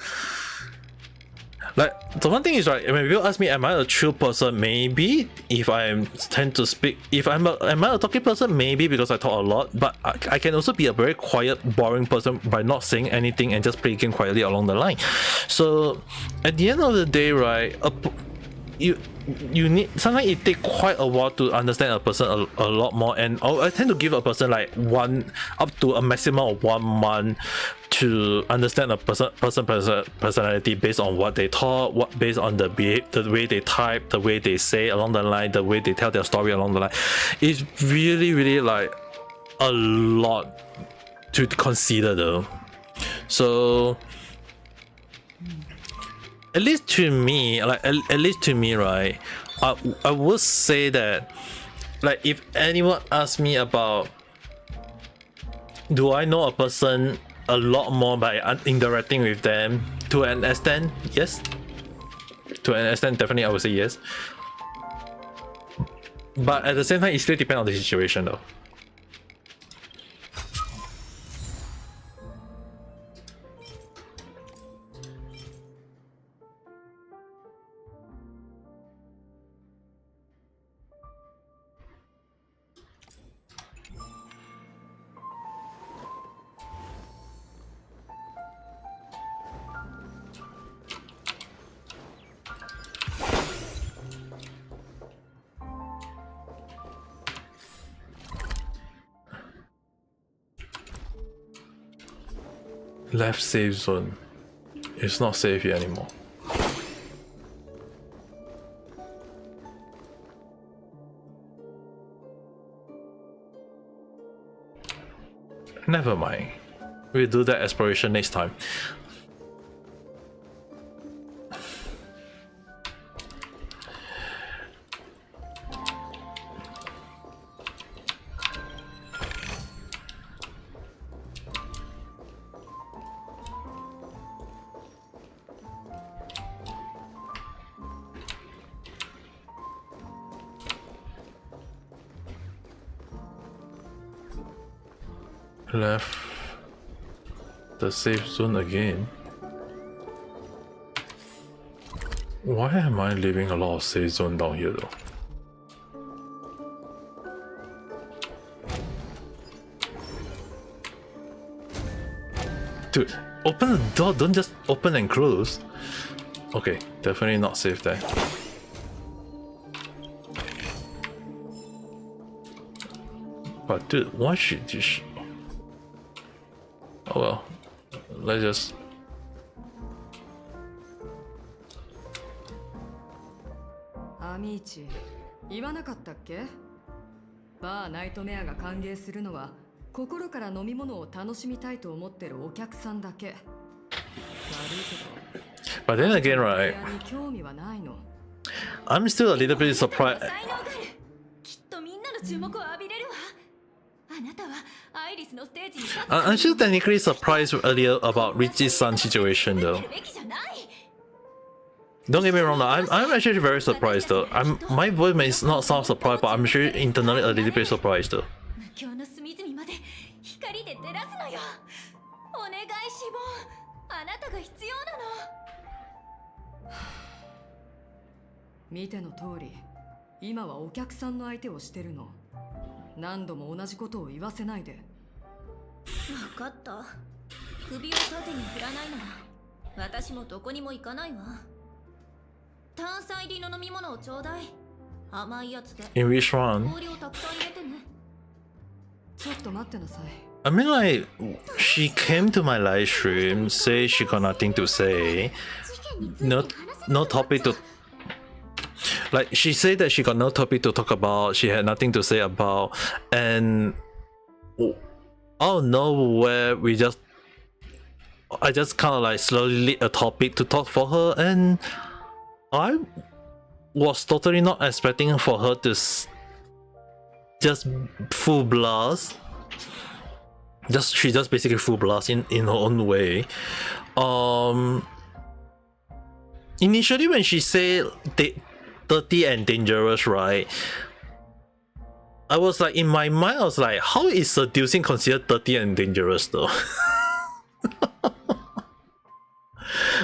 Like the one thing is, right, when people ask me, am I a true person? Maybe if I tend to speak, am I a talking person? Maybe, because I talk a lot. But I can also be a very quiet, boring person by not saying anything and just play game quietly along the line. So at the end of the day, right, you need, sometimes it takes quite a while to understand a person a lot more, and I tend to give a person like up to a maximum of 1 month to understand a personality based on what they talk, based on the way they type, the way they say along the line, the way they tell their story along the line. It's really like a lot to consider though. So at least to me, right, I would say that, like, if anyone asks me about do I know a person a lot more by interacting with them, to an extent, yes. To an extent, definitely I would say yes. But at the same time, it still depends on the situation though. Left safe zone. It's not safe here anymore. Never mind. We'll do that exploration next time. Left the safe zone again. Why am I leaving a lot of safe zone down here though? Dude, open the door, don't just open and close. Okay, definitely not safe there. But dude, why should you... Oh well, let's just 上市言わなかったっけ？バーナイトメアが歓迎するのは心から飲み物を楽しみたいと思ってるお客さんだけ。悪いけど But then again, right, 部屋に興味はないの。 I'm still a little bit surprised. 才能がある。きっとみんなの注目を浴びれるわ。あなたはアイリスのステージに立つ I'm still technically surprised earlier about Richie's son situation though. べきじゃない。 Don't get me wrong, though, I'm actually very surprised though. My voice may not sound surprised, but I'm sure internally a little bit surprised though. 無境の隅々まで光で照らすのよ。お願いしぼん。あなたが必要なの。見ての通り、今はお客さんの相手をしてるの。何度も同じことを言わせないで。分かった。首を縦に振らないなら私もどこにも行かないわ。炭酸入りの飲み物をちょうだい。甘いやつで。 In which one? 氷をたくさん入れてね。ちょっと待ってなさい。 I mean, like, she came to my live stream, say she got nothing to say, no topic to, like, she said that she got no topic to talk about, she had nothing to say about, and out of nowhere, I just kind of like slowly lit a topic to talk for her, and I was totally not expecting for her to just full blast. She just basically full blast in her own way. Initially when she said dirty and dangerous, right? I was like, in my mind, I was like, how is seducing considered dirty and dangerous though?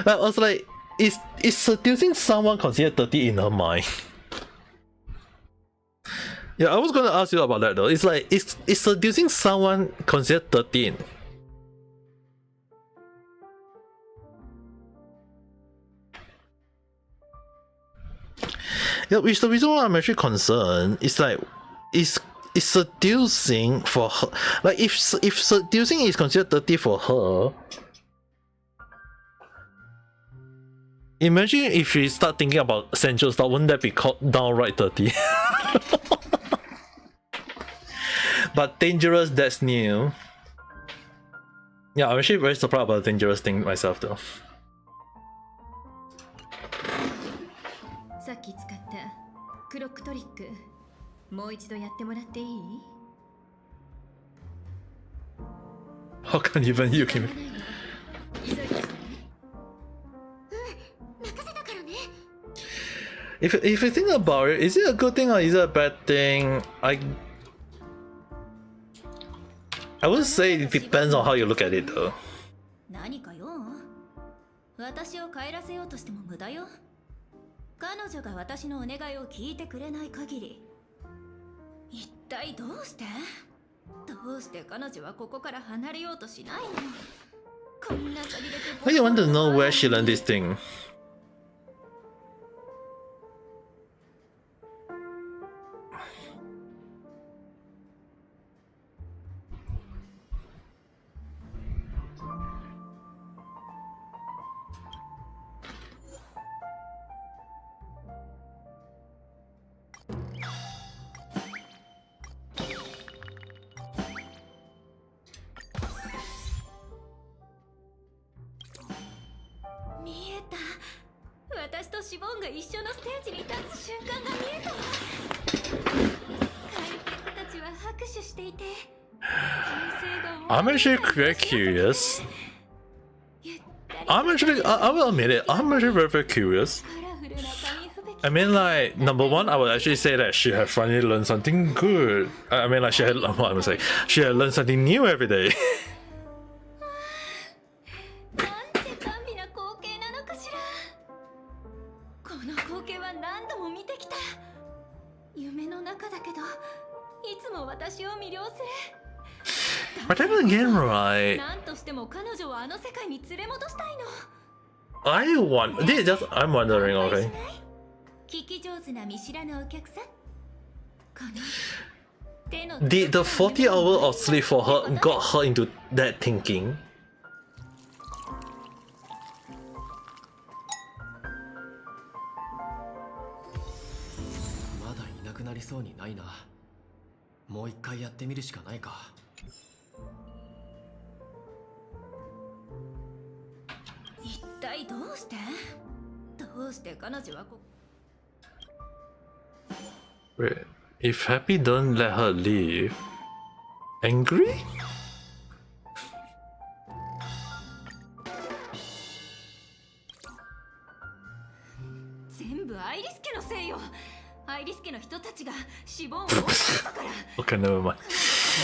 I was like, is seducing someone considered dirty in her mind? Yeah, I was gonna ask you about that though. It's like, is seducing someone considered 13? Yeah, which the reason why I'm actually concerned is like, is seducing for her, like if seducing is considered dirty for her, imagine if she start thinking about essential stuff, wouldn't that be called downright dirty? But dangerous, that's new. Yeah, I'm actually very surprised about the dangerous thing myself though. さっき使ったクロックトリック、もう一度やってもらっていい？ How can even you can... 急いでね。任せたからね。 If you think about it, is it a good thing or is it a bad thing? I would say it depends on how you look at it though. 何かよ。私を帰らせようとしても無駄よ。彼女が私のお願いを聞いてくれない限り。一体どうして彼女はここから離れようとしないの？こんなさびれて。 I want to know where she learned this thing. I'm actually quite curious. I will admit it, I'm actually very, very curious. I mean, like, number one, I would actually say that she had finally learned something good. I mean, like, she had learned something new every day. の中だけど、いつも私を魅了する。But then again, right? 何としても彼女をあの世界に連れ戻したいの。I'm wondering, okay. 聞き上手な見知らぬお客さん。Did the 40 hours of sleep for her got her into that thinking? なりそうにないな。もう一回やってみるしかないか。一体どうして彼女はこ Wait, if Happy don't let her leave, angry? 全部アイリス家のせいよ。アイリス家の人たちがシボンを襲ったから。 Okay, never mind. こ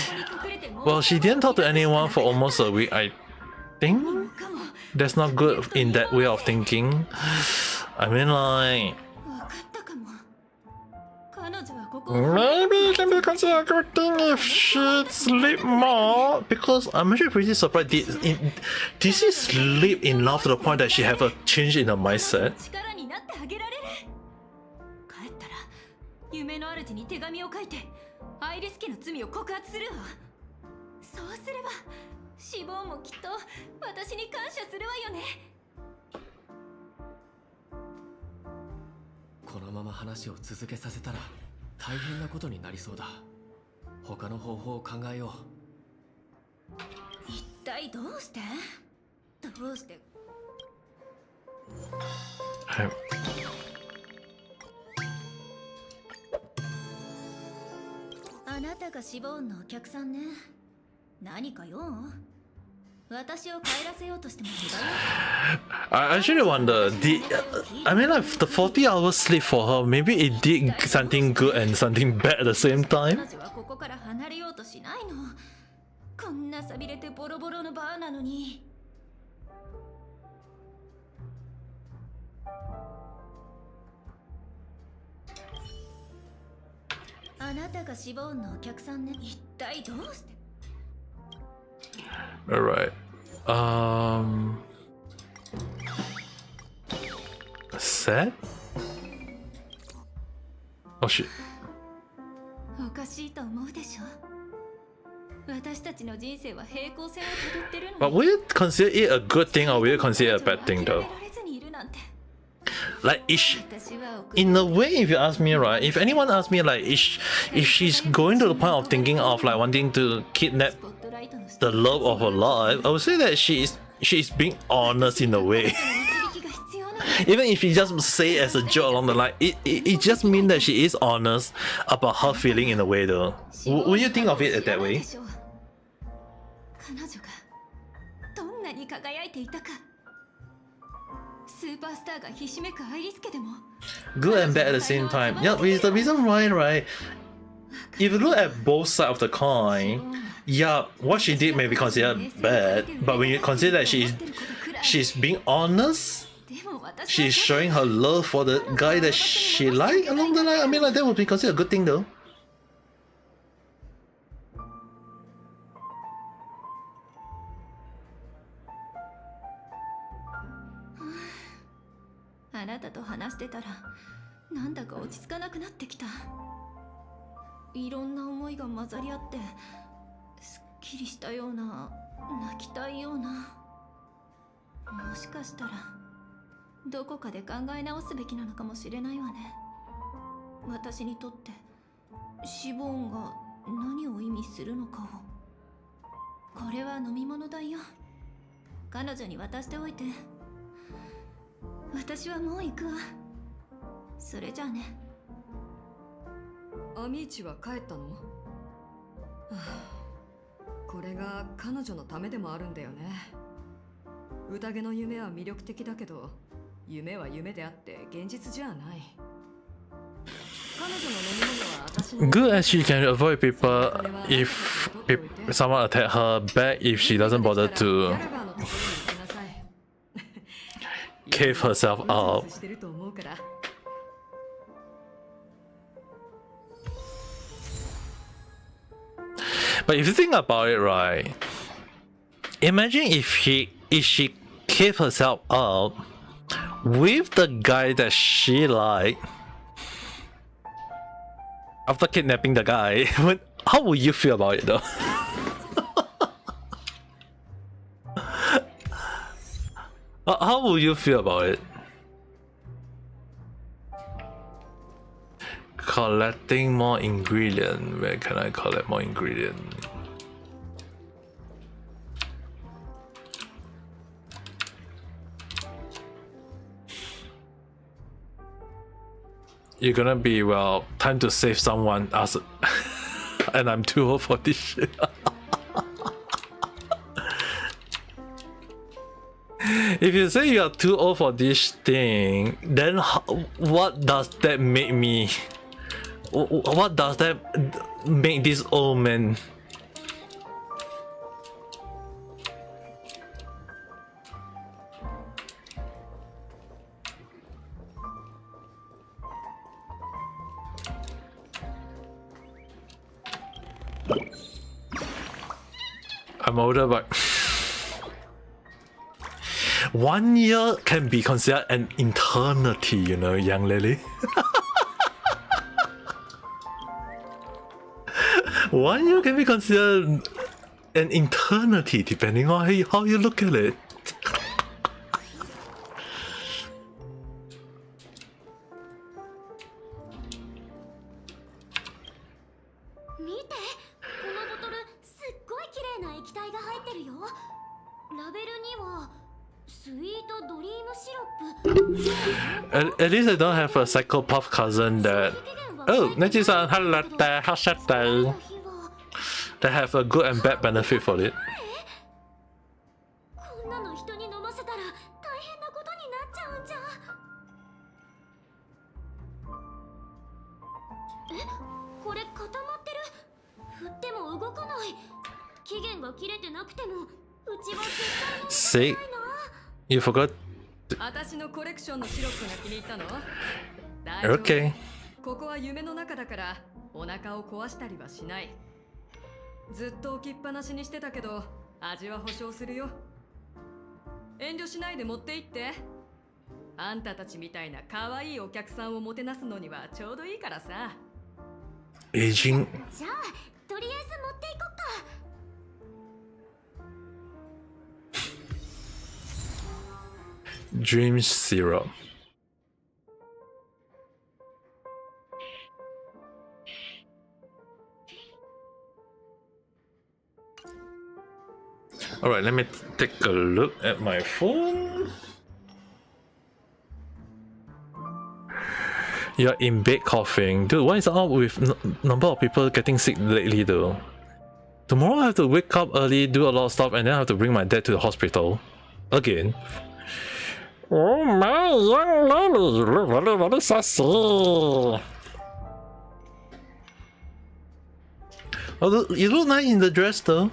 こに隠れても Well, she didn't talk to anyone for almost a week, I think. That's not good in that way of thinking. I mean, like, わかったかも。彼女はここ maybe it can be considered a good thing if she sleep more. Because I'm actually pretty surprised. Did she sleep enough to the point that she have a change in her mindset? 力になってあげられる。帰ったら夢の主に手紙を書いてアイリス家の罪を告発するわ。そうすればシボンもきっと私に感謝するわよね。このまま話を続けさせたら大変なことになりそうだ。他の方法を考えよう。一体どうしてあなたがシボンのお客さんね。何か用？私を帰らせようとしても無駄よ。 I actually wonder, I mean, like, the 40 hours sleep for her, maybe it did something good and something bad at the same time? 彼女はここから離れようとしないの。こんな寂れてボロボロのバーなのに。あなたがシボンのお客さんね。一体どうして？ Alright. Sad? Oh shit. おかしいと思うでしょ。私たちの人生は平行線をたどってるのに。 But will you consider it a good thing or will you consider it a bad thing though? Like, in a way, if you ask me, right, if anyone asks me, like, if she's going to the point of thinking of, like, wanting to kidnap the love of her life, I would say that she is being honest in a way. Even if she just say it as a joke along the line, it just means that she is honest about her feeling in a way though. Would you think of it that way? 彼女がどんなに輝いていたか。スーパースターがひしめくアイリス家でも Good and bad at the same time. Yeah, it's the reason why, right? If you look at both sides of the coin, yeah, what she did may be considered bad, but when you consider that she's being honest, she's showing her love for the guy that she liked along the line, I mean, like, that would be considered a good thing though. あなたと話してたらなんだか落ち着かなくなってきた。いろんな思いが混ざり合ってすっきりしたような、泣きたいような。もしかしたらどこかで考え直すべきなのかもしれないわね。私にとってシボンが何を意味するのかを。これは飲み物だよ。彼女に渡しておいて。私はもう行くわ。それじゃあね。アミーチは帰ったの？はあ、これが彼女のためでもあるんだよね。宴の夢は魅力的だけど、夢は夢であって現実じゃない。彼女の飲み物は私の。 Good as she can avoid people if someone attack her, bad if she doesn't bother to cave herself up. But if you think about it, right? Imagine if she cave herself up with the guy that she liked after kidnapping the guy. How would you feel about it though? How would you feel about it? Collecting more ingredient. Where can I collect more ingredient? You're gonna be, well, time to save someone else. And I'm too old for this shit. If you say you're too old for this thing, then what does that make me? What does that make this old man? I'm older, but 1 year can be considered an eternity, you know, young lady. 1 year can be considered an eternity, depending on how you look at it. At least I don't have a psychopath cousin that, oh, Neji-san, hello there, how's that day? They have a good and bad benefit for it. See? You forgot. Okay. ここは夢の中だからお腹を壊したりはしない。ずっと置きっぱなしにしてたけど味は保証するよ。遠慮しないで持って行って。あんたたちみたいな可愛いお客さんをもてなすのにはちょうどいいからさ。Aging. じゃあとりあえず持っていこっか。Dream syrup. Alright, let me take a look at my phone. You're in bed coughing. Dude, what is up with number of people getting sick lately though? Tomorrow I have to wake up early, do a lot of stuff, and then I have to bring my dad to the hospital. Again. Oh my young lady, you look very, very sassy. Oh, you look nice in the dress though.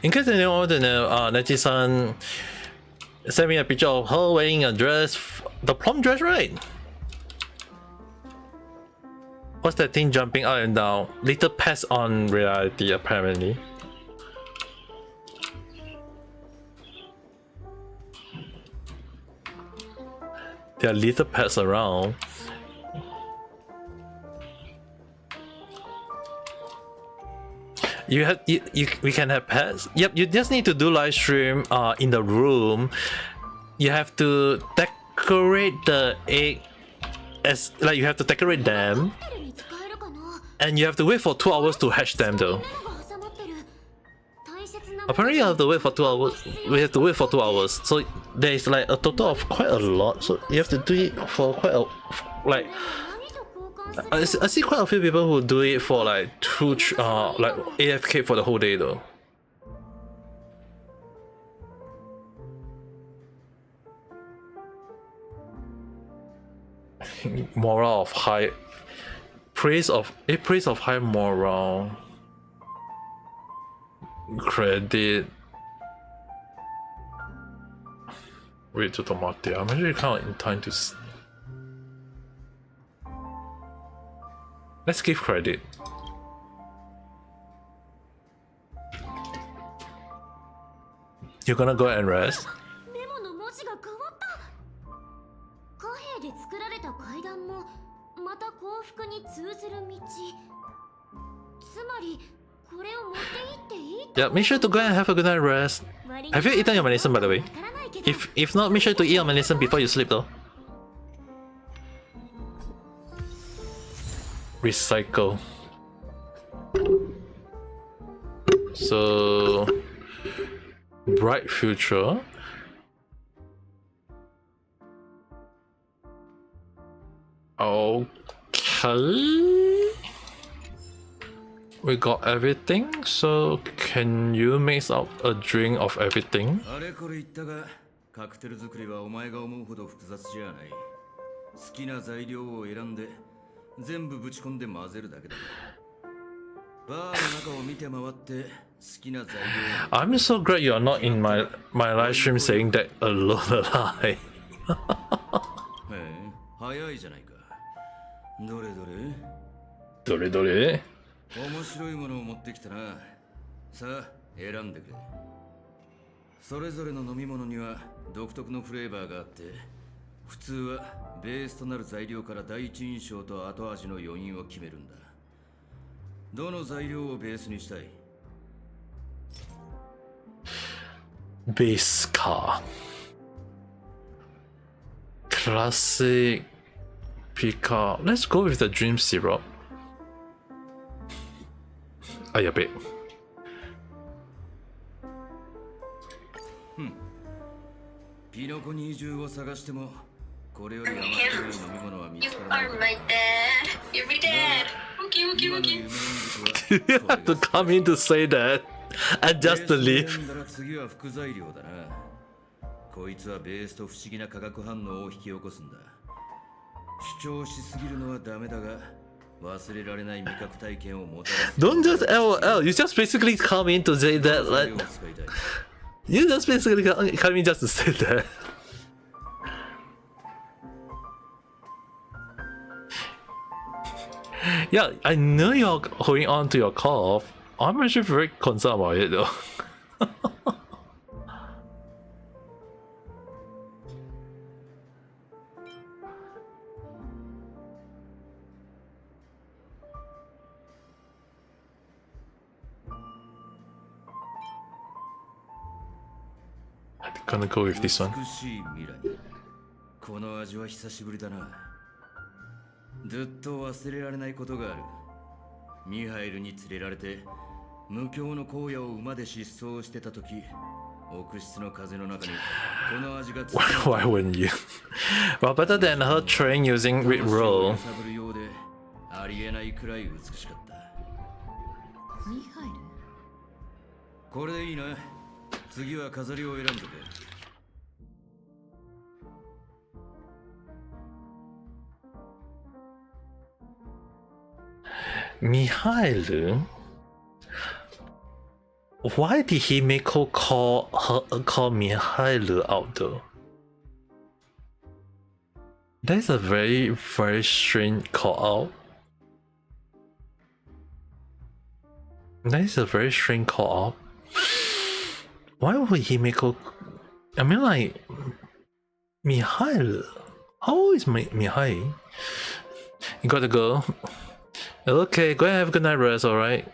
In case anyone wants to know, Neji-san sent me a picture of her wearing a dress, the prom dress, right? What's that thing jumping up and down? Little pets on reality, apparently. There are little pets around. We can have pets. Yep, you just need to do live stream in the room. You have to decorate the egg as like you have to decorate them, and you have to wait for 2 hours to hatch them though. Apparently, you have to wait for 2 hours. We have to wait for 2 hours. So there is like a total of quite a lot. So you have to do it for quite a like. I see quite a few people who do it for like like AFK for the whole day though. Morale of high, praise of high morale. Credit. Wait to tomate. I'm actually kind of in time to. Let's give credit. You're gonna go and rest? メモの文字が変わった。貨幣で作られた階段もまた幸福に通ずる道。つまりこれを持って行っていい。 Yeah, make sure to go and have a good night rest. Have you eaten your medicine, by the way? If not, make sure to eat your medicine before you sleep though. Recycle. So bright future. Okay. We got everything, so can you mix up a drink of everything? あれこれ言ったが、カクテル作りはお前が思うほど複雑じゃない。好きな材料を選んで全部ぶち込んで混ぜるだけだ。バーの中を見て回って好きな材料を。I'm so glad you're not in my live stream saying that alone. Lie. へえ、早いじゃないか。どれどれ？どれどれ？面白いものを持ってきたな。さあ、選んでくれ。それぞれの飲み物には独特のフレーバーがあって、普通はベースとなる材料から第一印象と後味の余韻を決めるんだ。どの材料をベースにしたい？ベースか。Classic Pika. Let's go with the dream syrup. あ、やべえ。ピノコ二重を探してもこれより甘い飲み物は見つからない。 You are my dad. You're my dad. Okay. You have to come in to say that and just to leave. 次は副材料だな。こいつはベースと不思議な化学反応を引き起こすんだ。主張しすぎるのはダメだが、忘れられない味覚体験をもたらす。Don't just LOL. You just basically come in to say that. Like, you just basically come in just to say that. Yeah, I know you're holding on to your cough. I'm actually very concerned about it though. I'm gonna go with this one. 美しい未来。この味は久しぶりだな。ずっと忘れられないことがある。ミハイルに連れられて無境の荒野を馬で疾走してた時、奥室の風の中にこの味が Why wouldn't you? Well, better than her train using Rick Roll. ありえないくらい美しかった。ミハイル？これでいいな。次は飾りを選んでくれ。Mihail? Why did he make her call Mihail out though? That's a very, very strange call out. That is a very strange call out. Why would he make her? I mean, like, Mihail. How old is Mihail? You gotta go. Okay, go ahead and have a good night rest, alright?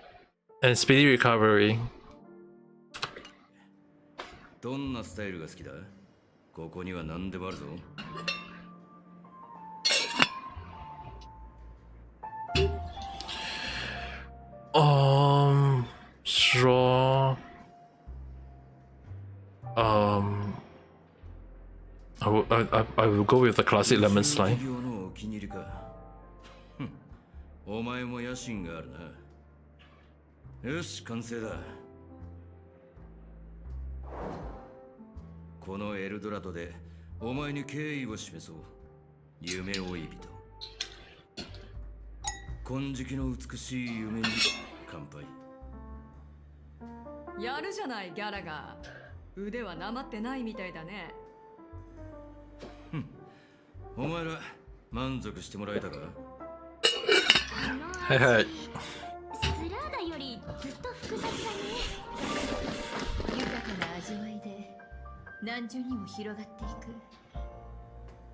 And speedy recovery. どんなスタイルが好きだ？ここには何でもあるぞ。Straw. I will go with the classic lemon slime. お前も野心があるな。よし、完成だ。このエルドラドでお前に敬意を示そう。夢追い人。金色の美しい夢に乾杯。やるじゃない、ギャラが。腕はなまってないみたいだね。お前ら満足してもらえたか？はいはい。スラーダよりずっと複雑だね。豊かな味わいで何重にも広がっていく。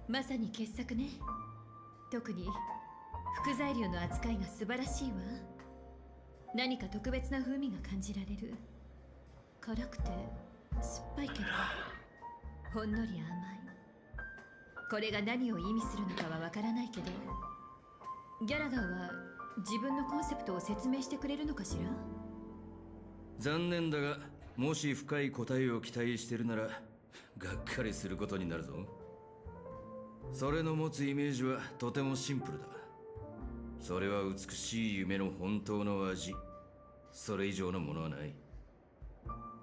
まさに傑作ね。特に副材料の扱いが素晴らしいわ。何か特別な風味が感じられる。辛くて酸っぱいけどほんのり甘い。これが何を意味するのかはわからないけど、ギャラガーは自分のコンセプトを説明してくれるのかしら。残念だが、もし深い答えを期待してるならがっかりすることになるぞ。それの持つイメージはとてもシンプルだ。それは美しい夢の本当の味。それ以上のものはない。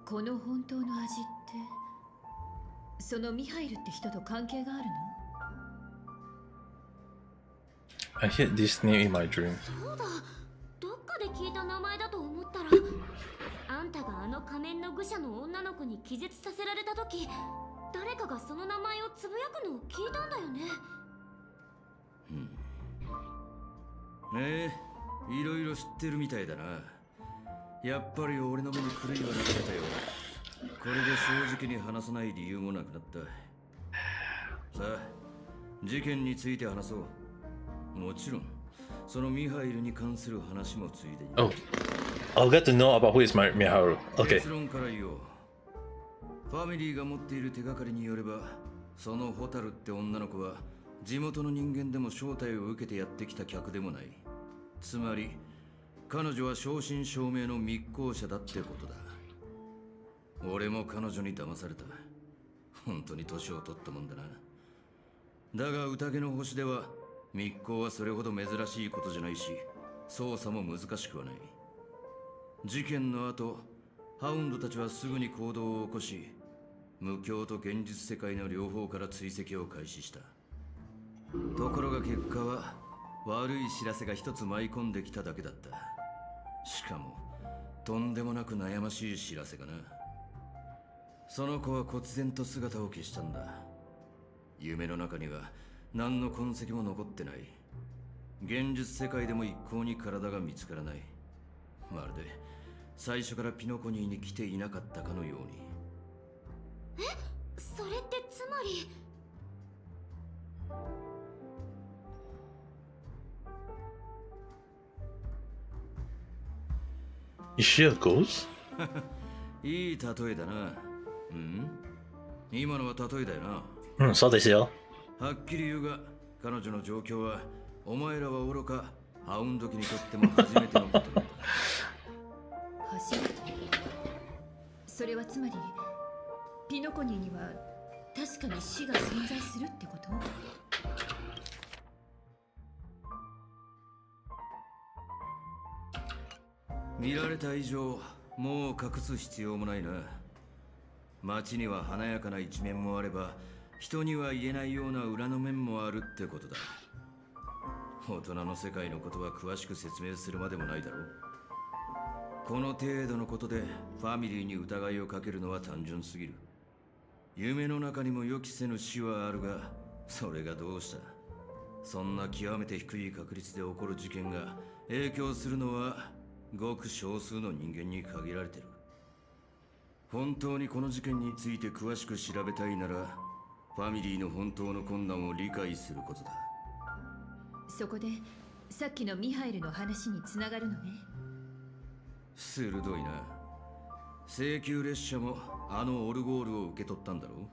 この本当の味って、そのミハイルって人と関係があるの？ I heard this name in my dream. そうだ、どっかで聞いた名前だと思ったら、あんたがあの仮面の愚者の女の子に気絶させられた時、誰かがその名前をつぶやくのを聞いたんだよね。いろいろ知ってるみたいだな。やっぱり俺の目に狂いはなかったよ。これで正直に話さない理由もなくなった。さあ、事件について話そう。もちろん、そのミハイルに関する話もついでに。Oh, I'll get to know about who is my Miharu. Okay. 結論から言おう。ファミリーが持っている手がかりによれば、そのホタルって女の子は地元の人間でも招待を受けてやってきた客でもない。つまり彼女は正真正銘の密航者だってことだ。俺も彼女に騙された。本当に年を取ったもんだな。だが宴の星では密航はそれほど珍しいことじゃないし、捜査も難しくはない。事件の後、ハウンドたちはすぐに行動を起こし、無境と現実世界の両方から追跡を開始した。ところが結果は悪い知らせが一つ舞い込んできただけだった。しかもとんでもなく悩ましい知らせがな。その子は忽然と姿を消したんだ。夢の中には何の痕跡も残ってない。現実世界でも一向に体が見つからない。まるで最初からピノコニーに来ていなかったかのように。それってつまり。Is she a ghost? いい例えだな。今のは例えだよな。うん、そうですよ。はっきり言うが、彼女の状況はお前らは愚か、ハウンド家にとっても初めてのことなんだ。初めて？それはつまりピノコニーには確かに死が存在するってこと？見られた以上、もう隠す必要もないな。街には華やかな一面もあれば、人には言えないような裏の面もあるってことだ。大人の世界のことは詳しく説明するまでもないだろう。この程度のことでファミリーに疑いをかけるのは単純すぎる。夢の中にも予期せぬ死はあるが、それがどうした。そんな極めて低い確率で起こる事件が影響するのはごく少数の人間に限られてる。本当にこの事件について詳しく調べたいなら、ファミリーの本当の困難を理解することだ。そこでさっきのミハイルの話につながるのね。鋭いな。請求列車もあのオルゴールを受け取ったんだろ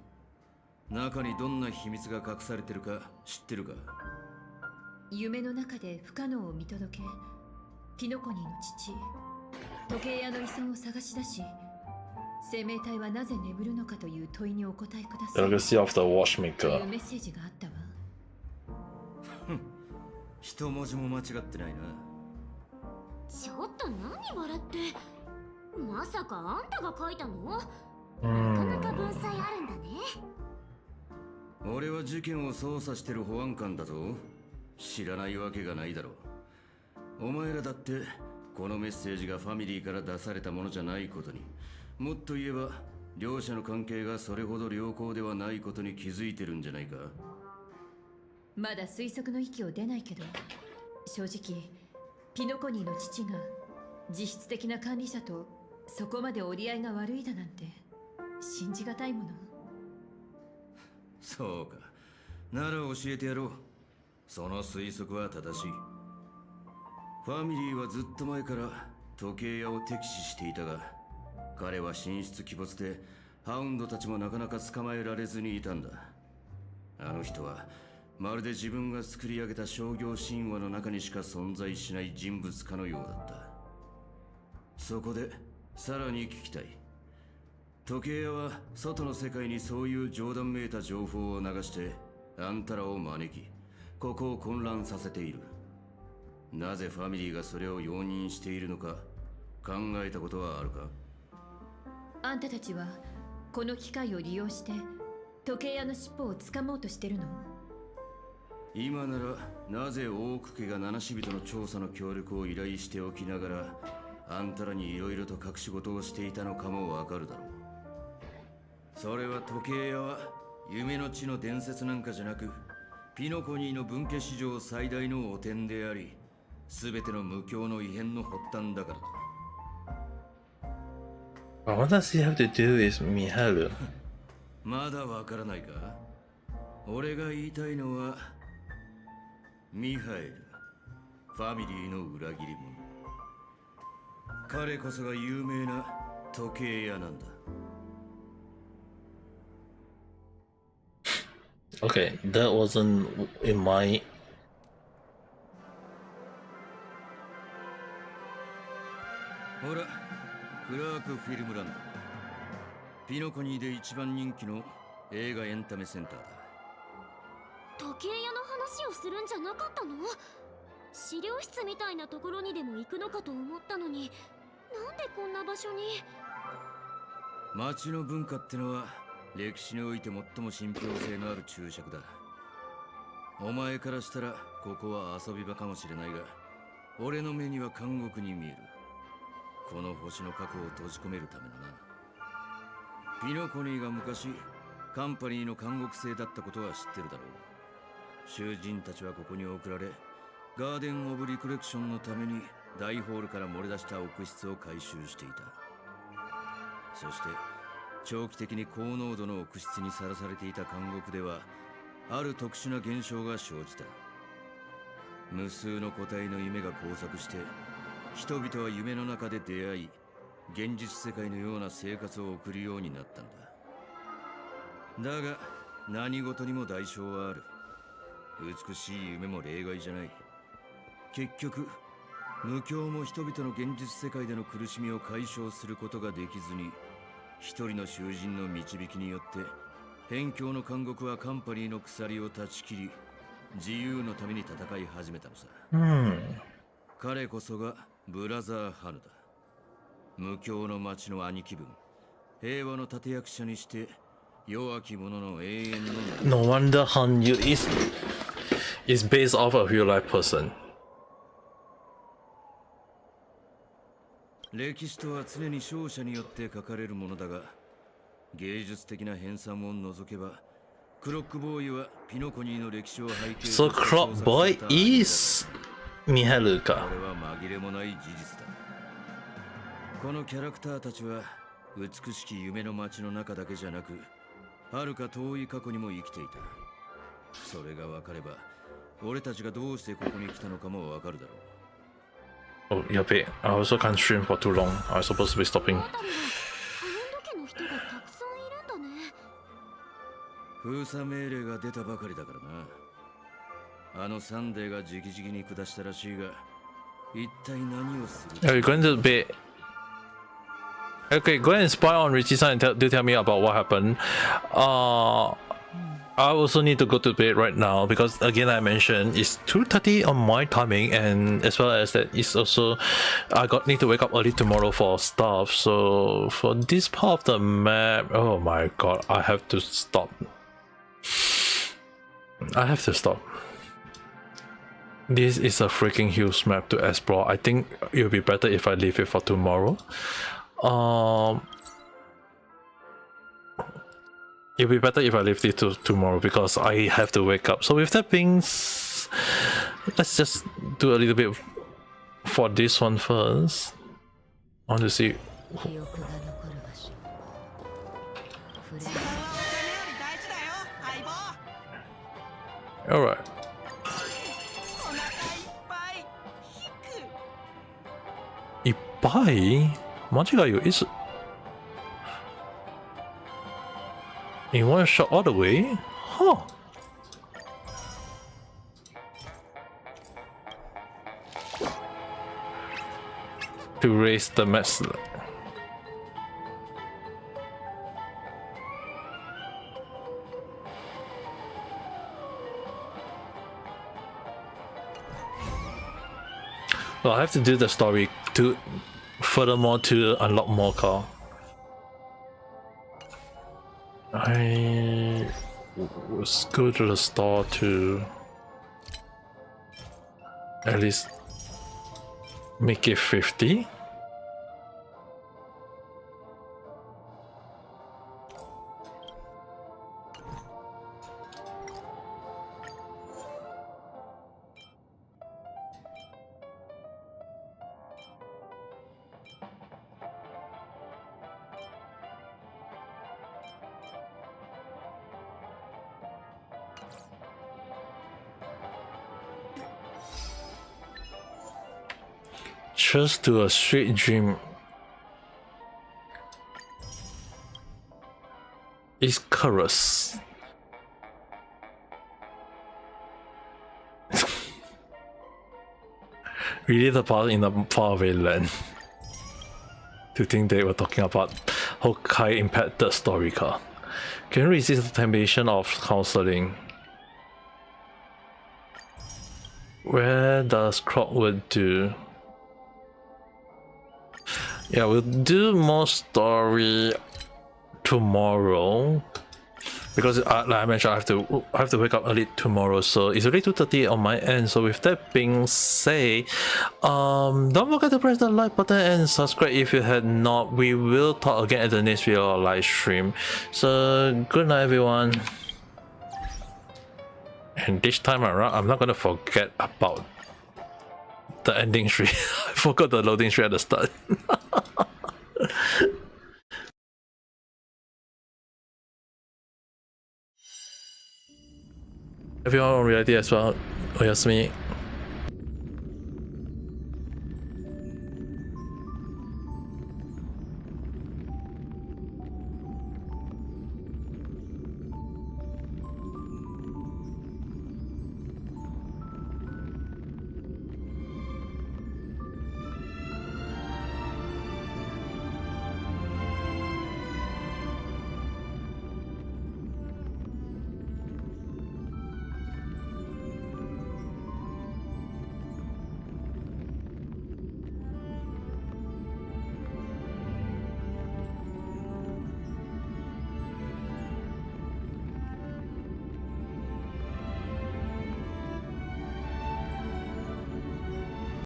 う。中にどんな秘密が隠されてるか知ってるか？夢の中で不可能を見届け、ピノコニーの父、時計屋の遺産を探し出し、生命体はなぜ眠るのかという問いにお答えください。 Legacy of the という Watchmaker. メッセージがあったわ。一文字も間違ってないな。ちょっと何笑って。まさかあんたが書いたの？なかなか文才あるんだね。俺は事件を捜査してる保安官だぞ。知らないわけがないだろう。お前らだってこのメッセージがファミリーから出されたものじゃないことに、もっと言えば両者の関係がそれほど良好ではないことに気づいてるんじゃないか？まだ推測の域を出ないけど、正直ピノコニーの父が実質的な管理者とそこまで折り合いが悪いだなんて信じがたいもの。そうか。なら教えてやろう。その推測は正しい。ファミリーはずっと前から時計屋を敵視していたが、彼は神出鬼没でハウンドたちもなかなか捕まえられずにいたんだ。あの人はまるで自分が作り上げた商業神話の中にしか存在しない人物かのようだった。そこでさらに聞きたい。時計屋は外の世界にそういう冗談めいた情報を流してあんたらを招き、ここを混乱させている。なぜファミリーがそれを容認しているのか考えたことはあるか？あんたたちはこの機会を利用して時計屋の尻尾を掴もうとしてるの？今ならなぜ大奥家が七死人の調査の協力を依頼しておきながらあんたらに色々と隠し事をしていたのかもわかるだろう。それは時計屋は夢の地の伝説なんかじゃなく、ピノコニーの分家史上最大の汚点であり、全ての無教の異変の発端だからだ。What does he have to do with Miharu? まだわからないか？俺が言いたいのはミハエル、ファミリーの裏切り者。彼こそが有名な時計屋なんだ。Okay, that wasn't in my. ほら、クラークフィルムランド。ピノコニーで一番人気の映画エンタメセンターだ。時計屋の話をするんじゃなかったの？資料室みたいなところにでも行くのかと思ったのに、なんでこんな場所に？町の文化ってのは歴史において最も信憑性のある注釈だ。お前からしたらここは遊び場かもしれないが、俺の目には監獄に見える。この星の核を閉じ込めるためのな。ピノコニーが昔カンパニーの監獄生だったことは知ってるだろう。囚人たちはここに送られ、ガーデン・オブ・リコレクションのために大ホールから漏れ出した屋室を回収していた。そして長期的に高濃度の屋室にさらされていた監獄では、ある特殊な現象が生じた。無数の個体の夢が交錯して、人々は夢の中で出会い、現実世界のような生活を送るようになったんだ。だが何事にも代償はある。美しい夢も例外じゃない。結局無教も人々の現実世界での苦しみを解消することができずに、一人の囚人の導きによって辺境の監獄はカンパニーの鎖を断ち切り、自由のために戦い始めたのさ。彼こそがブラザー・ハヌだ。無教の町の兄貴分、平和の立役者にして弱き者の永遠の。 No wonder Hanyu is based off a real life person. 歴史とは常に勝者によって書かれるものだが、芸術的な編纂を除けば、クロックボーイはピノコニーの歴史を背景。 So Clock Boy is Miharu か。これは紛れもない事実だ。このキャラクターたちは美しき夢の街の中だけじゃなく、遥か遠い過去にも生きていた。それが分かれば、俺たちがどうしてここに来たのかも分かるだろう。Oh, yeah, babe. I also can't stream for too long. I was supposed to be stopping. 封鎖命令が出たばかりだからな。あのサンデーが直々に下したらしいが、一体何をする？ Are you going to be? Okay, go ahead and spy on Richie-san and tell me about what happened. I also need to go to bed right now because again I mentioned it's 2:30 on my timing, and as well as that it's also need to wake up early tomorrow for stuff. So for this part of the map, oh my god, I have to stop. This is a freaking huge map to explore. I think it would be better if I leave it for tomorrow. It'll be better if I leave it to tomorrow because I have to wake up. So with that being, let's just do a little bit for this one first. I want to see. Alright. いっぱい？間違いよ。Is In one shot all the way? Huh. To raise the match. Well, I have to do the story to furthermore to unlock more car. Let's go to the store to at least make it 50. Just to a sweet dream. Icarus. Really the part in a faraway land. To think they were talking about Honkai impacted story car. Can you resist the temptation of counseling? Where does Clockwood do? Yeah, we'll do more story tomorrow because like I mentioned, I have to wake up early tomorrow, so it's already 2:30 on my end. So with that being said, don't forget to press the like button and subscribe if you had not. We will talk again at the next video or live stream. So good night, everyone. And this time around, I'm not gonna forget about the ending tree. I forgot the loading tree at the start. Everyone on reality as well. Oyasumi.